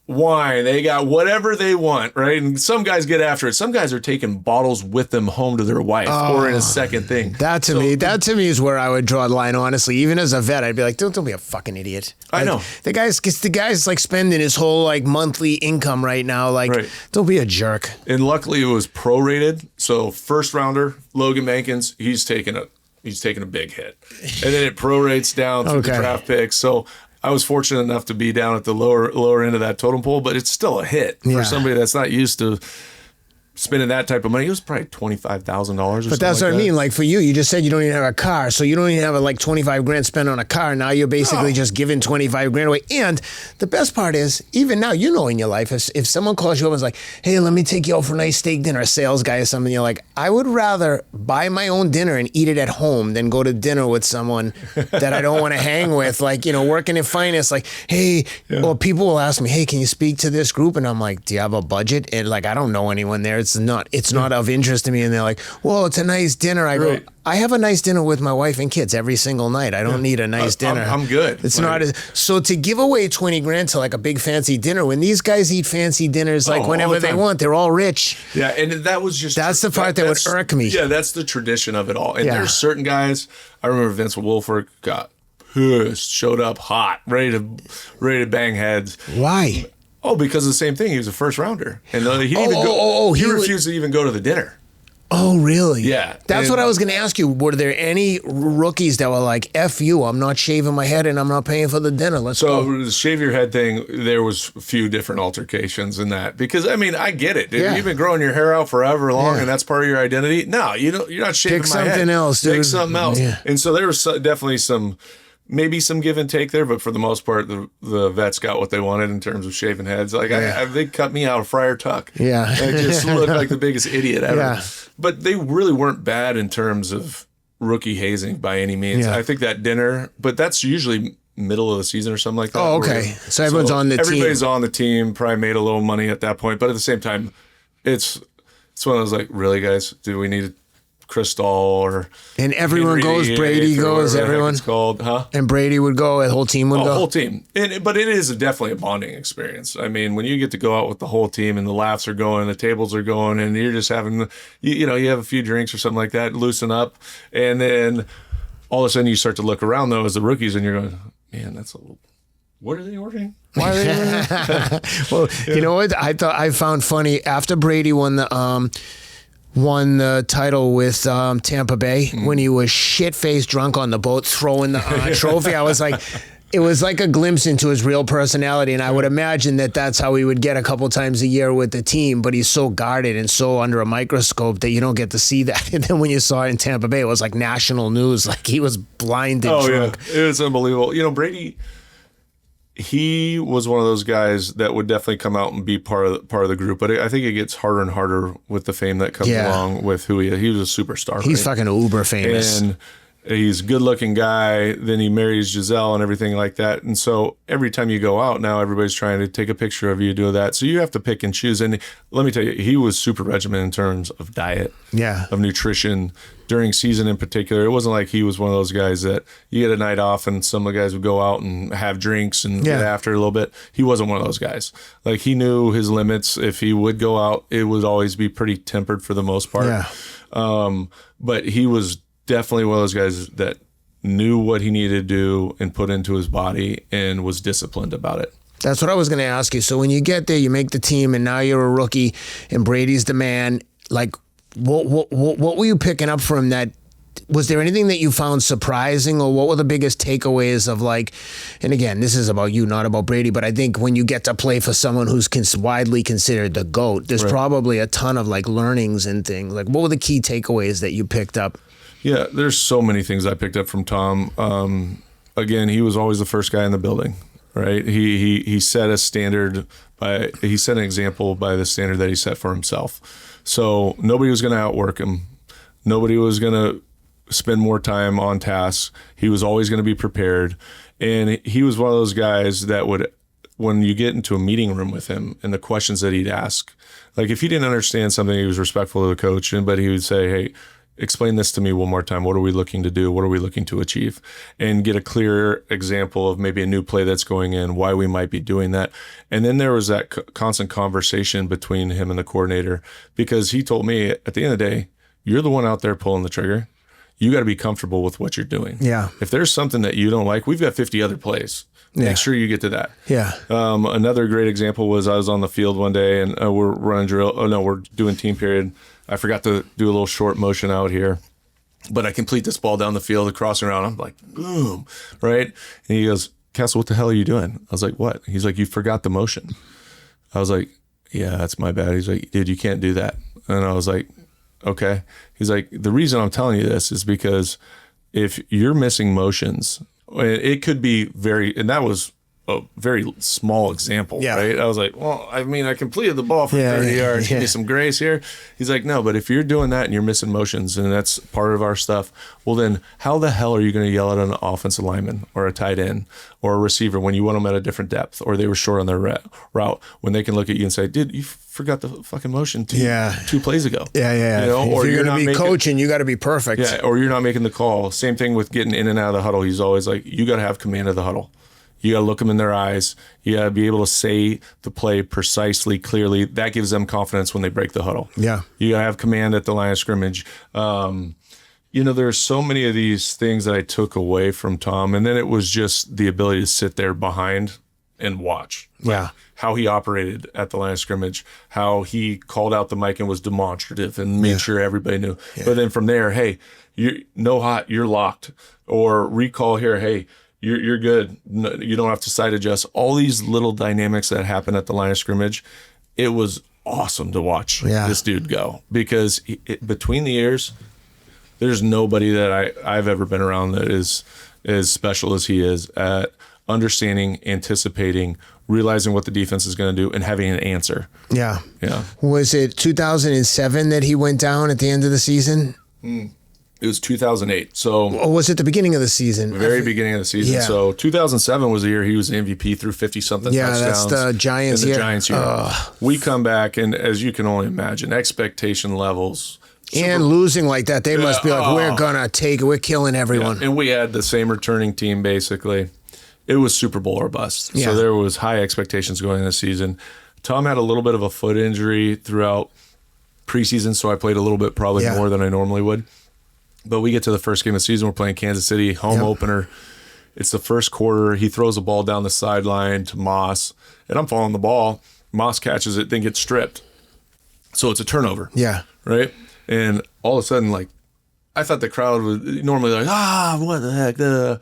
wine, they got whatever they want, right? And some guys get after it. Some guys are taking bottles with them home to their wife or in a second thing. That to me is where I would draw the line, honestly. Even as a vet, I'd be like, don't be a fucking idiot. Like, I know. The guy's like spending his whole like monthly income right now. Like, Don't be a jerk. And luckily it was prorated. So first rounder, Logan Mankins, he's taking a big hit. And then it prorates down through the draft picks. So I was fortunate enough to be down at the lower end of that totem pole, but it's still a hit for somebody that's not used to spending that type of money. It was probably $25,000. But that's what I mean. Like for you just said you don't even have a car, so you don't even have like 25 grand spent on a car. Now you're basically just giving 25 grand away. And the best part is, even now, you know, in your life, if someone calls you up and is like, hey, let me take you out for a nice steak dinner, a sales guy or something, you're like, I would rather buy my own dinner and eat it at home than go to dinner with someone that I don't want to hang with, like, you know, working in finance, like, hey, or people will ask me, hey, can you speak to this group? And I'm like, do you have a budget? And like, I don't know anyone there. It's not of interest to me. And they're like, well, it's a nice dinner. I go, I have a nice dinner with my wife and kids every single night. I don't need a nice dinner. I'm good. It's not so to give away 20 grand to like a big fancy dinner when these guys eat fancy dinners like whenever they want, they're all rich. Yeah, and that was just that's the part that would irk me. Yeah, that's the tradition of it all. And there's certain guys. I remember Vince Wilfork got pissed, showed up hot, ready to bang heads. Why? Oh, because of the same thing. He was a first rounder, and he refused to even go to the dinner. Oh, really? Yeah. That's what I was going to ask you. Were there any rookies that were like, F you, I'm not shaving my head and I'm not paying for the dinner. Let's go. So the shave your head thing, there was a few different altercations in that. Because, I mean, I get it. Dude. You've been growing your hair out forever long and that's part of your identity. No, you're not shaving my head. Pick something else, dude. Pick something else. Yeah. And so there was definitely maybe some give and take there, but for the most part, the vets got what they wanted in terms of shaving heads. Like they cut me out of Friar Tuck. Yeah, I just looked like the biggest idiot ever. Yeah. But they really weren't bad in terms of rookie hazing by any means. I think that dinner, but that's usually middle of the season or something like that. Oh, okay. So everyone's on the team. Everybody's on the team. Probably made a little money at that point, but at the same time, it's one of those like, really, guys, do we need Crystal and everyone goes. Brady goes. Everyone. It's called, huh? And Brady would go. The whole team would go. The whole team. But it is definitely a bonding experience. I mean, when you get to go out with the whole team and the laughs are going, the tables are going, and you're just having, you have a few drinks or something like that, loosen up, and then all of a sudden you start to look around though as the rookies, and you're going, man, that's a little. What are they ordering? Why are they ordering? Well, you know what I found funny after Brady won the title with Tampa Bay when he was shit-faced drunk on the boat throwing the trophy. I was like, it was like a glimpse into his real personality, and I would imagine that that's how he would get a couple times a year with the team, but he's so guarded and so under a microscope that you don't get to see that. And then when you saw it in Tampa Bay, it was like national news, like he was blinded drunk. Yeah, it was unbelievable. Brady, he was one of those guys that would definitely come out and be part of the group, but I think it gets harder and harder with the fame that comes along with who he is. He was a superstar. He's fucking uber famous. And he's a good-looking guy. Then he marries Giselle and everything like that. And so every time you go out now, everybody's trying to take a picture of you, do that. So you have to pick and choose. And let me tell you, he was super regimented in terms of diet, of nutrition, during season in particular. It wasn't like he was one of those guys that you get a night off and some of the guys would go out and have drinks and get after a little bit. He wasn't one of those guys. Like, he knew his limits. If he would go out, it would always be pretty tempered for the most part. Yeah. But he was definitely one of those guys that knew what he needed to do and put into his body and was disciplined about it. That's what I was going to ask you. So when you get there, you make the team, and now you're a rookie, and Brady's the man. Like, what were you picking up from that? Was there anything that you found surprising, or what were the biggest takeaways of, like, and again, this is about you, not about Brady, but I think when you get to play for someone who's widely considered the GOAT, there's probably a ton of like learnings and things. Like, what were the key takeaways that you picked up? Yeah, there's so many things I picked up from Tom. Again, he was always the first guy in the building, right? He set a standard he set an example by the standard that he set for himself. So nobody was going to outwork him. Nobody was going to spend more time on tasks. He was always going to be prepared. And he was one of those guys that would, when you get into a meeting room with him and the questions that he'd ask, like if he didn't understand something, he was respectful of the coach, but he would say, hey, explain this to me one more time. What are we looking to do? What are we looking to achieve? And get a clear example of maybe a new play that's going in, why we might be doing that. And then there was that constant conversation between him and the coordinator, because he told me at the end of the day, you're the one out there pulling the trigger. You got to be comfortable with what you're doing. Yeah. If there's something that you don't like, we've got 50 other plays. Make sure you get to that. Yeah. Another great example was I was on the field one day and we're running drill. Oh no, we're doing team period. I forgot to do a little short motion out here, but I complete this ball down the field, crossing around. I'm like, boom, right? And he goes, Cassel, what the hell are you doing? I was like, what? He's like, you forgot the motion. I was like, yeah, that's my bad. He's like, dude, you can't do that. And I was like, okay. He's like, the reason I'm telling you this is because if you're missing motions, it could be and that was a very small example, right? I was like, well, I mean, I completed the ball for 30 yards. Give me some grace here. He's like, no, but if you're doing that and you're missing motions and that's part of our stuff, well, then how the hell are you going to yell at an offensive lineman or a tight end or a receiver when you want them at a different depth or they were short on their route when they can look at you and say, dude, you forgot the fucking motion two plays ago. Yeah. You know, or you're going to be coaching, you got to be perfect. Yeah, or you're not making the call. Same thing with getting in and out of the huddle. He's always like, you got to have command of the huddle. You got to look them in their eyes. You got to be able to say the play precisely, clearly. That gives them confidence when they break the huddle. Yeah. You got to have command at the line of scrimmage. You know, there's so many of these things that I took away from Tom. And then it was just the ability to sit there behind and watch. Yeah. How he operated at the line of scrimmage, how he called out the mic and was demonstrative and made sure everybody knew. Yeah. But then from there, hey, no hot, you're locked. Or recall here, hey, you're good. No, you don't have to side adjust. All these little dynamics that happen at the line of scrimmage, it was awesome to watch this dude go. Because between the ears, there's nobody that I've ever been around that is as special as he is at understanding, anticipating, realizing what the defense is going to do, and having an answer. Yeah. Was it 2007 that he went down at the end of the season? It was 2008. So, or was it the beginning of the season? Very beginning of the season. Yeah. So 2007 was the year he was the MVP through 50-something touchdowns. Yeah, that's the Giants year. Giants year. We come back, and as you can only imagine, expectation levels. And losing like that, they must be like, we're going to take it. We're killing everyone. Yeah. And we had the same returning team, basically. It was Super Bowl or bust. Yeah. So there was high expectations going into the season. Tom had a little bit of a foot injury throughout preseason, so I played a little bit probably more than I normally would. But we get to the first game of the season. We're playing Kansas City, home opener. It's the first quarter. He throws a ball down the sideline to Moss, and I'm following the ball. Moss catches it, then gets stripped. So it's a turnover. Yeah. Right? And all of a sudden, like, I thought the crowd was normally like, what the heck?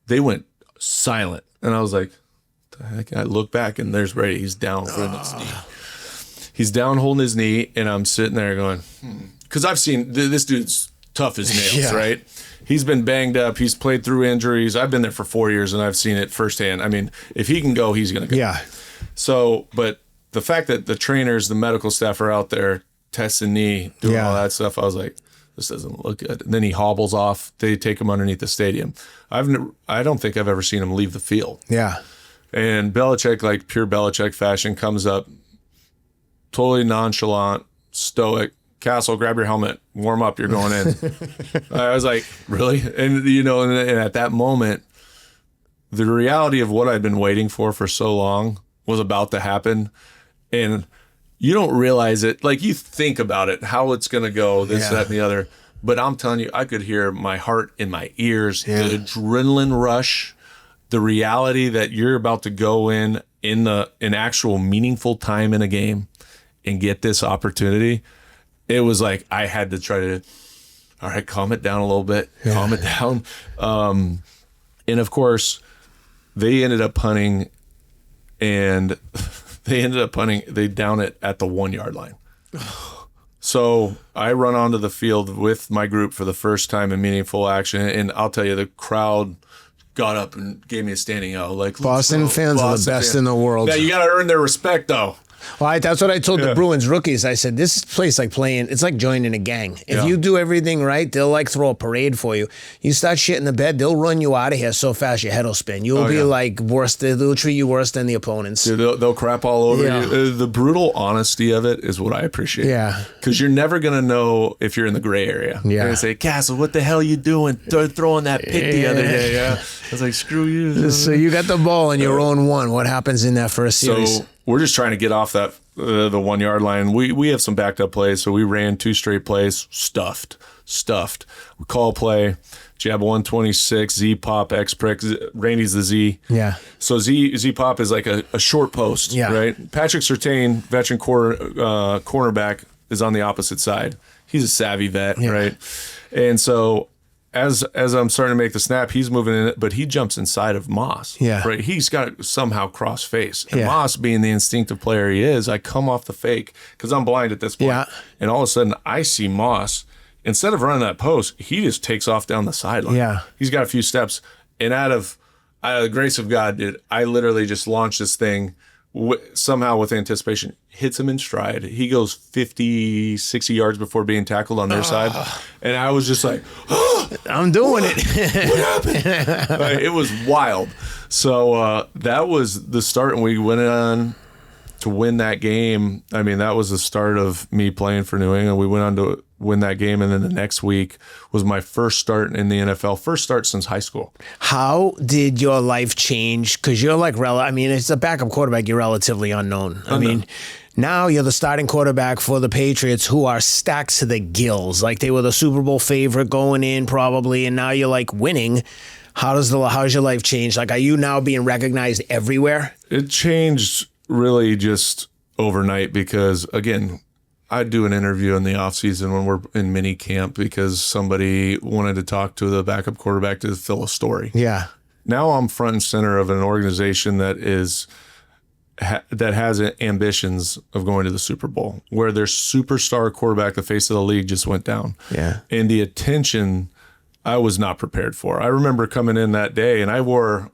They went silent. And I was like, what the heck? I look back, and there's Brady. He's down holding his knee. He's down holding his knee, and I'm sitting there going, because I've seen this dude's tough as nails, right? He's been banged up. He's played through injuries. I've been there for 4 years, and I've seen it firsthand. I mean, if he can go, he's going to go. Yeah. So, but the fact that the trainers, the medical staff are out there testing knee, doing all that stuff, I was like, this doesn't look good. And then he hobbles off. They take him underneath the stadium. I don't think I've ever seen him leave the field. Yeah. And Belichick, like pure Belichick fashion, comes up totally nonchalant, stoic. Cassel, grab your helmet, warm up, you're going in. I was like, really? And, you know, and at that moment, the reality of what I'd been waiting for so long was about to happen. And you don't realize it. Like, you think about it, how it's going to go, this, that, and the other. But I'm telling you, I could hear my heart in my ears, the adrenaline rush, the reality that you're about to go in actual meaningful time in a game and get this opportunity. It was like I had to try to, all right, calm it down a little bit, calm it down. And of course, they ended up punting, and they down it at the 1 yard line. So I run onto the field with my group for the first time in meaningful action, and I'll tell you, the crowd got up and gave me a standing O. Like, Boston fans are the best in the world. Yeah, you got to earn their respect, though. Well, that's what I told the Bruins rookies. I said, this place like playing, it's like joining a gang. If you do everything right, they'll like throw a parade for you. You start shit in the bed, they'll run you out of here so fast your head will spin. You'll be like worse. They'll treat you worse than the opponents. Dude, they'll crap all over you. The brutal honesty of it is what I appreciate. Yeah. Because you're never going to know if you're in the gray area. Yeah. You're going to say, Cassel, what the hell are you doing? Throwing that pick the other day. Yeah. I was like, screw you. So you got the ball in your own one. What happens in that first series? So we're just trying to get off that the 1 yard line. We have some backed up plays, so we ran 2 straight plays, stuffed. We call play, jab 126, Z pop, X prick. Randy's the Z. Yeah. So Z pop is like a short post, right? Patrick Surtain, veteran cornerback, is on the opposite side. He's a savvy vet, right? And so as I'm starting to make the snap, he's moving in it, but he jumps inside of Moss. Yeah. Right. He's got to somehow cross face. And Moss, being the instinctive player he is, I come off the fake because I'm blind at this point. Yeah. And all of a sudden I see Moss. Instead of running that post, he just takes off down the sideline. Yeah. He's got a few steps. And out of the grace of God, dude, I literally just launched this thing somehow with anticipation, hits him in stride. He goes 50, 60 yards before being tackled on their side. And I was just like, I'm doing it. What happened? It was wild. So that was the start, and we went on to win that game. I mean, that was the start of me playing for New England. We went on to win that game, and then the next week was my first start in the NFL, first start since high school. How did your life change? Because you're like, I mean, it's a backup quarterback, you're relatively unknown. I mean, now you're the starting quarterback for the Patriots, who are stacked to the gills. Like, they were the Super Bowl favorite going in probably, and now you're like winning. How's your life change? Like, are you now being recognized everywhere? It changed really just overnight because, again, I do an interview in the offseason when we're in mini camp because somebody wanted to talk to the backup quarterback to fill a story. Yeah. Now I'm front and center of an organization that has ambitions of going to the Super Bowl, where their superstar quarterback, the face of the league, just went down. Yeah. And the attention I was not prepared for. I remember coming in that day, and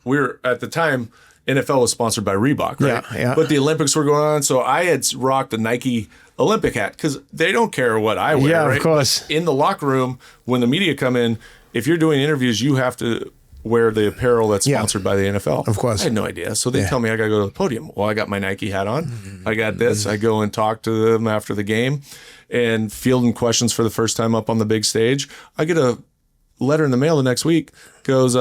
we were at the time, NFL was sponsored by Reebok, right? Yeah. But the Olympics were going on, so I had rocked the Nike Olympic hat because they don't care what I wear, right? Of course. But in the locker room, when the media come in, if you're doing interviews, you have to wear the apparel that's sponsored by the NFL. Of course. I had no idea. So they tell me I got to go to the podium. Well, I got my Nike hat on. I got this. I go and talk to them after the game and fielding questions for the first time up on the big stage. I get a letter in the mail the next week. Goes,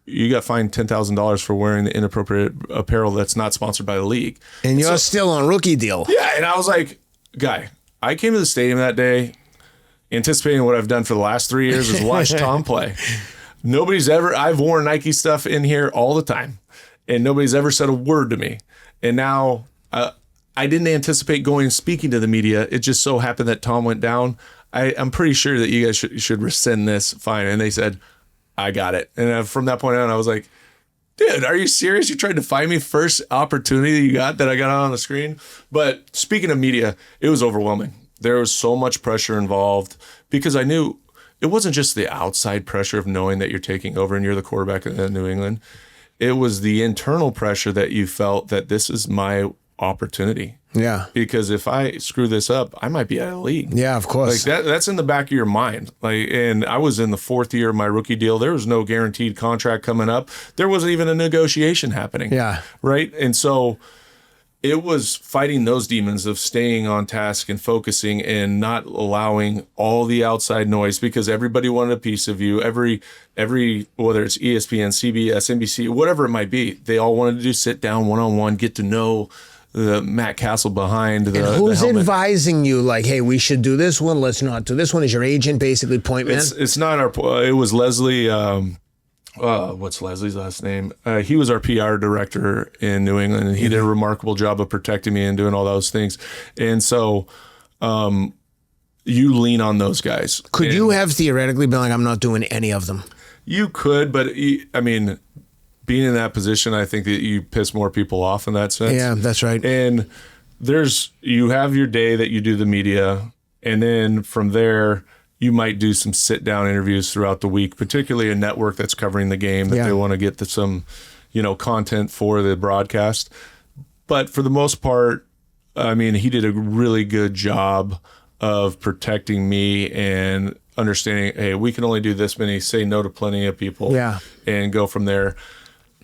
you got fined $10,000 for wearing the inappropriate apparel that's not sponsored by the league. And you're still on rookie deal. Yeah, and I was like, guy, I came to the stadium that day anticipating what I've done for the last 3 years is watch Tom play. I've worn Nike stuff in here all the time, and nobody's ever said a word to me. And now I didn't anticipate going and speaking to the media. It just so happened that Tom went down. I'm pretty sure that you guys should rescind this fine. And they said, I got it. And from that point on, I was like, dude, are you serious? You tried to find me first opportunity you got that I got on the screen? But speaking of media, it was overwhelming. There was so much pressure involved because I knew it wasn't just the outside pressure of knowing that you're taking over and you're the quarterback in New England. It was the internal pressure that you felt that this is my opportunity. Yeah. Because if I screw this up, I might be out of the league. Yeah, of course. Like that's in the back of your mind. Like, and I was in the 4th year of my rookie deal. There was no guaranteed contract coming up. There wasn't even a negotiation happening. Yeah. Right. And so it was fighting those demons of staying on task and focusing and not allowing all the outside noise because everybody wanted a piece of you. Every whether it's ESPN, CBS, NBC, whatever it might be, they all wanted to do sit down one-on-one, get to know the Matt Cassel behind the And who's the helmet. Advising you like, hey, we should do this one, let's not do this one? Is your agent basically point man? It's not it was Leslie, what's Leslie's last name? He was our PR director in New England, and he did a remarkable job of protecting me and doing all those things. And so you lean on those guys. Could you have theoretically been like, I'm not doing any of them? You could, but I mean, being in that position, I think that you piss more people off in that sense. Yeah, that's right. And you have your day that you do the media, and then from there, you might do some sit-down interviews throughout the week, particularly a network that's covering the game that they want to get some, content for the broadcast. But for the most part, I mean, he did a really good job of protecting me and understanding, hey, we can only do this many, say no to plenty of people, and go from there.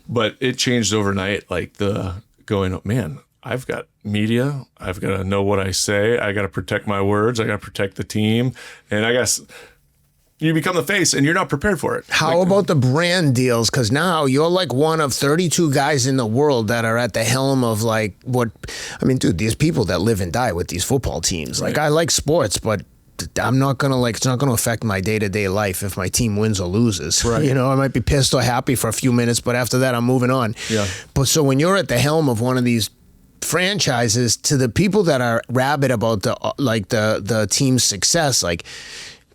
But it changed overnight, like the going, man, I've got media. I've got to know what I say. I got to protect my words. I got to protect the team. And I guess you become the face and you're not prepared for it. How about the brand deals? Because now you're like one of 32 guys in the world that are at the helm of like what, I mean, dude, there's people that live and die with these football teams. Like I like sports, but I'm not going to it's not going to affect my day-to-day life if my team wins or loses. Right. You know, I might be pissed or happy for a few minutes, but after that, I'm moving on. Yeah. But so when you're at the helm of one of these franchises, to the people that are rabid about the team's success, like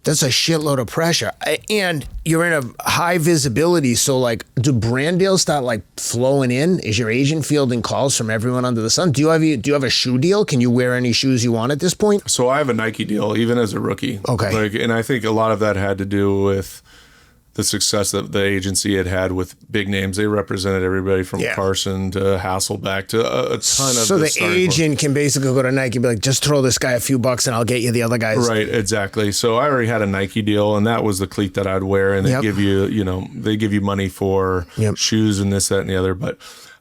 that's a shitload of pressure, and you're in a high visibility. So like, do brand deals start like flowing in? Is your agent fielding calls from everyone under the sun? Do you have a shoe deal? Can you wear any shoes you want at this point? So I have a Nike deal, even as a rookie. Okay. And I think a lot of that had to do with the success that the agency had with big names. They represented everybody from Carson to Hasselback to a ton of. So the agent can basically go to Nike and be like, just throw this guy a few bucks and I'll get you the other guys. Right, exactly. So I already had a Nike deal, and that was the cleat that I'd wear, and they give you, they give you money for shoes and this, that, and the other. But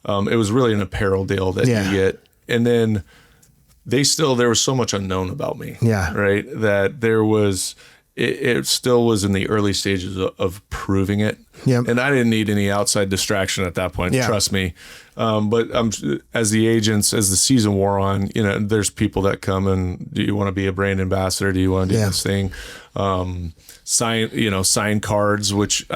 it was really an apparel deal that you get, and then there was so much unknown about me. Yeah. Right. That there was. It still was in the early stages of proving it. Yep. And I didn't need any outside distraction at that point, trust me. But as the season wore on, there's people that come and, do you want to be a brand ambassador? Do you want to do this thing? Sign cards, which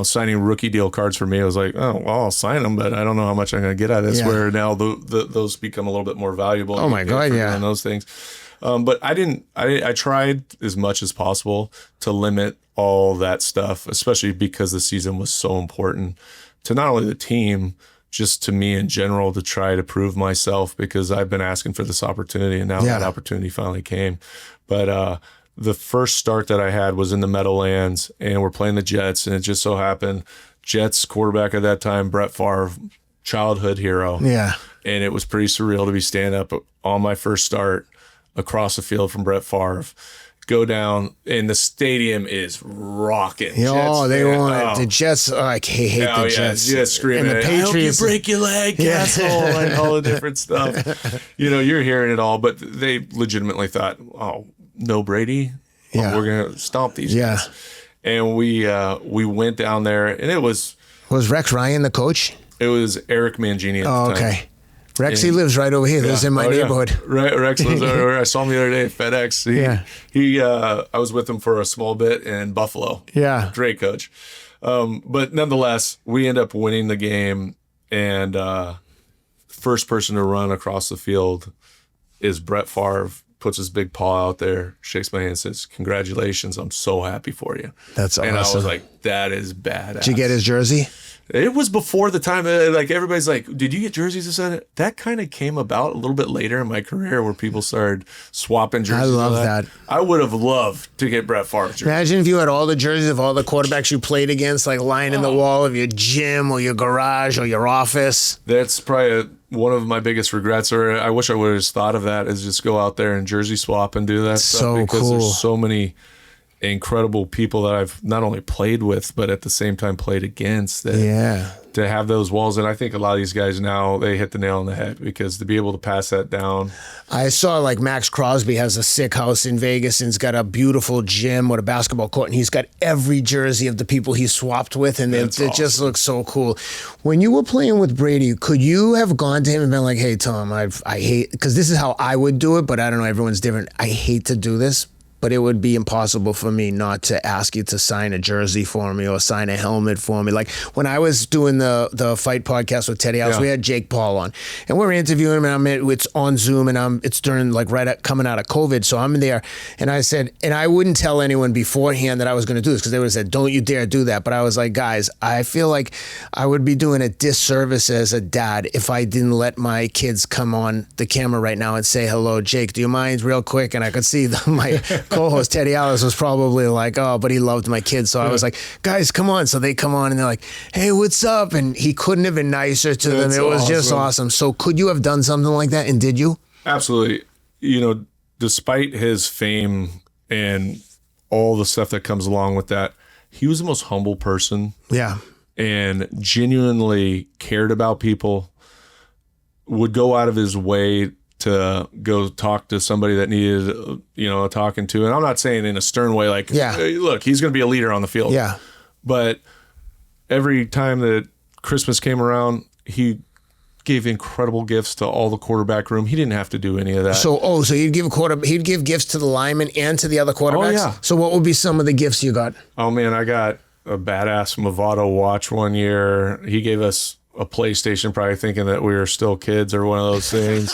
signing rookie deal cards for me, I was like, oh, well, I'll sign them, but I don't know how much I'm going to get out of this. Where now those become a little bit more valuable. Oh my God. Yeah. And those things. But I tried as much as possible to limit all that stuff, especially because the season was so important to not only the team, just to me in general, to try to prove myself, because I've been asking for this opportunity, and now that opportunity finally came. But the first start that I had was in the Meadowlands, and we're playing the Jets, and it just so happened Jets quarterback at that time, Brett Favre, childhood hero. Yeah. And it was pretty surreal to be standing up on my first start across the field from Brett Favre, go down, and the stadium is rocking. Oh, they want it. The Jets, I hate the Jets. Jets screaming, and the Patriots, I hope you break your leg, Cassel, and all the different stuff. You're hearing it all, but they legitimately thought, oh, no Brady? Oh, we're going to stomp these guys. And we went down there, and it was... Was Rex Ryan the coach? It was Eric Mangini at the time. Okay. Rex, he lives right over here. Lives in my neighborhood. Right, Rex lives over here. I saw him the other day at FedEx. I was with him for a small bit in Buffalo. Yeah. Great coach. But nonetheless, we end up winning the game, and first person to run across the field is Brett Favre, puts his big paw out there, shakes my hand, and says, congratulations, I'm so happy for you. That's awesome. And I was like, that is badass. Did you get his jersey? It was before the time, like everybody's like, did you get jerseys? That kind of came about a little bit later in my career where people started swapping jerseys. I love that. I would have loved to get Brett Favre's jersey. Imagine if you had all the jerseys of all the quarterbacks you played against, like lying in the wall of your gym or your garage or your office. That's probably one of my biggest regrets, or I wish I would have just thought of that, is just go out there and jersey swap and do that stuff. So because cool. There's so many incredible people that I've not only played with, but at the same time played against. To have those walls. And I think a lot of these guys now, they hit the nail on the head, because to be able to pass that down. I saw like Max Crosby has a sick house in Vegas, and he's got a beautiful gym with a basketball court, and he's got every jersey of the people he swapped with, and it just looks so cool. When you were playing with Brady, could you have gone to him and been like, hey, Tom, I hate, because this is how I would do it, but I don't know, everyone's different. I hate to do this, but it would be impossible for me not to ask you to sign a jersey for me or sign a helmet for me. Like when I was doing the fight podcast with Teddy Alice, we had Jake Paul on, and we're interviewing him, and it's on Zoom, and it's during like coming out of COVID. So I'm there, and I said, and I wouldn't tell anyone beforehand that I was going to do this, because they would have said, don't you dare do that. But I was like, guys, I feel like I would be doing a disservice as a dad if I didn't let my kids come on the camera right now and say, hello, Jake, do you mind real quick? And I could see my co-host Teddy Alice was probably like, oh, but he loved my kids. So I was like, guys, come on. So they come on, and they're like, hey, what's up? And he couldn't have been nicer to them. It was just awesome. So could you have done something like that? And did you? Absolutely. Despite his fame and all the stuff that comes along with that, he was the most humble person. Yeah. And genuinely cared about people, would go out of his way to go talk to somebody that needed, a talking to. And I'm not saying in a stern way, like, hey, look, he's going to be a leader on the field. Yeah. But every time that Christmas came around, he gave incredible gifts to all the quarterback room. He didn't have to do any of that. So he'd give gifts to the linemen and to the other quarterbacks? Oh, yeah. So what would be some of the gifts you got? Oh, man, I got a badass Movado watch one year. He gave us a PlayStation, probably thinking that we were still kids or one of those things.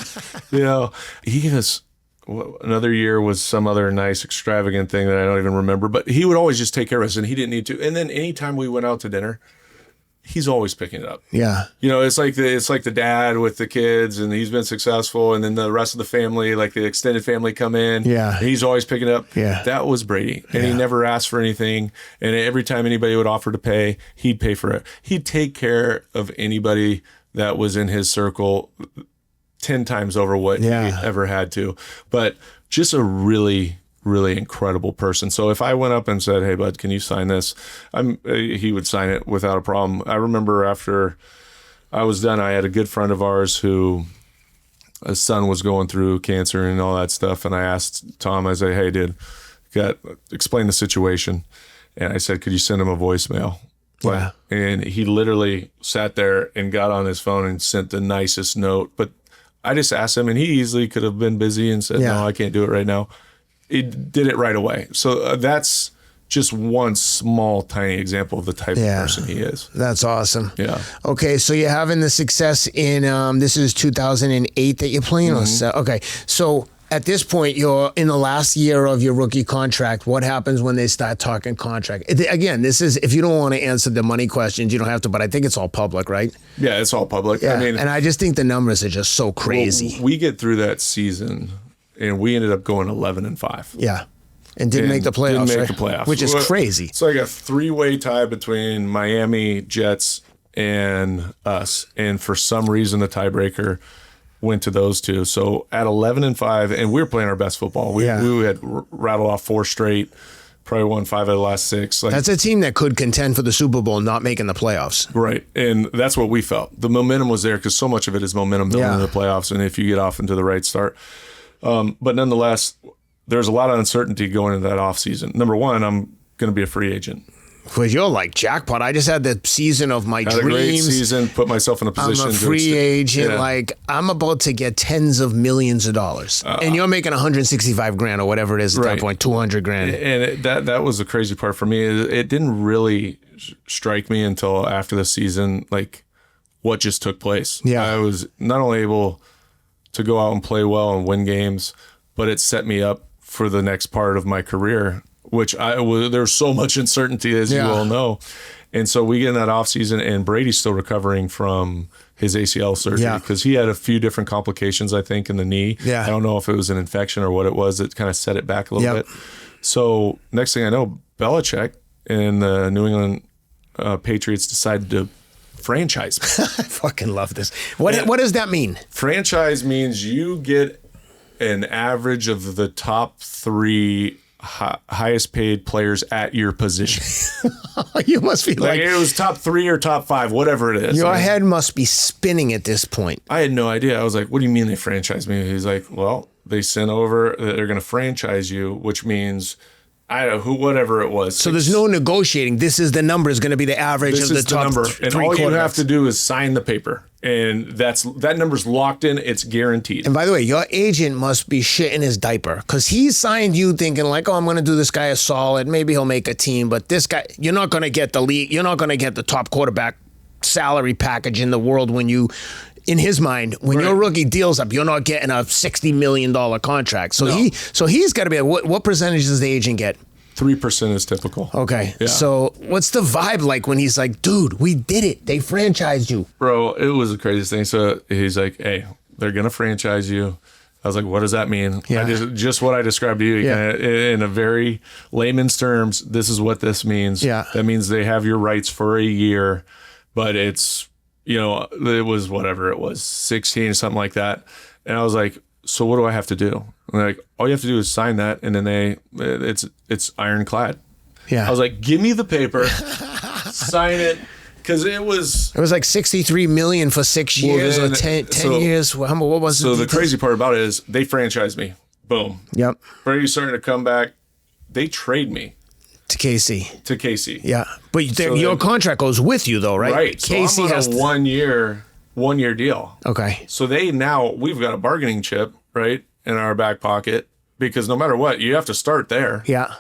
He gave us another year was some other nice extravagant thing that I don't even remember, but he would always just take care of us and he didn't need to. And then anytime we went out to dinner, he's always picking it up. Yeah. It's like the dad with the kids and he's been successful. And then the rest of the family, like the extended family come in. Yeah. And he's always picking it up. Yeah. That was Brady. And he never asked for anything. And every time anybody would offer to pay, he'd pay for it. He'd take care of anybody that was in his circle 10 times over what he ever had to. But just a really, really incredible person. So if I went up and said, "Hey, bud, can you sign this?" He would sign it without a problem. I remember after I was done, I had a good friend of ours who his son was going through cancer and all that stuff. And I asked Tom, I said, "Hey, dude, explain the situation." And I said, "Could you send him a voicemail?" Yeah. And he literally sat there and got on his phone and sent the nicest note. But I just asked him, and he easily could have been busy and said, "No, I can't do it right now." He did it right away. So that's just one small, tiny example of the type of person he is. That's awesome. Yeah. Okay, so you're having the success in, this is 2008 that you're playing? Okay, so at this point, you're in the last year of your rookie contract. What happens when they start talking contract? Again, this is, if you don't want to answer the money questions, you don't have to, but I think it's all public, right? Yeah, it's all public. Yeah. And I just think the numbers are just so crazy. Well, we get through that season, and we ended up going 11-5. Yeah. And didn't make the playoffs. Didn't make the playoffs. Which is crazy. It's like a three-way tie between Miami, Jets, and us. And for some reason, the tiebreaker went to those two. So at 11-5, and we were playing our best football. We had rattled off 4 straight, probably won 5 out of the last 6. That's a team that could contend for the Super Bowl, not making the playoffs. Right. And that's what we felt. The momentum was there because so much of it is momentum building into the playoffs. And if you get off into the right start. But nonetheless, there's a lot of uncertainty going into that offseason. Number one, I'm going to be a free agent. Well, you're like jackpot. I just had the season of my dreams. Had a great season, put myself in a position. I'm a free agent. Like, I'm about to get tens of millions of dollars. And you're making $165,000 or whatever it is at that point, $200,000. And that was the crazy part for me. It didn't really strike me until after the season, like what just took place. Yeah. I was not only able to go out and play well and win games, but it set me up for the next part of my career, which there's so much uncertainty, as you all know. And so we get in that offseason, and Brady's still recovering from his ACL surgery because he had a few different complications, I think, in the knee. Yeah. I don't know if it was an infection or what it was that kind of set it back a little bit. So next thing I know, Belichick and the New England Patriots decided to franchise me. I fucking love this. What does that mean? Franchise means you get an average of the top 3 highest paid players at your position. You must be like it was top 3 or top 5, whatever it is. Your head must be spinning at this point. I had no idea. I was like, "What do you mean they franchise me?" He's like, "Well, they sent over that they're going to franchise you, which means I don't know whatever it was." So there's no negotiating. This is the number is going to be the average of the top number. 3 and all you have to do is sign the paper, and that number's locked in. It's guaranteed. And by the way, your agent must be shitting his diaper because he signed you thinking like, "Oh, I'm going to do this guy a solid. Maybe he'll make a team." But this guy, you're not going to get the league. You're not going to get the top quarterback salary package in the world when you. In his mind, when your rookie deal's up, you're not getting a $60 million contract. So he's got to be. What percentage does the agent get? 3% is typical. Okay. Yeah. So what's the vibe like when he's like, "Dude, we did it. They franchised you." Bro, it was the craziest thing. So he's like, "Hey, they're going to franchise you." I was like, "What does that mean?" Yeah. Just what I described to you. Yeah. In a very layman's terms, this is what this means. Yeah. That means they have your rights for a year, but it's, it was whatever it was, 16, something like that. And I was like, so what do I have to do? And they're like, all you have to do is sign that, and then it's ironclad. Yeah. I was like, give me the paper, sign it, because it was like 63 million for 6 years or 10 years. What was it? So the crazy part about it is they franchised me. Boom. Yep. Brady's starting to come back. They trade me to KC. Yeah, but your contract goes with you though, right? Right. KC so I'm on a one year deal. Okay. So we've got a bargaining chip, right, in our back pocket, because no matter what, you have to start there. Yeah.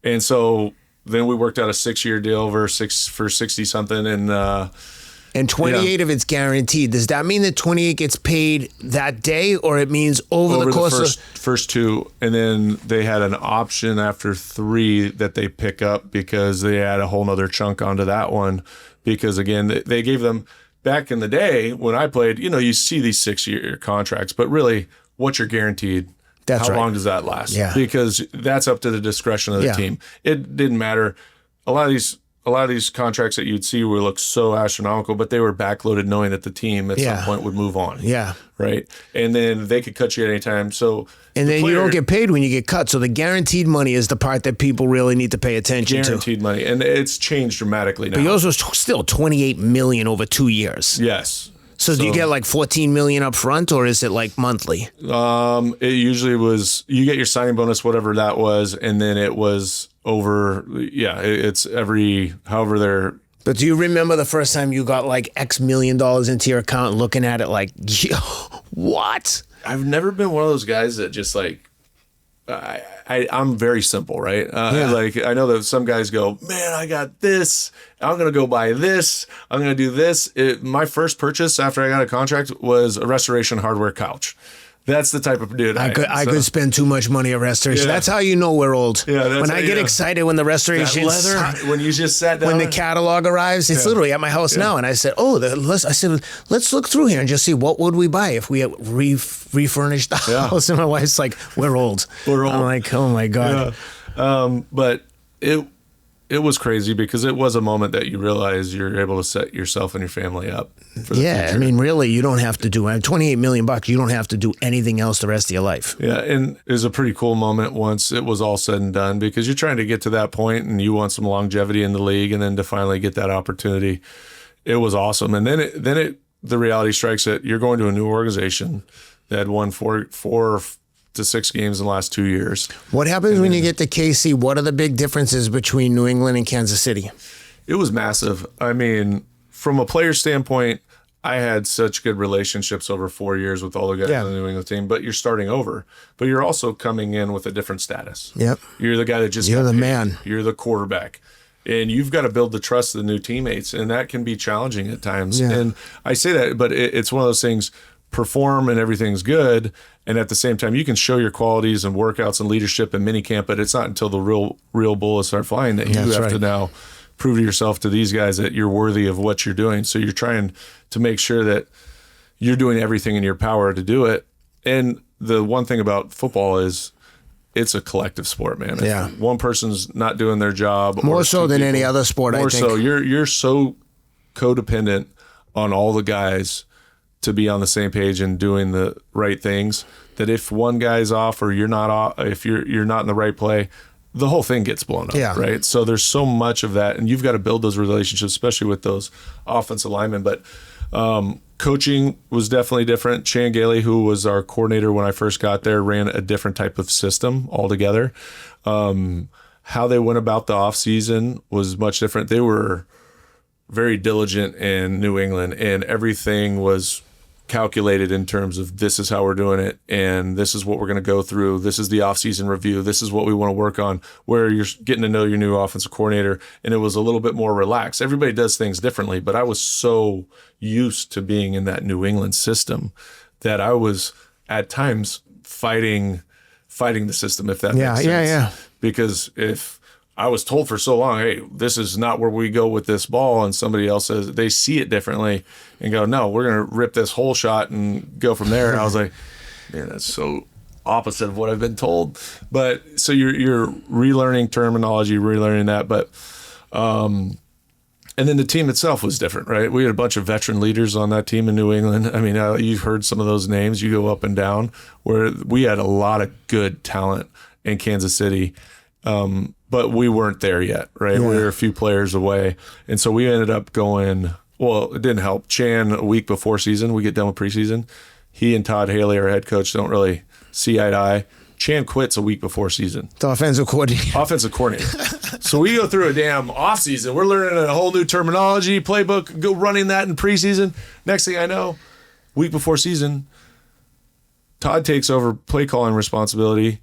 And so then we worked out a 6-year deal for 60 something, and 28 of it's guaranteed. Does that mean that 28 gets paid that day, or it means over the course of first 2, and then they had an option after 3 that they pick up because they add a whole nother chunk onto that one, because again they gave them back in the day when I played. You see these 6-year contracts, but really, what's your guaranteed? That's How right. long does that last? Yeah. Because that's up to the discretion of the team. It didn't matter. A lot of these contracts that you'd see would look so astronomical, but they were backloaded knowing that the team at some point would move on. Yeah. Right. And then they could cut you at any time. So you don't get paid when you get cut. So the guaranteed money is the part that people really need to pay attention to. Guaranteed money. And it's changed dramatically now. But yours was still 28 million over 2 years. Yes. So do you get like 14 million up front, or is it like monthly? It usually was, you get your signing bonus, whatever that was, and then it was over, it's however they're. But do you remember the first time you got like X million dollars into your account, looking at it like, what? I've never been one of those guys that just like, I'm very simple, right? Like I know that some guys go, man, I got this. I'm going to go buy this. I'm going to do this. My first purchase after I got a contract was a restoration hardware couch. That's the type of dude I could spend too much money at restoration. Yeah. That's how you know we're old. Yeah, when I get excited when the restoration leather, when you just sat down, when the catalog arrives, it's literally at my house now. And I said, let's look through here and just see what would we buy if we refurnished the house. And my wife's like, we're old. I'm like, oh my god. Yeah. But it was crazy because it was a moment that you realize you're able to set yourself and your family up for the future. I mean, really, you don't have to do $28 million. You don't have to do anything else the rest of your life. Yeah, and it was a pretty cool moment once it was all said and done, because you're trying to get to that point and you want some longevity in the league, and then to finally get that opportunity, it was awesome. And then the reality strikes that you're going to a new organization that had won 4 to 6 games in the last 2 years. What happens when you get to KC? What are the big differences between New England and Kansas City? It was massive. I mean, from a player standpoint, I had such good relationships over 4 years with all the guys on the New England team, but you're starting over. But you're also coming in with a different status. Yep. You're the guy that just You're the man. You're the quarterback. And you've got to build the trust of the new teammates, and that can be challenging at times. Yeah. And I say that, but it's one of those things, perform and everything's good, and at the same time you can show your qualities and workouts and leadership and minicamp, but it's not until the real bullets start flying that you have to now prove to yourself, to these guys, that you're worthy of what you're doing. So you're trying to make sure that you're doing everything in your power to do it. And the one thing about football is it's a collective sport, man. If one person's not doing their job, more so than any other sport, I think. More so, you're so codependent on all the guys to be on the same page and doing the right things, that if one guy's off or you're not off, if you're not in the right play, the whole thing gets blown up, right? So there's so much of that, and you've got to build those relationships, especially with those offensive linemen. But coaching was definitely different. Chan Gailey, who was our coordinator when I first got there, ran a different type of system altogether. How they went about the offseason was much different. They were very diligent in New England, and everything was calculated in terms of, this is how we're doing it, and this is what we're going to go through. This is the offseason review. This is what we want to work on, where you're getting to know your new offensive coordinator, and it was a little bit more relaxed. Everybody does things differently, but I was so used to being in that New England system that I was at times fighting the system, if that makes sense. Yeah. Because if I was told for so long, hey, this is not where we go with this ball, and somebody else says they see it differently and go, no, we're going to rip this whole shot and go from there. And I was like, man, that's so opposite of what I've been told. But so you're relearning terminology, relearning that. But And then the team itself was different, right? We had a bunch of veteran leaders on that team in New England. I mean, you've heard some of those names. You go up and down, where we had a lot of good talent in Kansas City, but we weren't there yet, right? We were a few players away. And so we ended up going, well, it didn't help. Chan, a week before season, we get done with preseason. He and Todd Haley, our head coach, don't really see eye to eye. Chan quits a week before season. The offensive coordinator. So we go through a damn offseason. We're learning a whole new terminology, playbook, go running that in preseason. Next thing I know, week before season, Todd takes over play calling responsibility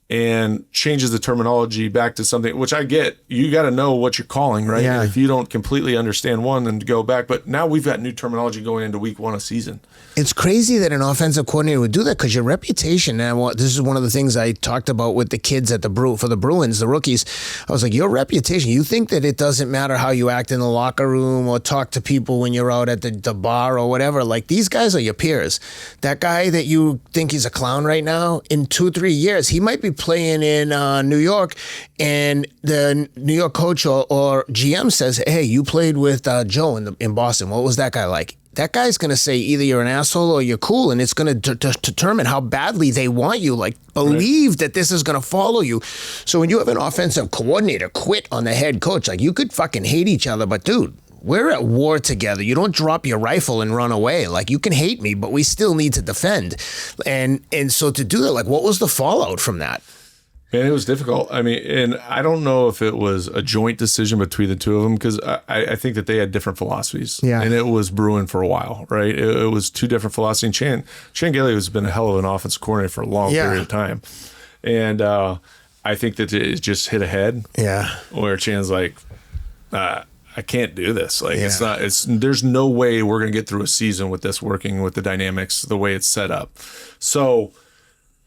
and changes the terminology back to something, which I get. You got to know what you're calling, right? Yeah. If you don't completely understand one, then go back. But now we've got new terminology going into week 1 of season. It's crazy that an offensive coordinator would do that, because your reputation, and this is one of the things I talked about with the kids at for the Bruins, the rookies. I was like, your reputation, you think that it doesn't matter how you act in the locker room or talk to people when you're out at the bar or whatever. Like, these guys are your peers. That guy that you think he's a clown right now, in 2-3 years, he might be playing in New York, and the New York coach or GM says, hey, you played with Joe in Boston. What was that guy like? That guy's going to say either you're an asshole or you're cool, and it's going to determine how badly they want you. Like, believe that this is going to follow you. So when you have an offensive coordinator quit on the head coach, like, you could fucking hate each other, but dude, we're at war together. You don't drop your rifle and run away. Like, you can hate me, but we still need to defend. And so to do that, like, what was the fallout from that? And it was difficult. I mean, and I don't know if it was a joint decision between the two of them, because I think that they had different philosophies. Yeah. And it was brewing for a while, right? It was two different philosophies. And Chan Gailey has been a hell of an offensive coordinator for a long period of time. And I think that it just hit a head. Yeah. Where Chan's like, I can't do this. Like, there's no way we're going to get through a season with this working with the dynamics the way it's set up. So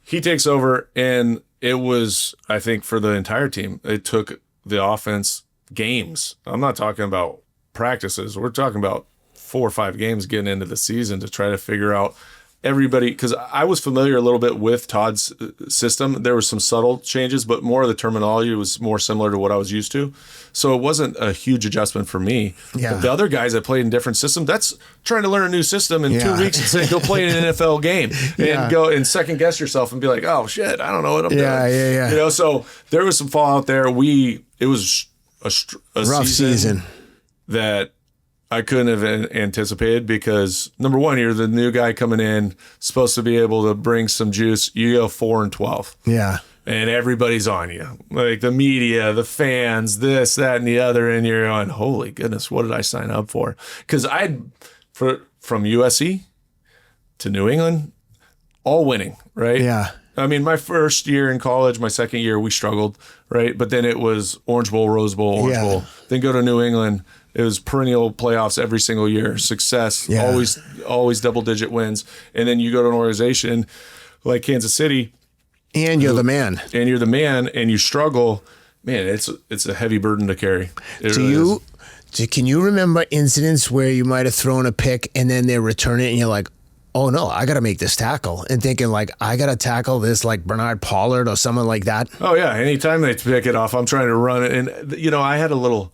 he takes over, and it was, I think, for the entire team, it took the offense games. I'm not talking about practices. We're talking about 4 or 5 games getting into the season to try to figure out everybody, because I was familiar a little bit with Todd's system. There were some subtle changes, but more of the terminology was more similar to what I was used to. So it wasn't a huge adjustment for me. Yeah. But the other guys that played in different systems, that's trying to learn a new system in 2 weeks and say, go play in an NFL game and go and second guess yourself and be like, oh shit, I don't know what I'm doing. Yeah. You know, so there was some fallout there. It was a rough season that I couldn't have anticipated, because number one, you're the new guy coming in, supposed to be able to bring some juice. You go 4-12. Yeah. And everybody's on you. Like the media, the fans, this, that, and the other. And you're on, holy goodness, what did I sign up for? Because from USC to New England, all winning, right? Yeah. I mean, my first year in college, my second year, we struggled, right? But then it was Orange Bowl, Rose Bowl, Orange Bowl. Then go to New England. It was perennial playoffs every single year, success, always double-digit wins. And then you go to an organization like Kansas City, and you're the man. And you're the man, and you struggle. Man, it's a heavy burden to carry. Can you remember incidents where you might have thrown a pick and then they return it and you're like, oh no, I got to make this tackle, and thinking like, I got to tackle this like Bernard Pollard or someone like that? Oh yeah, anytime they pick it off, I'm trying to run it. And you know, I had a little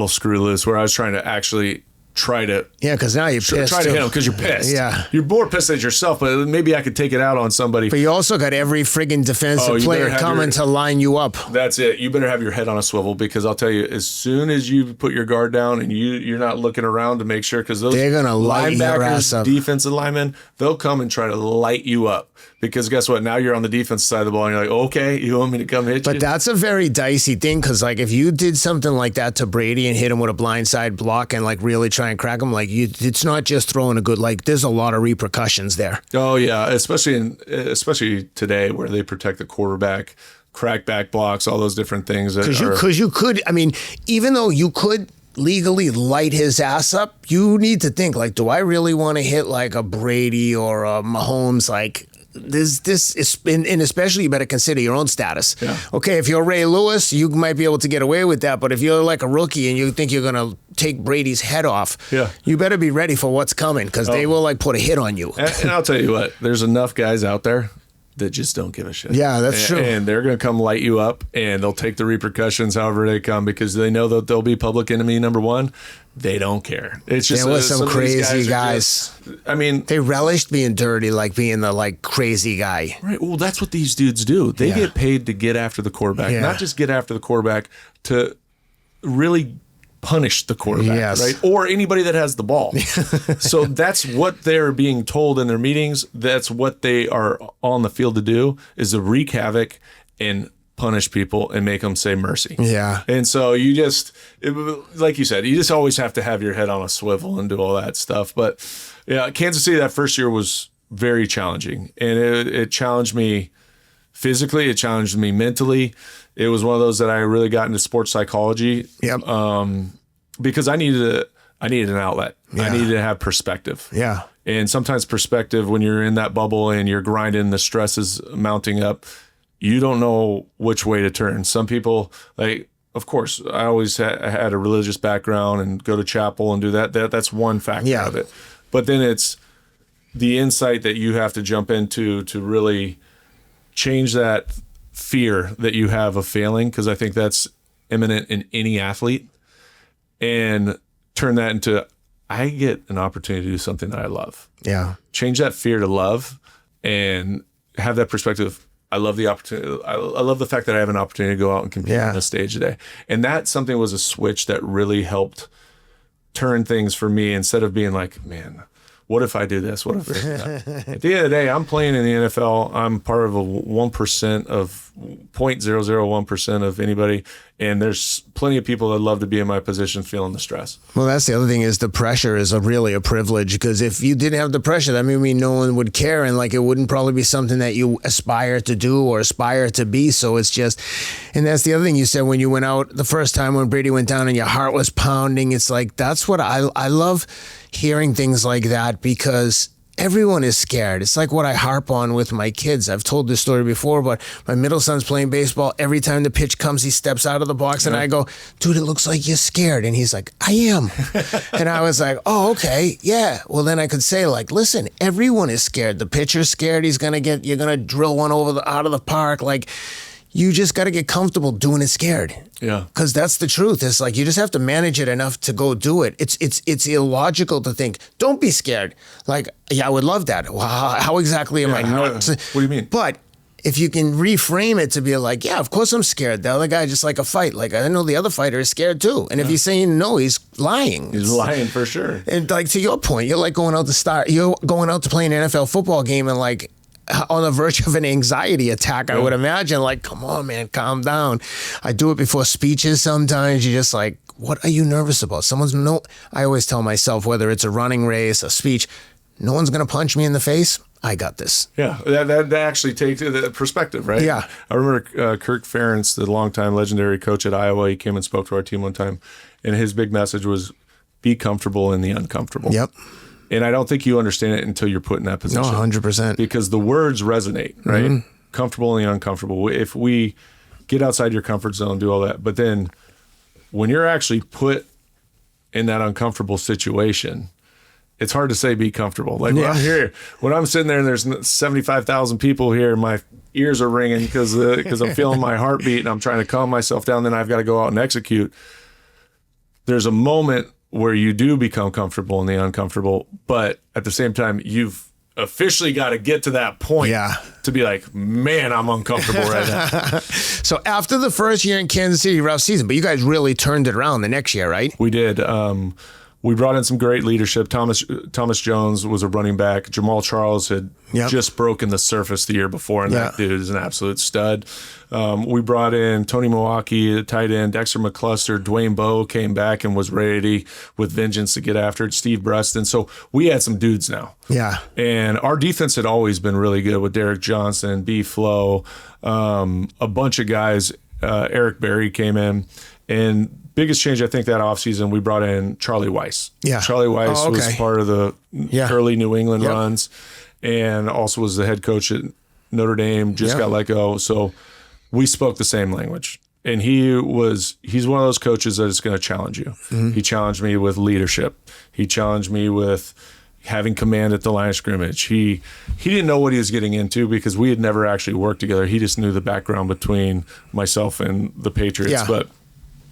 screw loose where I was trying to actually try to because now you're pissed. Try to hit him because you're pissed. Yeah, you're more pissed at yourself, but maybe I could take it out on somebody. But you also got every friggin' defensive player coming to line you up. That's it. You better have your head on a swivel, because I'll tell you, as soon as you put your guard down and you're not looking around to make sure, because they're gonna light your ass up. Defensive linemen, they'll come and try to light you up. Because guess what? Now you're on the defense side of the ball, and you're like, okay, you want me to come hit you? But that's a very dicey thing, because like if you did something like that to Brady and hit him with a blindside block and like really try and crack him, like it's not just throwing a good. Like there's a lot of repercussions there. Oh yeah, especially today where they protect the quarterback, crack back blocks, all those different things. Because you could. I mean, even though you could legally light his ass up, you need to think like, do I really want to hit like a Brady or a Mahomes? Like, this is, and especially you better consider your own status. Yeah. Okay, if you're Ray Lewis, you might be able to get away with that. But if you're like a rookie and you think you're gonna take Brady's head off, you better be ready for what's coming, because they will like put a hit on you. And I'll tell you what, there's enough guys out there that just don't give a shit. Yeah, that's true. And they're going to come light you up, and they'll take the repercussions however they come because they know that they'll be public enemy number one. They don't care. It's just there was some crazy guys. I mean, they relished being dirty, like being the like crazy guy. Right. Well, that's what these dudes do. They get paid to get after the quarterback, not just get after the quarterback, to really punish the quarterback, right? Or anybody that has the ball. So that's what they're being told in their meetings. That's what they are on the field to do, is to wreak havoc and punish people and make them say mercy. Yeah. And so you just, like you said, you just always have to have your head on a swivel and do all that stuff. But yeah, Kansas City that first year was very challenging, and it challenged me physically. It challenged me mentally. It was one of those that I really got into sports psychology. Yep. Because I needed an outlet. Yeah. I needed to have perspective. Yeah. And sometimes perspective, when you're in that bubble and you're grinding, the stress is mounting up, you don't know which way to turn. Some people, like, of course, I always had a religious background and go to chapel and do that. That's one factor of it. But then it's the insight that you have to jump into to really change that fear that you have of failing, because I think that's imminent in any athlete, and turn that into, I get an opportunity to do something that I love. Yeah. Change that fear to love and have that perspective. I love the opportunity. I love the fact that I have an opportunity to go out and compete on a stage today. And that something was a switch that really helped turn things for me, instead of being like, man, what if I do this? What if at the end of the day, I'm playing in the NFL. I'm part of a 1% of 0.001% of anybody. And there's plenty of people that love to be in my position feeling the stress. Well, that's the other thing, is the pressure is really a privilege, because if you didn't have the pressure, that would mean no one would care, and like it wouldn't probably be something that you aspire to do or aspire to be. So it's just, and that's the other thing you said when you went out the first time when Brady went down and your heart was pounding. It's like, that's what I love hearing things like that, because everyone is scared. It's like what I harp on with my kids. I've told this story before, but my middle son's playing baseball. Every time the pitch comes, he steps out of the box and I go, dude, it looks like you're scared. And he's like, I am. And I was like, oh, okay. Yeah. Well, then I could say, like, listen, everyone is scared. The pitcher's scared. You're going to drill one out of the park. Like, you just got to get comfortable doing it scared. Yeah. Because that's the truth. It's like, you just have to manage it enough to go do it. It's illogical to think, don't be scared. Like, yeah, I would love that. Well, how exactly am I not? What do you mean? But if you can reframe it to be like, yeah, of course I'm scared. The other guy just like a fight. Like, I know the other fighter is scared too. And if he's saying no, he's lying. He's lying for sure. And like, to your point, you're like going out to play an NFL football game and like, on the verge of an anxiety attack, I would imagine. Like, come on, man, calm down. I do it before speeches sometimes. You're just like, what are you nervous about? I always tell myself, whether it's a running race, a speech, no one's going to punch me in the face. I got this. Yeah, that actually takes the perspective, right? Yeah. I remember Kirk Ferentz, the longtime legendary coach at Iowa, he came and spoke to our team one time, and his big message was, be comfortable in the uncomfortable. Yep. And I don't think you understand it until you're put in that position. No, 100%. Because the words resonate, right? Mm-hmm. Comfortable and the uncomfortable. If we get outside your comfort zone, do all that. But then when you're actually put in that uncomfortable situation, it's hard to say be comfortable. Like when I'm sitting there and there's 75,000 people here, my ears are ringing because I'm feeling my heartbeat and I'm trying to calm myself down. Then I've got to go out and execute. There's a moment where you do become comfortable in the uncomfortable, but at the same time, you've officially got to get to that point to be like, man, I'm uncomfortable right now. So after the first year in Kansas City, rough season, but you guys really turned it around the next year, right? We did. We brought in some great leadership. Thomas Jones was a running back. Jamal Charles had just broken the surface the year before, and that dude is an absolute stud. We brought in Tony Milwaukee, the tight end, Dexter McCluster, Dwayne Bowe came back and was ready with vengeance to get after it, Steve Breston. So we had some dudes now. Yeah. And our defense had always been really good with Derek Johnson, B. Flo, a bunch of guys. Eric Berry came in. And biggest change, I think, that offseason, we brought in Charlie Weiss. Yeah. Charlie Weiss was part of the early New England runs, and also was the head coach at Notre Dame, just got let go. So we spoke the same language. And he's one of those coaches that is going to challenge you. Mm-hmm. He challenged me with leadership. He challenged me with having command at the line of scrimmage. He didn't know what he was getting into because we had never actually worked together. He just knew the background between myself and the Patriots. Yeah. But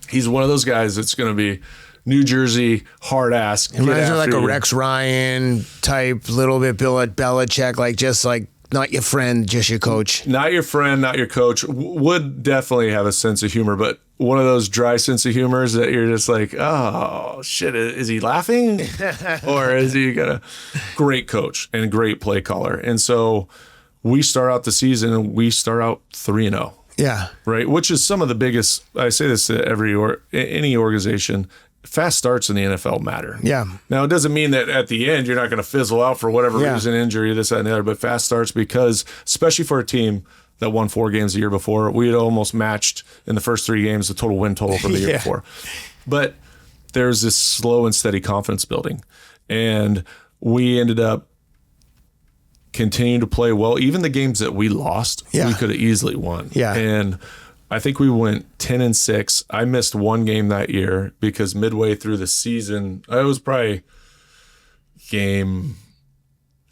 he's one of those guys that's going to be New Jersey, hard ass. Imagine like a Rex Ryan type, little bit Belichick, like just like not your friend, just your coach. Not your friend, not your coach. Would definitely have a sense of humor, but one of those dry sense of humors that you're just like, oh shit, is he laughing? Or is he got a great coach and great play caller? And so we start out the season and we start out 3-0. Yeah. Right. Which is some of the biggest, I say this to any organization, fast starts in the NFL matter. Yeah. Now, it doesn't mean that at the end you're not going to fizzle out for whatever Yeah. reason, injury, this, that, and the other, but fast starts because, especially for a team that won 4 games the year before, we had almost matched in the first 3 games the total win total from the year Yeah. before. But there's this slow and steady confidence building. And we ended up continuing to play well. Even the games that we lost, Yeah. we could have easily won. Yeah. And I think we went 10-6. I missed 1 game that year because midway through the season, I was probably game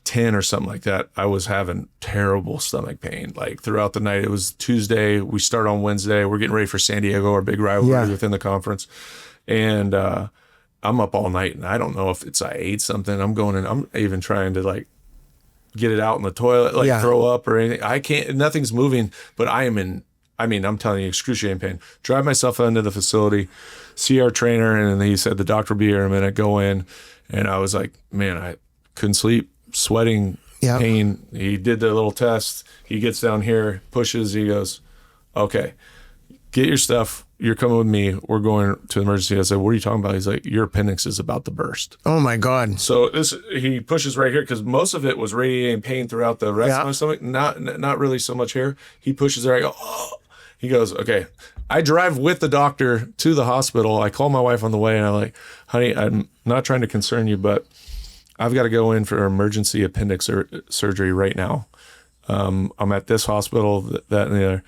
10 or something like that. I was having terrible stomach pain. Like throughout the night, it was Tuesday. We start on Wednesday. We're getting ready for San Diego, our big rivalry within the conference. And I'm up all night and I don't know if I ate something. I'm going and I'm even trying to like get it out in the toilet, like throw up or anything. I can't, nothing's moving, but I'm telling you, excruciating pain. Drive myself into the facility, see our trainer, and he said the doctor will be here in a minute. Go in, and I was like, man, I couldn't sleep, sweating, pain. He did the little test. He gets down here, pushes. He goes, okay, get your stuff. You're coming with me. We're going to emergency. I said, what are you talking about? He's like, your appendix is about to burst. Oh my God. So he pushes right here because most of it was radiating pain throughout the rest of my stomach. Not really so much here. He pushes there. I go, oh. He goes, okay. I drive with the doctor to the hospital. I call my wife on the way and I'm like, honey, I'm not trying to concern you, but I've got to go in for emergency appendix surgery right now. I'm at this hospital, that and the other.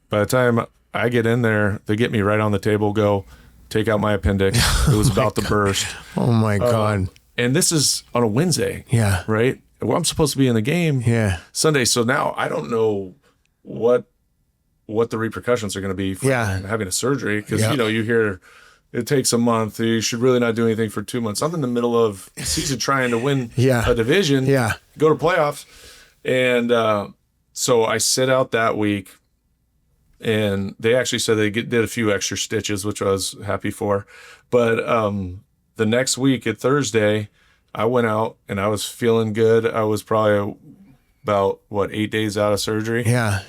By the time I get in there, they get me right on the table, go take out my appendix. It was about to burst. Oh my God. And this is on a Wednesday. Yeah. Right? Well, I'm supposed to be in the game Sunday. So now I don't know what the repercussions are going to be for having a surgery. Because, you hear it takes a month. You should really not do anything for 2 months. I'm in the middle of the season trying to win a division, go to playoffs. And so I sit out that week. And they actually said they did a few extra stitches, which I was happy for. But the next week at Thursday, I went out and I was feeling good. I was probably about, 8 days out of surgery. Yeah.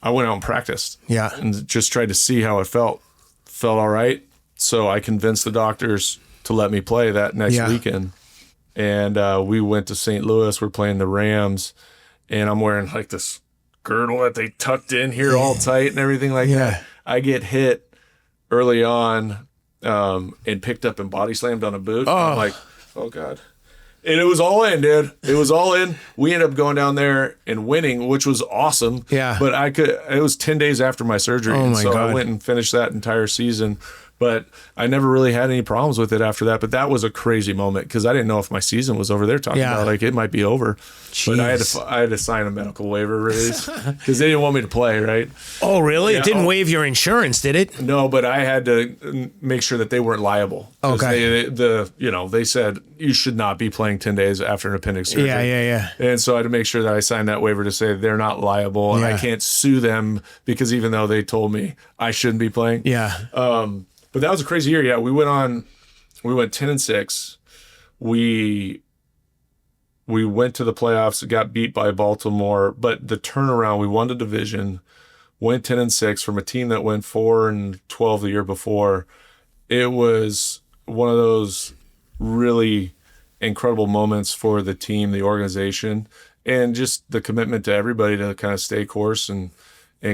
I went out and practiced. Yeah. And just tried to see how it felt. Felt all right. So I convinced the doctors to let me play that next weekend. And we went to St. Louis. We're playing the Rams. And I'm wearing like this girdle that they tucked in here all tight and everything like that. I get hit early on and picked up and body slammed on a boot. I'm like, oh God. And it was all in, dude. It was all in. We ended up going down there and winning, which was awesome. Yeah. But it was 10 days after my surgery. Oh my God. God. I went and finished that entire season. But I never really had any problems with it after that. But that was a crazy moment because I didn't know if my season was over. They're talking about like it might be over. Jeez. But I had to sign a medical waiver release because they didn't want me to play, right? Oh, really? Yeah, it didn't waive your insurance, did it? No, but I had to make sure that they weren't liable. Okay. They said you should not be playing 10 days after an appendix surgery. Yeah. And so I had to make sure that I signed that waiver to say they're not liable and I can't sue them because even though they told me I shouldn't be playing. Yeah. But that was a crazy year. Yeah, we went 10-6. We went to the playoffs, got beat by Baltimore, but the turnaround, we won the division, went 10-6 from a team that went 4-12 the year before. It was one of those really incredible moments for the team, the organization, and just the commitment to everybody to kind of stay course and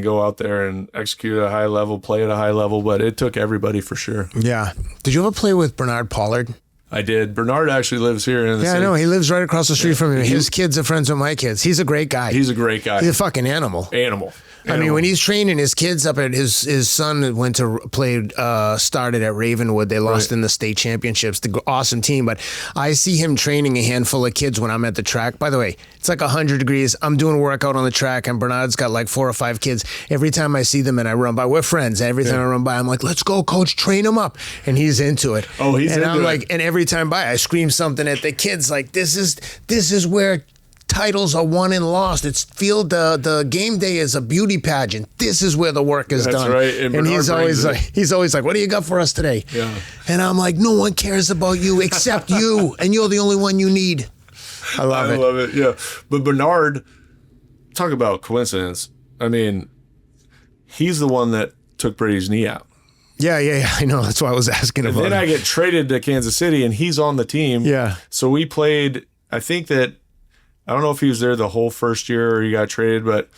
go out there and execute at a high level, play at a high level, but it took everybody for sure. Yeah. Did you ever play with Bernard Pollard? I did. Bernard actually lives here in the city. I know. He lives right across the street from me. His kids are friends with my kids. He's a great guy. He's a great guy. He's a fucking animal. I mean, when he's training his kids up at his son went to started at Ravenwood. They lost in the state championships. The awesome team, but I see him training a handful of kids when I'm at the track. By the way, it's like 100 degrees. I'm doing a workout on the track, and Bernard's got like 4 or 5 kids. Every time I see them and I run by, we're friends. Every time I run by, I'm like, "Let's go, coach, train them up," and he's into it. Oh, he's and into I'm it. like, and every time by, I scream something at the kids like, "This is where titles are won and lost. It's the game day is a beauty pageant. This is where the work is done." That's right. And he's always like, "What do you got for us today?" Yeah. And I'm like, "No one cares about you except you, and you're the only one you need." I love it. Yeah. But Bernard, talk about coincidence. I mean, he's the one that took Brady's knee out. Yeah. I know. That's why I was asking about. And then I get traded to Kansas City, and he's on the team. Yeah. So we played. I think that. I don't know if he was there the whole first year or he got traded, but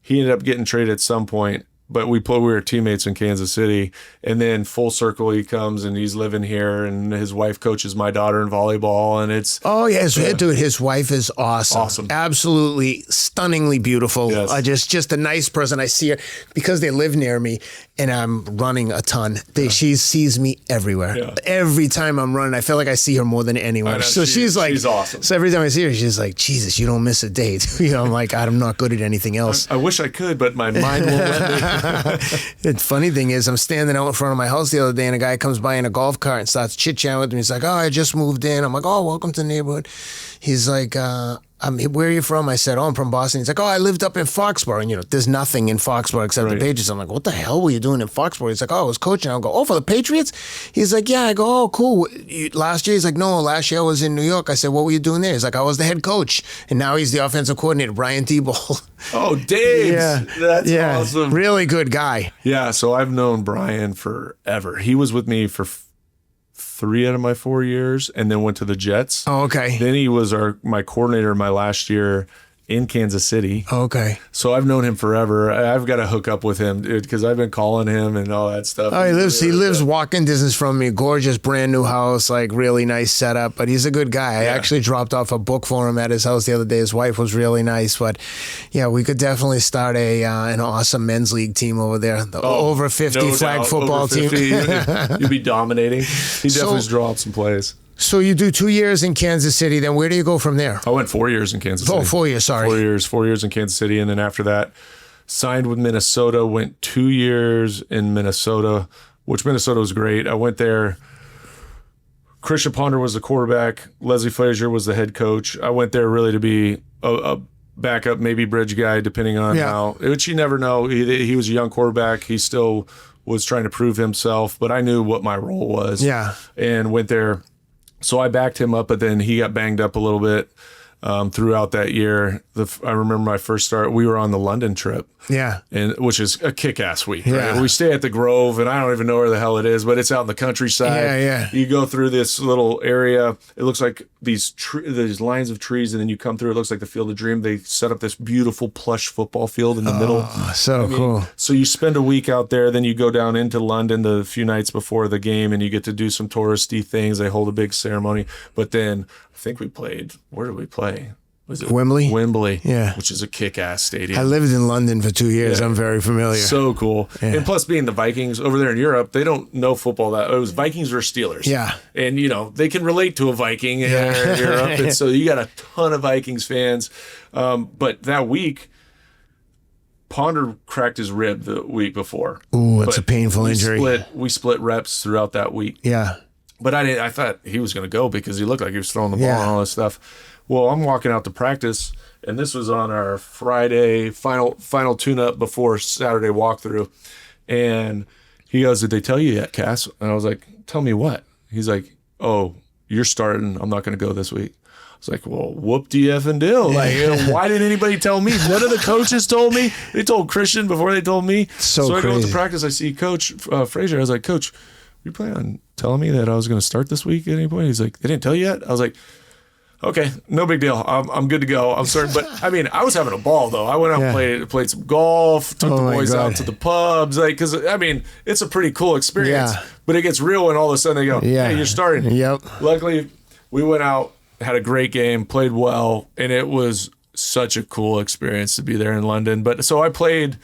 he ended up getting traded at some point. But we were teammates in Kansas City. And then full circle, he comes and he's living here, and his wife coaches my daughter in volleyball. And it's... Oh, yes. Dude, his wife is awesome. Absolutely stunningly beautiful. Yes. Just a nice person. I see her because they live near me and I'm running a ton. She sees me everywhere. Yeah. Every time I'm running, I feel like I see her more than anyone. So she's awesome. So every time I see her, she's like, "Jesus, you don't miss a date." I'm like, I'm not good at anything else. I wish I could, but my mind won't let me. The funny thing is, I'm standing out in front of my house the other day, and a guy comes by in a golf cart and starts chit-chatting with me. He's like, "Oh, I just moved in." I'm like, "Oh, welcome to the neighborhood." He's like, "Where are you from?" I said, "Oh, I'm from Boston." He's like, "Oh, I lived up in Foxborough." And, there's nothing in Foxborough except the Patriots. I'm like, "What the hell were you doing in Foxborough?" He's like, "Oh, I was coaching." I'll go, "Oh, for the Patriots?" He's like, "Yeah." I go, "Oh, cool. Last year?" He's like, "No, last year I was in New York." I said, "What were you doing there?" He's like, "I was the head coach." And now he's the offensive coordinator, Brian Thibault. Oh, Dave. That's awesome. Really good guy. Yeah, so I've known Brian forever. He was with me for 3 out of my 4 years, and then went to the Jets. Oh, okay. Then he was my coordinator my last year in Kansas City. Okay. So I've known him forever. I've got to hook up with him, dude, because I've been calling him and all that stuff. Oh, he lives walking distance from me. Gorgeous, brand new house, like really nice setup. But he's a good guy. I actually dropped off a book for him at his house the other day. His wife was really nice. But yeah, we could definitely start an awesome men's league team over there. The over 50 flag football team. You'd be dominating. He definitely draw up some plays. So you do 2 years in Kansas City, then where do you go from there? I went 4 years in Kansas City. Oh, 4 years, sorry. 4 years in Kansas City, and then after that, signed with Minnesota, went 2 years in Minnesota, which Minnesota was great. I went there. Christian Ponder was the quarterback. Leslie Frazier was the head coach. I went there really to be a backup, maybe bridge guy, depending on how, which you never know. He was a young quarterback. He still was trying to prove himself, but I knew what my role was. Yeah. And went there. So I backed him up, but then he got banged up a little bit throughout that year. I remember my first start, we were on the London trip. Yeah. Which is a kick-ass week. Right? We stay at the Grove, and I don't even know where the hell it is, but it's out in the countryside. Yeah. You go through this little area. It looks like these lines of trees, and then you come through. It looks like the Field of Dream. They set up this beautiful plush football field in the middle. So cool. So you spend a week out there, then you go down into London the few nights before the game, and you get to do some touristy things. They hold a big ceremony. But then I think we played, where did we play? Was it Wembley? Wembley, yeah, which is a kick-ass stadium. I lived in London for 2 years. I'm very familiar. So cool. Yeah. And plus being the Vikings over there in Europe, they don't know football that. It was Vikings versus Steelers. Yeah. And, they can relate to a Viking in Europe. And so you got a ton of Vikings fans. But that week, Ponder cracked his rib the week before. Ooh, it's a painful injury. We split reps throughout that week. Yeah. But I thought he was going to go because he looked like he was throwing the ball and all this stuff. Well, I'm walking out to practice, and this was on our Friday final tune-up before Saturday walkthrough. And he goes, "Did they tell you yet, Cass?" And I was like, "Tell me what?" He's like, "Oh, you're starting. I'm not going to go this week." I was like, "Well, whoop-de-effing-dill. Like, why didn't anybody tell me? None of the coaches told me. They told Christian before they told me." So I go out to practice. I see Coach Frazier. I was like, "Coach, you plan on telling me that I was going to start this week at any point?" He's like, "They didn't tell you yet?" I was like, "Okay, no big deal. I'm good to go. I'm starting." But I mean, I was having a ball though. I went out and played some golf, took the boys out to the pubs, because I mean, it's a pretty cool experience. Yeah. But it gets real when all of a sudden they go, "Hey, you're starting." Yep. Luckily, we went out, had a great game, played well, and it was such a cool experience to be there in London. But so I played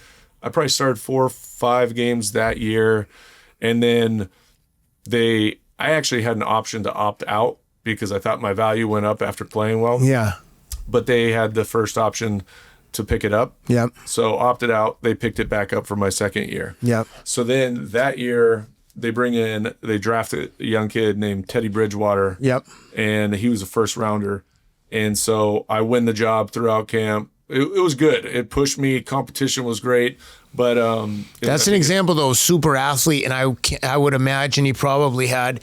I probably started 4 or 5 games that year. And then I actually had an option to opt out because I thought my value went up after playing well. Yeah. But they had the first option to pick it up. Yep. So opted out. They picked it back up for my second year. Yep. So then that year they drafted a young kid named Teddy Bridgewater. Yep. And he was a first rounder. And so I win the job throughout camp. It was good. It pushed me. Competition was great. But that's an example, though, super athlete. And I would imagine he probably had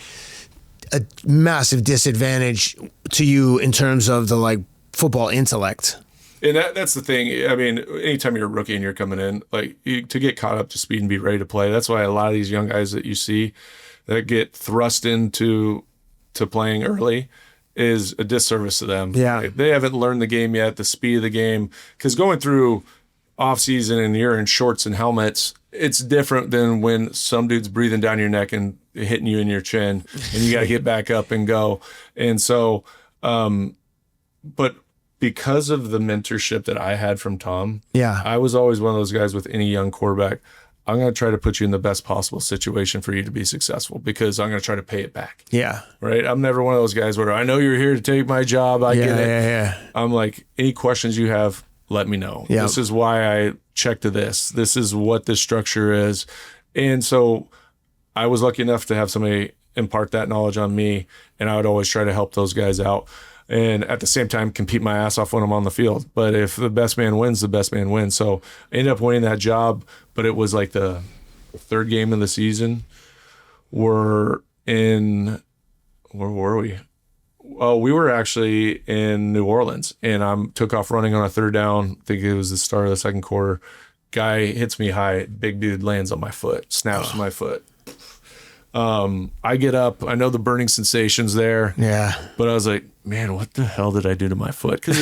a massive disadvantage to you in terms of the like football intellect. And that's the thing. I mean, anytime you're a rookie and you're coming in, like to get caught up to speed and be ready to play. That's why a lot of these young guys that you see that get thrust into playing early is a disservice to them. Yeah. They haven't learned the game yet, the speed of the game. Because going through off season and you're in shorts and helmets, it's different than when some dude's breathing down your neck and hitting you in your chin and you got to get back up and go. And so, but because of the mentorship that I had from Tom, I was always one of those guys with any young quarterback. I'm going to try to put you in the best possible situation for you to be successful because I'm going to try to pay it back. Yeah. Right? I'm never one of those guys where I know you're here to take my job. I get it. Yeah. I'm like, any questions you have, let me know. Yep. This is why I checked to this. This is what this structure is. And so I was lucky enough to have somebody impart that knowledge on me, and I would always try to help those guys out. And at the same time, compete my ass off when I'm on the field. But if the best man wins, the best man wins. So I ended up winning that job, but it was like the third game of the season. Where were we? Oh, we were actually in New Orleans, and I took off running on a third down. I think it was the start of the second quarter. Guy hits me high. Big dude lands on my foot, snaps my foot. I get up. I know the burning sensation's there. Yeah. But I was like, man, what the hell did I do to my foot? Because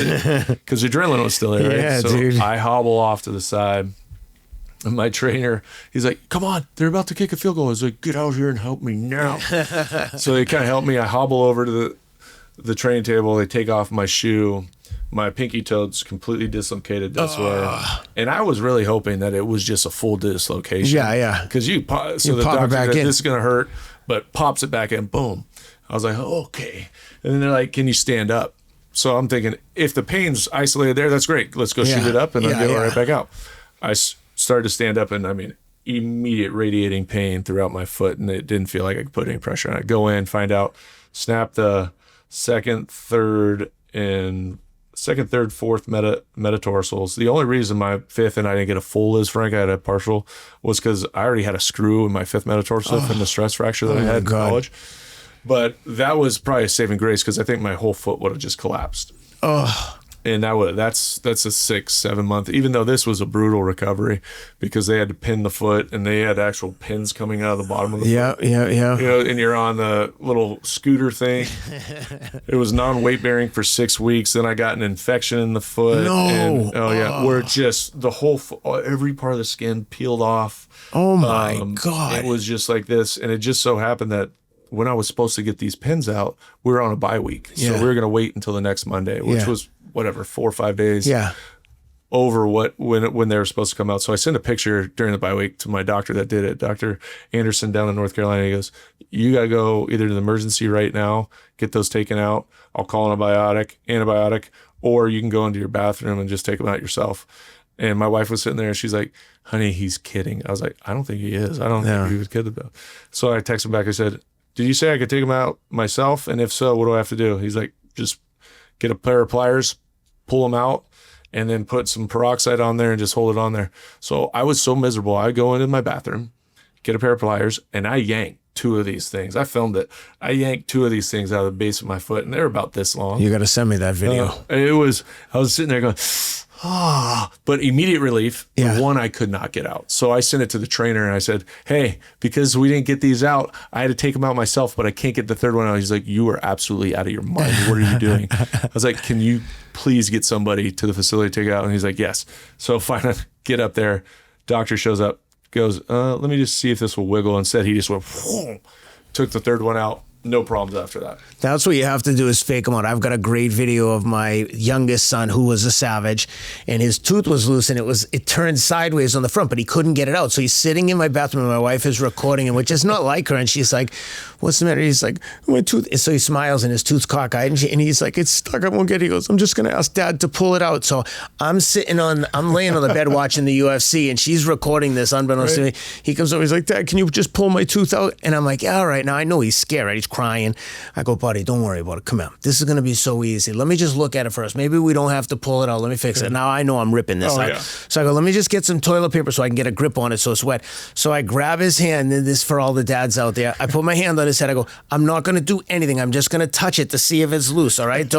adrenaline was still there, right? Yeah, so dude. I hobble off to the side. And my trainer, he's like, come on, they're about to kick a field goal. I was like, get out here and help me now. So they kind of helped me. I hobble over to the training table. They take off my shoe. My pinky toe's completely dislocated this way. And I was really hoping that it was just a full dislocation. Yeah. Because the doctor said, this is going to hurt, but pops it back in, boom. I was like, oh, okay. And then they're like, can you stand up? So I'm thinking, if the pain's isolated there, that's great. Let's go shoot it up and then get it right back out. I started to stand up, and I mean, immediate radiating pain throughout my foot, and it didn't feel like I could put any pressure on it. Go in, find out, snap the second, third, fourth metatarsals. The only reason my fifth and I didn't get a full Liz Frank, I had a partial, was because I already had a screw in my fifth metatarsal from the stress fracture that I had in college. But that was probably a saving grace because I think my whole foot would have just collapsed. And that's a 6-7 month, even though this was a brutal recovery because they had to pin the foot and they had actual pins coming out of the bottom of the foot. Yeah. You know, and you're on the little scooter thing. It was non-weight bearing for 6 weeks. Then I got an infection in the foot. Where just the whole every part of the skin peeled off. Oh my God. It was just like this. And it just so happened that when I was supposed to get these pins out, we were on a bye week. So we were going to wait until the next Monday, which was 4 or 5 days over when they were supposed to come out. So I sent a picture during the bye week to my doctor that did it, Dr. Anderson down in North Carolina. He goes, you got to go either to the emergency right now, get those taken out. I'll call an antibiotic, or you can go into your bathroom and just take them out yourself. And my wife was sitting there and she's like, honey, he's kidding. I was like, I don't think he is. I don't think he was kidding about it. So I texted him back. I said, did you say I could take him out myself? And if so, what do I have to do? He's like, just get a pair of pliers, pull them out, and then put some peroxide on there and just hold it on there. So I was so miserable. I go into my bathroom, get a pair of pliers, and I yanked 2 of these things. I filmed it. I yanked 2 of these things out of the base of my foot, and they were about this long. You got to send me that video. I was sitting there going, but immediate relief. The one I could not get out. So I sent it to the trainer and I said, hey, because we didn't get these out, I had to take them out myself, but I can't get the third one out. He's like, you are absolutely out of your mind. What are you doing? I was like, can you please get somebody to the facility to take it out? And he's like, yes. So finally get up there. Doctor shows up, goes, let me just see if this will wiggle. Instead, he just went, whoom, took the third one out, no problems after that. That's what you have to do is fake them out. I've got a great video of my youngest son who was a savage, and his tooth was loose, and it turned sideways on the front, but he couldn't get it out. So he's sitting in my bathroom, and my wife is recording him, which is not like her, and she's like, what's the matter? He's like, my tooth. So he smiles, and his tooth's cockeyed, and he's like, it's stuck. I won't get it. He goes, I'm just going to ask Dad to pull it out. So I'm laying on the bed watching the UFC, and she's recording this unbeknownst to me. He comes over, he's like, Dad, can you just pull my tooth out? And I'm like, yeah, all right. Now I know he's scared, right? He's crying. I go, buddy, don't worry about it. Come here. This is going to be so easy. Let me just look at it first. Maybe we don't have to pull it out. Let me fix it. Now I know I'm ripping this out. Yeah. So I go, let me just get some toilet paper so I can get a grip on it so it's wet. So I grab his hand, and this for all the dads out there. I put my hand on his head. I go, I'm not going to do anything. I'm just going to touch it to see if it's loose, all right?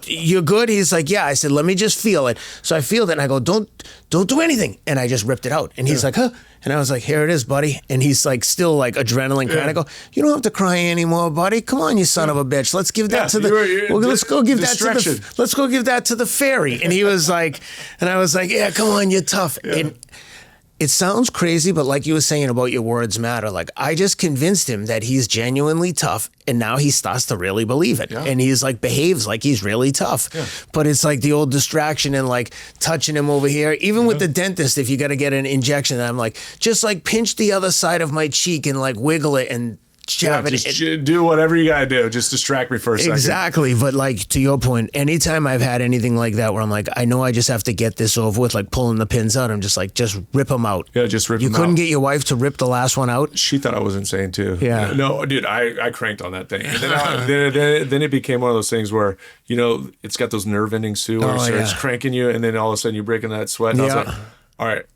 You're good? He's like, yeah. I said, let me just feel it. So I feel it, and I go, don't do anything. And I just ripped it out. And he's like, huh? And I was like, here it is, buddy. And he's like, still like adrenaline crying. I go, you don't have to cry anymore, buddy. Come on, you son of a bitch. Let's give that to the, let's go give that to the fairy. And he was like, and I was like, yeah, come on, you're tough. Yeah. And it sounds crazy, but like you were saying about your words matter. Like I just convinced him that he's genuinely tough, and now he starts to really believe it. Yeah. And he's like behaves like he's really tough. Yeah. But it's like the old distraction and like touching him over here. Even with the dentist, if you got to get an injection, I'm like, just like pinch the other side of my cheek and like wiggle it and jab it. Just do whatever you gotta do. Just distract me for a second. Exactly. But like to your point, anytime I've had anything like that where I'm like, I know I just have to get this over with, like pulling the pins out, I'm just like, just rip them out. Yeah, just rip them out. You couldn't get your wife to rip the last one out? She thought I was insane too. Yeah. No, dude, I cranked on that thing. And then it became one of those things where, you know, it's got those nerve endings too, where it starts cranking you, and then all of a sudden you're breaking that sweat. And I was like, all right,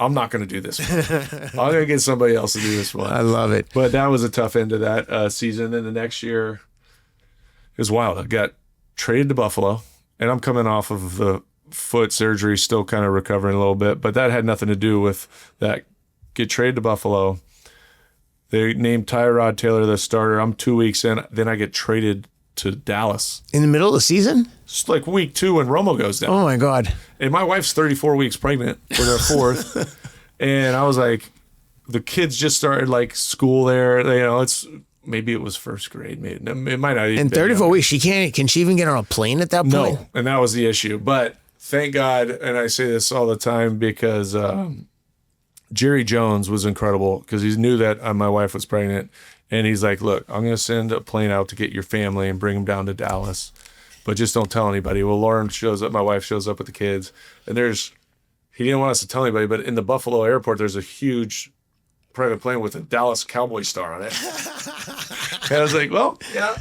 I'm not going to do this one. I'm going to get somebody else to do this one. I love it. But that was a tough end of that season. Then the next year, it was wild. I got traded to Buffalo, and I'm coming off of the foot surgery, still kind of recovering a little bit, but that had nothing to do with that. Get traded to Buffalo. They named Tyrod Taylor the starter. I'm 2 weeks in. Then I get traded to Dallas. In the middle of the season? It's like week 2 when Romo goes down. Oh, my God. And my wife's 34 weeks pregnant for their 4th. And I was like, the kids just started like school there. You know, maybe it was first grade. Maybe it might not even. In 34 weeks, can she even get on a plane at that point? No, and that was the issue. But thank God, and I say this all the time because Jerry Jones was incredible because he knew that my wife was pregnant. And he's like, look, I'm going to send a plane out to get your family and bring them down to Dallas. But just don't tell anybody. Well, Lauren shows up. My wife shows up with the kids. And he didn't want us to tell anybody, but in the Buffalo airport, there's a huge private plane with a Dallas Cowboy star on it. And I was like, well, yeah,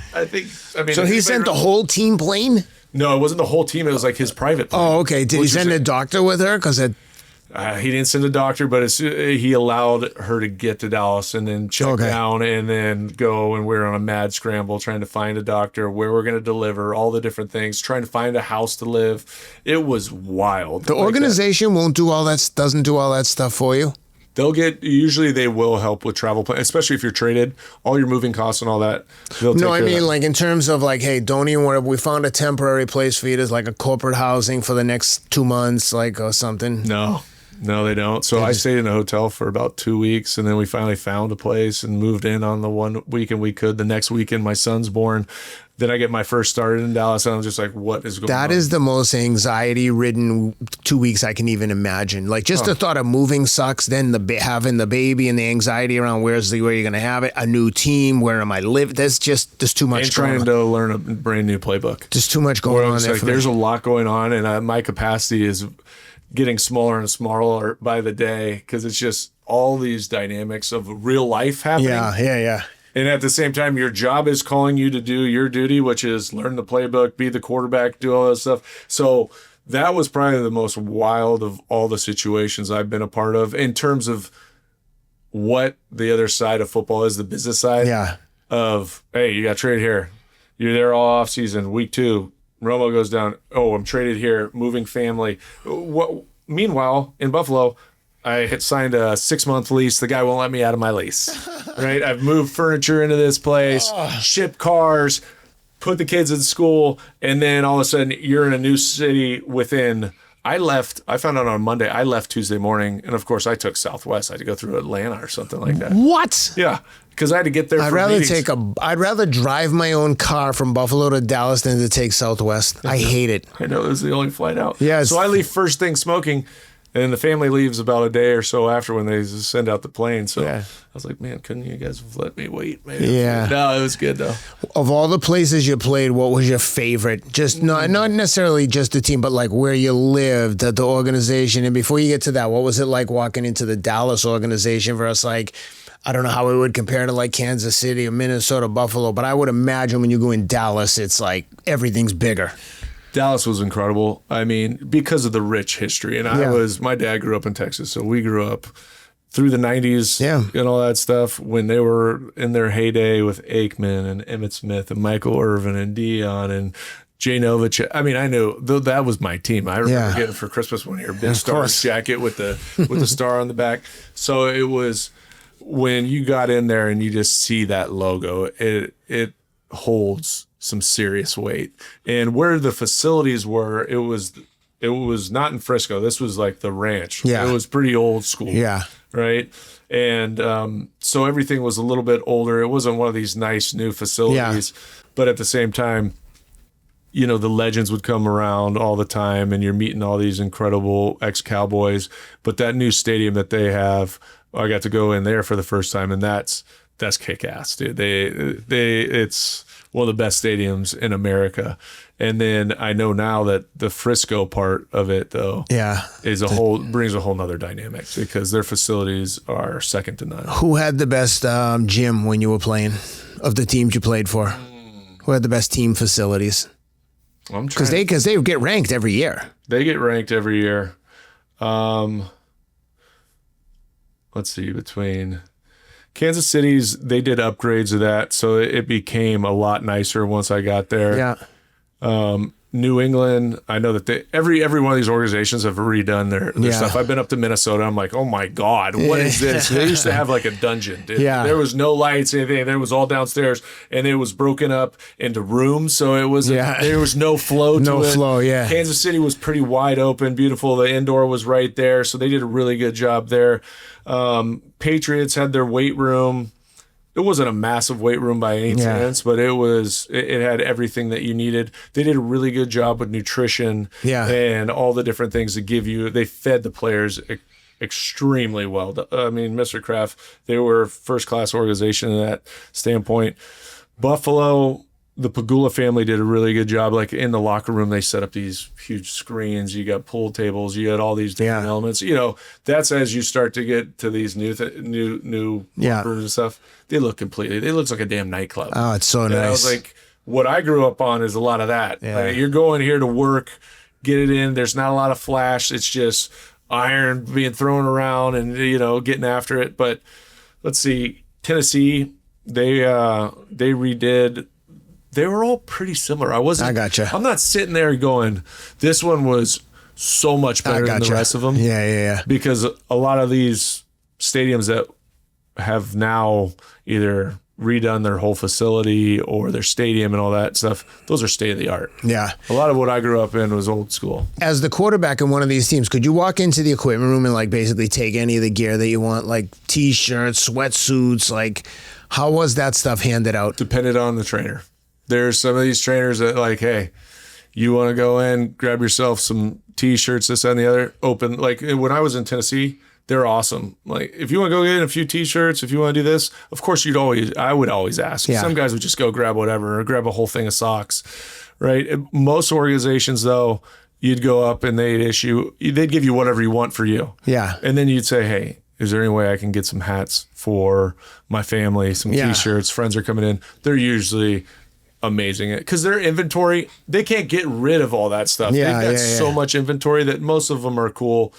So he sent the whole team plane? No, it wasn't the whole team. It was like his private plane. Oh, okay. Did he send a doctor with her? Because he didn't send a doctor, but he allowed her to get to Dallas and then check down and then go. And we're on a mad scramble trying to find a doctor, where we're going to deliver, all the different things, trying to find a house to live. It was wild. The organization doesn't do all that stuff for you? Usually they will help with travel plans, especially if you're traded, all your moving costs and all that. No, I mean, like in terms of like, hey, don't even worry. We found a temporary place for you. There's like a corporate housing for the next 2 months, like or something. No, they don't. So I stayed in a hotel for about 2 weeks, and then we finally found a place and moved in on the one weekend we could. The next weekend, my son's born. Then I get my first start in Dallas, and I'm just like, what is going on? That is the most anxiety-ridden 2 weeks I can even imagine. Like, just the thought of moving sucks, then having the baby and the anxiety around where you're going to have it, a new team, where am I living? There's too much and trying to learn a brand new playbook. There's too much going on there. Like, there's a lot going on, and my capacity is getting smaller and smaller by the day because it's just all these dynamics of real life happening. Yeah. And at the same time, your job is calling you to do your duty, which is learn the playbook, be the quarterback, do all that stuff. So that was probably the most wild of all the situations I've been a part of in terms of what the other side of football is, the business side. Yeah. Of, hey, you got traded here. You're there all off season, week 2. Romo goes down. Oh, I'm traded here. Moving family. Meanwhile, in Buffalo, I had signed a 6-month lease. The guy won't let me out of my lease. Right? I've moved furniture into this place, shipped cars, put the kids in school, and then all of a sudden you're in a new city within I found out on Monday, I left Tuesday morning. And of course I took Southwest. I had to go through Atlanta or something like that. What? Yeah. Because I had to get there for meetings. I'd rather drive my own car from Buffalo to Dallas than to take Southwest. I hate it. I know, it was the only flight out. Yeah. So I leave first thing smoking, and the family leaves about a day or so after when they send out the plane. So I was like, man, couldn't you guys have let me wait? Man? Yeah. No, it was good though. Of all the places you played, what was your favorite? Just not necessarily just the team, but like where you lived, the organization. And before you get to that, what was it like walking into the Dallas organization versus like, I don't know how it would compare to like Kansas City or Minnesota, Buffalo, but I would imagine when you go in Dallas, it's like everything's bigger. Dallas was incredible. I mean, because of the rich history. And my dad grew up in Texas, so we grew up through the 90s and all that stuff when they were in their heyday with Aikman and Emmitt Smith and Michael Irvin and Dion and Jay Novich. I mean, I knew that was my team. I remember getting for Christmas one year, Ben Starr's jacket with the star on the back. So it was when you got in there and you just see that logo, it holds some serious weight. And where the facilities were, it was not in Frisco. This was like the ranch. Yeah. It was pretty old school. Yeah. Right. And so everything was a little bit older. It wasn't one of these nice new facilities, but at the same time, you know, the legends would come around all the time and you're meeting all these incredible ex-Cowboys. But that new stadium that they have, I got to go in there for the first time, and that's kick-ass, dude. It's one of the best stadiums in America. And then I know now that the Frisco part of it, though, brings a whole nother dynamic because their facilities are second to none. Who had the best gym when you were playing of the teams you played for? Who had the best team facilities? Because they get ranked every year. They get ranked every year. Let's see, between Kansas City's, they did upgrades of that, so it became a lot nicer once I got there. Yeah. New England, I know that every one of these organizations have redone their stuff. I've been up to Minnesota. I'm like, oh my God, what is this? They used to have like a dungeon. There was no lights, anything. There was all downstairs, and it was broken up into rooms, so it was there was no flow to it. No flow, yeah. Kansas City was pretty wide open, beautiful. The indoor was right there, so they did a really good job there. Patriots had their weight room. It wasn't a massive weight room by any sense, but it had everything that you needed. They did a really good job with nutrition and all the different things to give you. They fed the players extremely well. I mean, Mr. Kraft, they were a first-class organization in that standpoint. Buffalo, the Pagula family did a really good job. Like in the locker room, they set up these huge screens. You got pool tables. You got all these different elements. You know, that's as you start to get to these new locker rooms and stuff. They look like a damn nightclub. Oh, it's so nice. I was like, what I grew up on is a lot of that. Yeah. Like, you're going here to work, get it in. There's not a lot of flash. It's just iron being thrown around and, you know, getting after it. But let's see, Tennessee, they redid. They were all pretty similar. I gotcha. I'm not sitting there going, this one was so much better than the rest of them. Yeah. Because a lot of these stadiums that have now either redone their whole facility or their stadium and all that stuff, those are state of the art. Yeah. A lot of what I grew up in was old school. As the quarterback in one of these teams, could you walk into the equipment room and like basically take any of the gear that you want, like T-shirts, sweatsuits, like how was that stuff handed out? Depended on the trainer. There's some of these trainers that like, hey, you want to go in, grab yourself some T-shirts, this and the other, open. Like when I was in Tennessee, they're awesome. Like if you want to go get a few T-shirts, if you want to do this, of course I would always ask. Yeah. Some guys would just go grab whatever or grab a whole thing of socks, right? Most organizations though, you'd go up and they'd give you whatever you want for you. Yeah. And then you'd say, hey, is there any way I can get some hats for my family, some T-shirts, friends are coming in. They're usually amazing because their inventory, they can't get rid of all that stuff. They've got so much inventory that most of them are cool.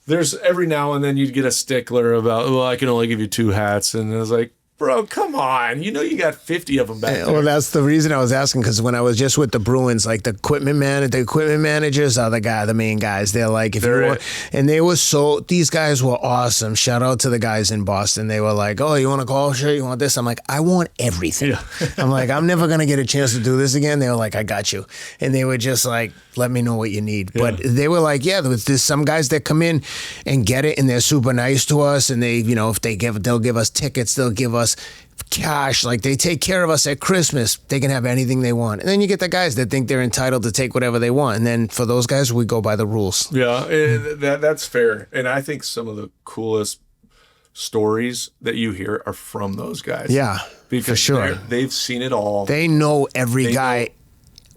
There's every now and then you'd get a stickler about, well, I can only give you 2 hats. And I was like, Bro, come on. You know you got 50 of them back there. Well, that's the reason I was asking, because when I was just with the Bruins, like the equipment managers are the main guys. They're like, and they were these guys were awesome. Shout out to the guys in Boston. They were like, oh, you want a call shirt? You want this? I'm like, I want everything. Yeah. I'm like, I'm never going to get a chance to do this again. They were like, I got you. And they were just like, let me know what you need. Yeah. But they were like, there's some guys that come in and get it, and they're super nice to us. And they, if they'll give us tickets, they'll give us cash. Like, they take care of us at Christmas. They can have anything they want. And then you get the guys that think they're entitled to take whatever they want. And then for those guys, we go by the rules. Yeah, that's fair. And I think some of the coolest stories that you hear are from those guys. Yeah, because for sure. They've seen it all. They know every guy.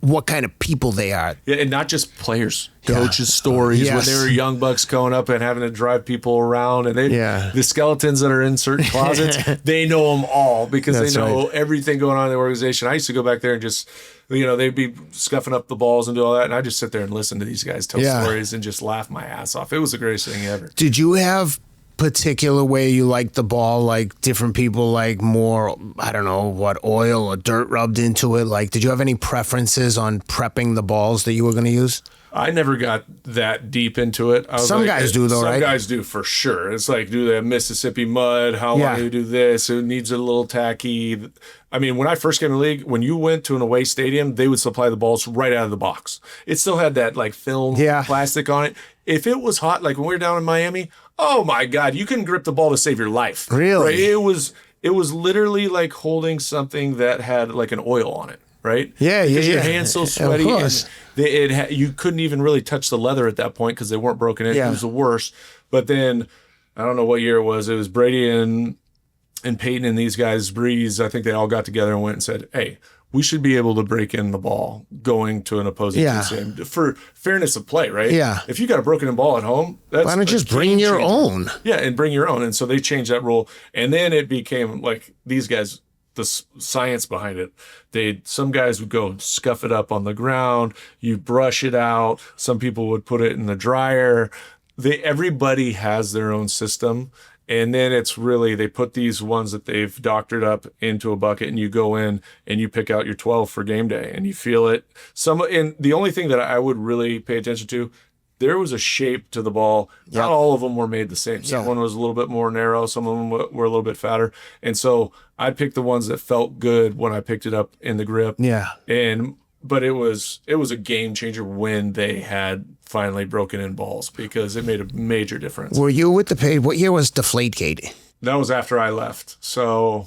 What kind of people they are. Yeah, and not just players. Coaches' stories when they were young bucks going up and having to drive people around, and the skeletons that are in certain closets, they know them all because they know everything going on in the organization. I used to go back there and just, they'd be scuffing up the balls and do all that, and I just sit there and listen to these guys tell stories and just laugh my ass off. It was the greatest thing ever. Did you have particular way you like the ball, like different people like more, I don't know, what, oil or dirt rubbed into it? Like, did you have any preferences on prepping the balls that you were going to use? I never got that deep into it. Some guys do, though, right? Some guys do, for sure. It's like, do the Mississippi mud? How long do you do this? It needs a little tacky. I mean, when I first came to the league, when you went to an away stadium, they would supply the balls right out of the box. It still had that like film plastic on it. If it was hot, like when we were down in Miami, oh my God, you couldn't grip the ball to save your life. Really? Right? It was literally like holding something that had like an oil on it. Right? Because your hand's so sweaty. And you couldn't even really touch the leather at that point because they weren't broken in. It was the worst. But then, I don't know what year it was. It was Brady and Peyton and these guys, Breeze, I think they all got together and went and said, hey, we should be able to break in the ball going to an opposing team for fairness of play, right? Yeah. If you got a broken in ball at home, that's why don't you just bring your own? Yeah, and bring your own. And so they changed that rule. And then it became like these guys, the science behind it. Some guys would go scuff it up on the ground. You brush it out. Some people would put it in the dryer. Everybody has their own system. And then it's really, they put these ones that they've doctored up into a bucket, and you go in and you pick out your 12 for game day and you feel it. And the only thing that I would really pay attention to, there was a shape to the ball. Not all of them were made the same. Some one was a little bit more narrow. Some of them were a little bit fatter. And so I picked the ones that felt good when I picked it up in the grip. Yeah. But it was a game changer when they had finally broken in balls, because it made a major difference. Were you with the page? What year was Deflategate? That was after I left. So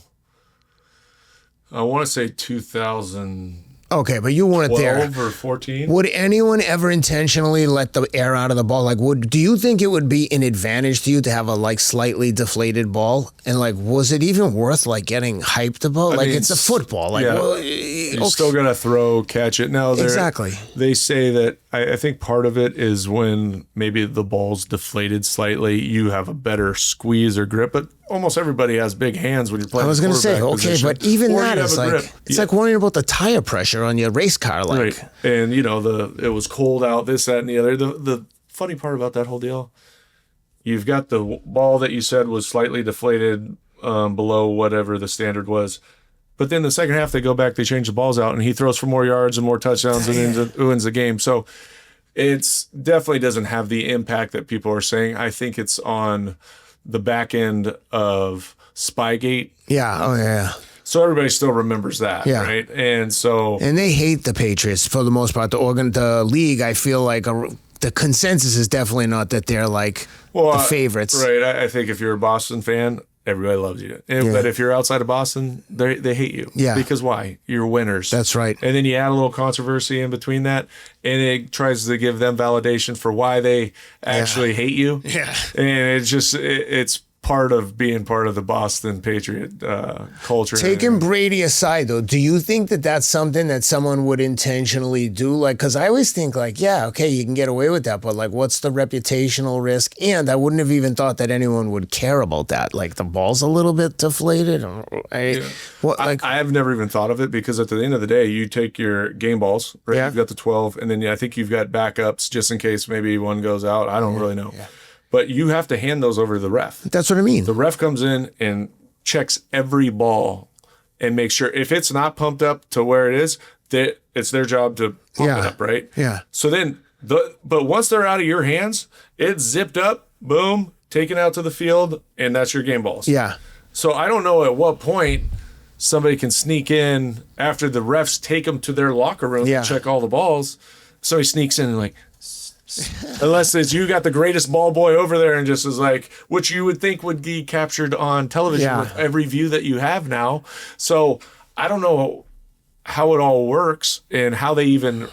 I want to say 2000. Okay, but you weren't there. 12 or 14. Would anyone ever intentionally let the air out of the ball? Like, do you think it would be an advantage to you to have a like slightly deflated ball? And like, was it even worth like getting hyped about? Like, it's a football. Like, you're still gonna throw, catch it. Now, exactly. They say that I think part of it is when maybe the ball's deflated slightly, you have a better squeeze or grip. But almost everybody has big hands when you're playing. I was going to say, position. But even that is like, it's like worrying about the tire pressure on your race car. Like, right. And it was cold out, this, that, and the other. The funny part about that whole deal, you've got the ball that you said was slightly deflated below whatever the standard was. But then the second half, they go back, they change the balls out, and he throws for more yards and more touchdowns and wins the game. So it's definitely doesn't have the impact that people are saying. I think it's on the back end of Spygate. Yeah. Oh, yeah. So everybody still remembers that, right? And they hate the Patriots for the most part. The league, I feel like the consensus is definitely not that they're like the favorites. Right. I think if you're a Boston fan, everybody loves you. But if you're outside of Boston, they hate you. Yeah. Because why? You're winners. That's right. And then you add a little controversy in between that, and it tries to give them validation for why they actually hate you. Yeah. And it's part of being part of the Boston Patriot culture. Taking Brady aside, though, do you think that that's something that someone would intentionally do? Like, because I always think like, yeah, okay, you can get away with that, but like, what's the reputational risk? And I wouldn't have even thought that anyone would care about that. Like, the ball's a little bit deflated. I have never even thought of it, because at the end of the day, you take your game balls, right? Yeah. You've got the 12, and then I think you've got backups just in case maybe one goes out. I don't really know. Yeah. But you have to hand those over to the ref. That's what I mean. The ref comes in and checks every ball and makes sure if it's not pumped up to where it is, that it's their job to pump it up, right? Yeah. So then, but once they're out of your hands, it's zipped up, boom, taken out to the field, and that's your game balls. Yeah. So I don't know at what point somebody can sneak in after the refs take them to their locker room to check all the balls. Somebody sneaks in and like, unless it's you got the greatest ball boy over there and just is like, which you would think would be captured on television with every view that you have now. So I don't know how it all works and how they even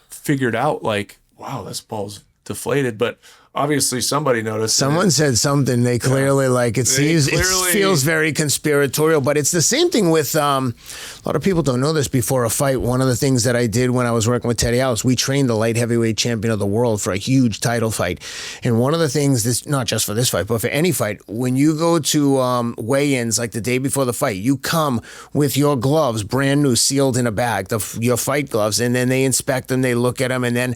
figured out like, wow, this ball's deflated, but obviously somebody noticed. Someone said something. They clearly it feels very conspiratorial, but it's the same thing with a lot of people don't know this. Before a fight, one of the things that I did when I was working with Teddy Alice, we trained the light heavyweight champion of the world for a huge title fight. And one of the things, this not just for this fight, but for any fight, when you go to weigh-ins like the day before the fight, you come with your gloves, brand new, sealed in a bag, your fight gloves, and then they inspect them, they look at them, and then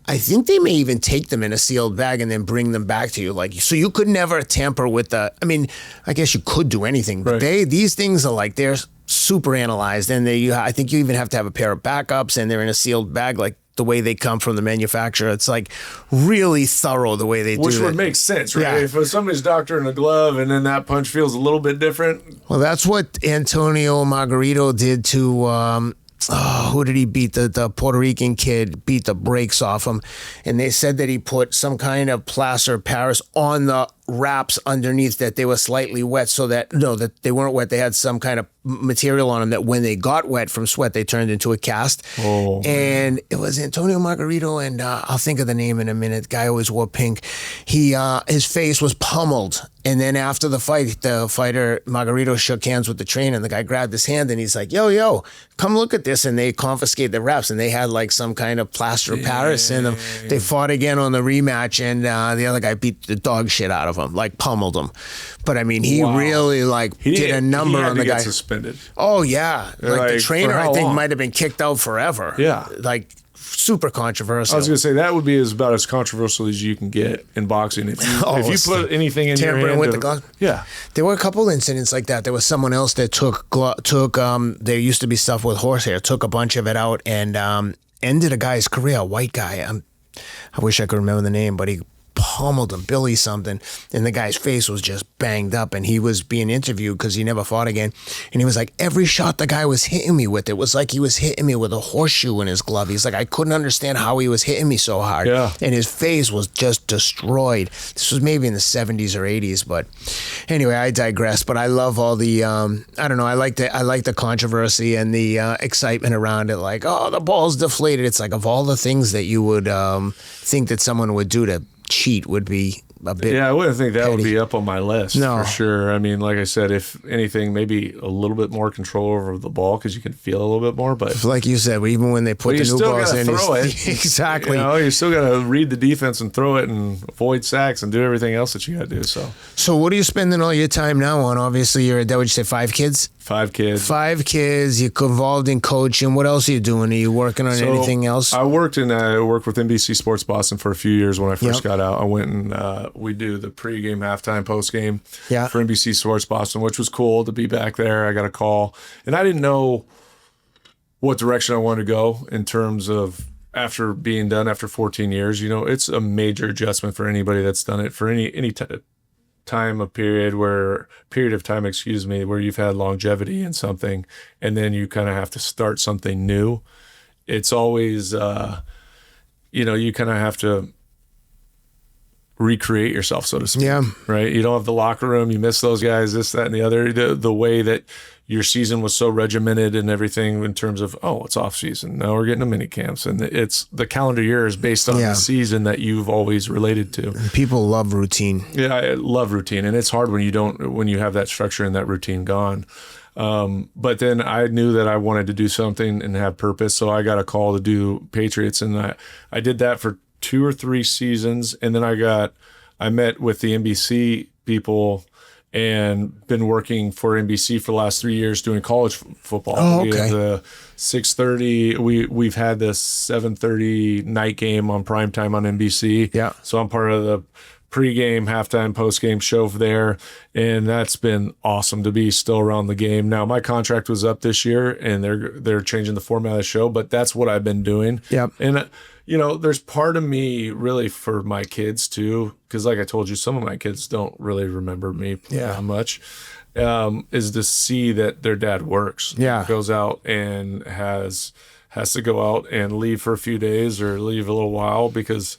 I think they may even take them in a sealed bag and then bring them back to you. Like, so you could never tamper with I guess you could do anything, but these things are they're super analyzed, and I think you even have to have a pair of backups, and they're in a sealed bag, like the way they come from the manufacturer. It's really thorough the way they do it. Which would make sense, right? Yeah. If somebody's doctor in a glove and then that punch feels a little bit different. Well, that's what Antonio Margarito did to, who did he beat? The Puerto Rican kid beat the brakes off him. And they said that he put some kind of plaster Paris on the wraps underneath, that they were slightly wet, so that they weren't wet. They had some kind of material on them that when they got wet from sweat, they turned into a cast. Oh. And it was Antonio Margarito, and I'll think of the name in a minute. Guy always wore pink. His face was pummeled. And then after the fight, the fighter Margarito shook hands with the trainer, and the guy grabbed his hand and he's like, yo, come look at this. And they confiscated the wraps, and they had some kind of plaster of Paris in them. They fought again on the rematch, and the other guy beat the dog shit out of him, pummeled him. But he really did a number on the guy. Suspended. Oh yeah, the trainer I think might have been kicked out forever. Yeah, super controversial. I was going to say that would be about as controversial as you can get in boxing. If you put anything in your hand with the glove. Yeah, there were a couple incidents like that. There was someone else that took there used to be stuff with horsehair, took a bunch of it out and ended a guy's career. A white guy. I wish I could remember the name, but he pummeled him, Billy something, and the guy's face was just banged up, and he was being interviewed because he never fought again, and he was like, every shot the guy was hitting me with, it was like he was hitting me with a horseshoe in his glove. He's like, I couldn't understand how he was hitting me so hard. Yeah. And his face was just destroyed. This was maybe in the 70s or 80s, but anyway, I digress. But I love all the I don't know, I like the controversy and the excitement around it, the ball's deflated. It's of all the things that you would think that someone would do to cheat would be a bit. Yeah, I wouldn't think that would be up on my list for sure. Like I said, if anything, maybe a little bit more control over the ball because you can feel a little bit more. But like you said, even when they put the new balls in, throw it. Exactly. You still got to read the defense and throw it and avoid sacks and do everything else that you got to do. So what are you spending all your time now on? Obviously, you're would you say 5 kids? 5 kids. 5 kids. You're involved in coaching. What else are you doing? Are you working on anything else? I worked with NBC Sports Boston for a few years when I first got out. I went and we do the pregame, halftime, postgame for NBC Sports Boston, which was cool to be back there. I got a call, and I didn't know what direction I wanted to go in terms of after being done after 14 years. It's a major adjustment for anybody that's done it for any period of time, where you've had longevity in something, and then you kind of have to start something new. It's always, you kind of have to recreate yourself, so to speak. Yeah. Right. You don't have the locker room. You miss those guys, this, that, and the other. The way that your season was so regimented and everything in terms of, it's off season. Now we're getting to mini camps, and it's the calendar year is based on the season that you've always related to. People love routine. Yeah, I love routine, and it's hard when you have that structure and that routine gone. But then I knew that I wanted to do something and have purpose, so I got a call to do Patriots, and I did that for 2 or 3 seasons, and then I met with the NBC people and been working for NBC for the last 3 years doing college football. Oh, okay. We have the 6:30. We've had the 7:30 night game on primetime on NBC. Yeah. So I'm part of the pre-game, halftime, post-game show there, and that's been awesome to be still around the game. Now, my contract was up this year, and they're changing the format of the show, but that's what I've been doing. Yep. And there's part of me really for my kids too, because like I told you, some of my kids don't really remember me much. Is to see that their dad works. Yeah. Goes out and has to go out and leave for a few days or leave a little while, because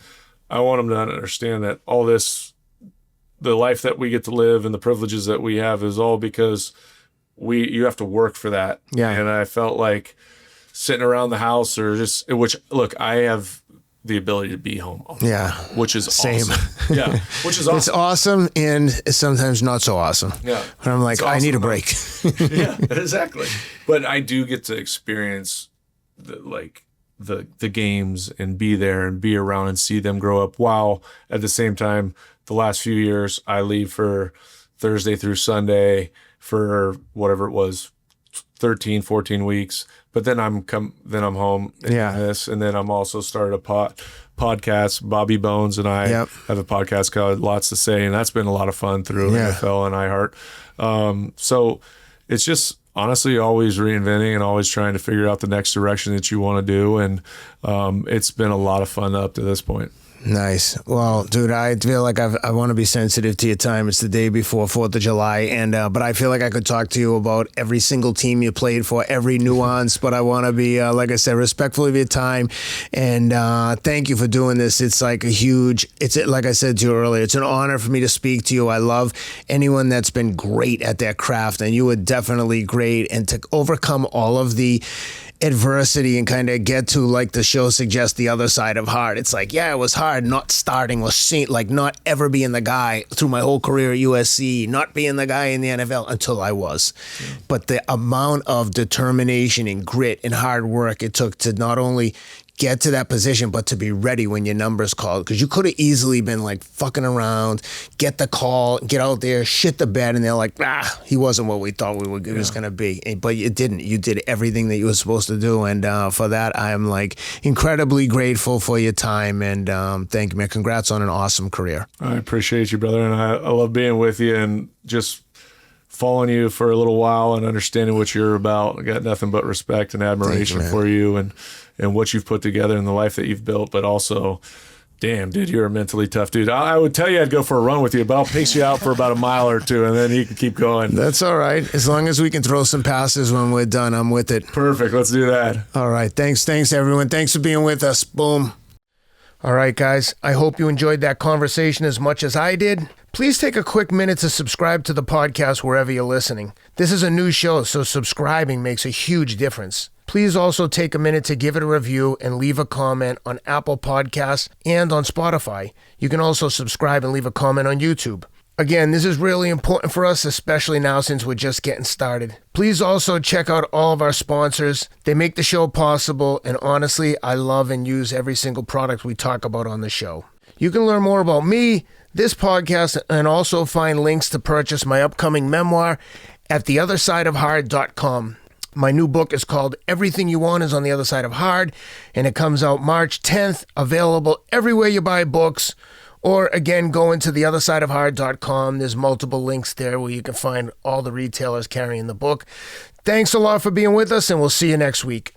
I want them to understand that all this, the life that we get to live and the privileges that we have is all because you have to work for that. Yeah. And I felt like sitting around the house I have the ability to be home. Yeah. Which is Same. Awesome. Yeah. Which is awesome. It's awesome and sometimes not so awesome. Yeah. And I'm like, awesome. I need a break. Yeah, exactly. But I do get to experience the games and be there and be around and see them grow up, while at the same time, the last few years I leave for Thursday through Sunday for whatever it was, 13, 14 weeks. But then I'm home and then I'm also started a podcast. Bobby Bones and I have a podcast called Lots to Say, and that's been a lot of fun through NFL and iHeart. So it's just honestly always reinventing and always trying to figure out the next direction that you want to do. And it's been a lot of fun up to this point. Nice. Well, dude, I feel like I want to be sensitive to your time. It's the day before 4th of July, and but I feel like I could talk to you about every single team you played for, every nuance, but I want to be, like I said, respectful of your time, and thank you for doing this. It's like like I said to you earlier, it's an honor for me to speak to you. I love anyone that's been great at their craft, and you were definitely great, and to overcome all of the adversity and kind of get to, like the show suggests, the other side of hard. It's like, yeah, it was hard not starting, not ever being the guy through my whole career at USC, not being the guy in the NFL until I was. Yeah. But the amount of determination and grit and hard work it took to not only get to that position, but to be ready when your number's called. Because you could have easily been like fucking around, get the call, get out there, shit the bed, and they're like, he wasn't what we thought he was going to be. But you didn't. You did everything that you were supposed to do. And for that, I am like incredibly grateful for your time. And thank you, man. Congrats on an awesome career. I appreciate you, brother. And I love being with you and just following you for a little while and understanding what you're about. I got nothing but respect and admiration for you and what you've put together and the life that you've built, but also, damn, dude, you're a mentally tough dude. I would tell you I'd go for a run with you, but I'll pace you out for about a mile or two, and then you can keep going. That's all right. As long as we can throw some passes when we're done, I'm with it. Perfect. Let's do that. All right. Thanks, everyone. Thanks for being with us. Boom. All right, guys. I hope you enjoyed that conversation as much as I did. Please take a quick minute to subscribe to the podcast wherever you're listening. This is a new show, so subscribing makes a huge difference. Please also take a minute to give it a review and leave a comment on Apple Podcasts and on Spotify. You can also subscribe and leave a comment on YouTube. Again, this is really important for us, especially now since we're just getting started. Please also check out all of our sponsors. They make the show possible, and honestly, I love and use every single product we talk about on the show. You can learn more about me, this podcast, and also find links to purchase my upcoming memoir at theothersideofhard.com. My new book is called Everything You Want Is on the Other Side of Hard, and it comes out March 10th, available everywhere you buy books. Or again, go into theothersideofhard.com. There's multiple links there where you can find all the retailers carrying the book. Thanks a lot for being with us, and we'll see you next week.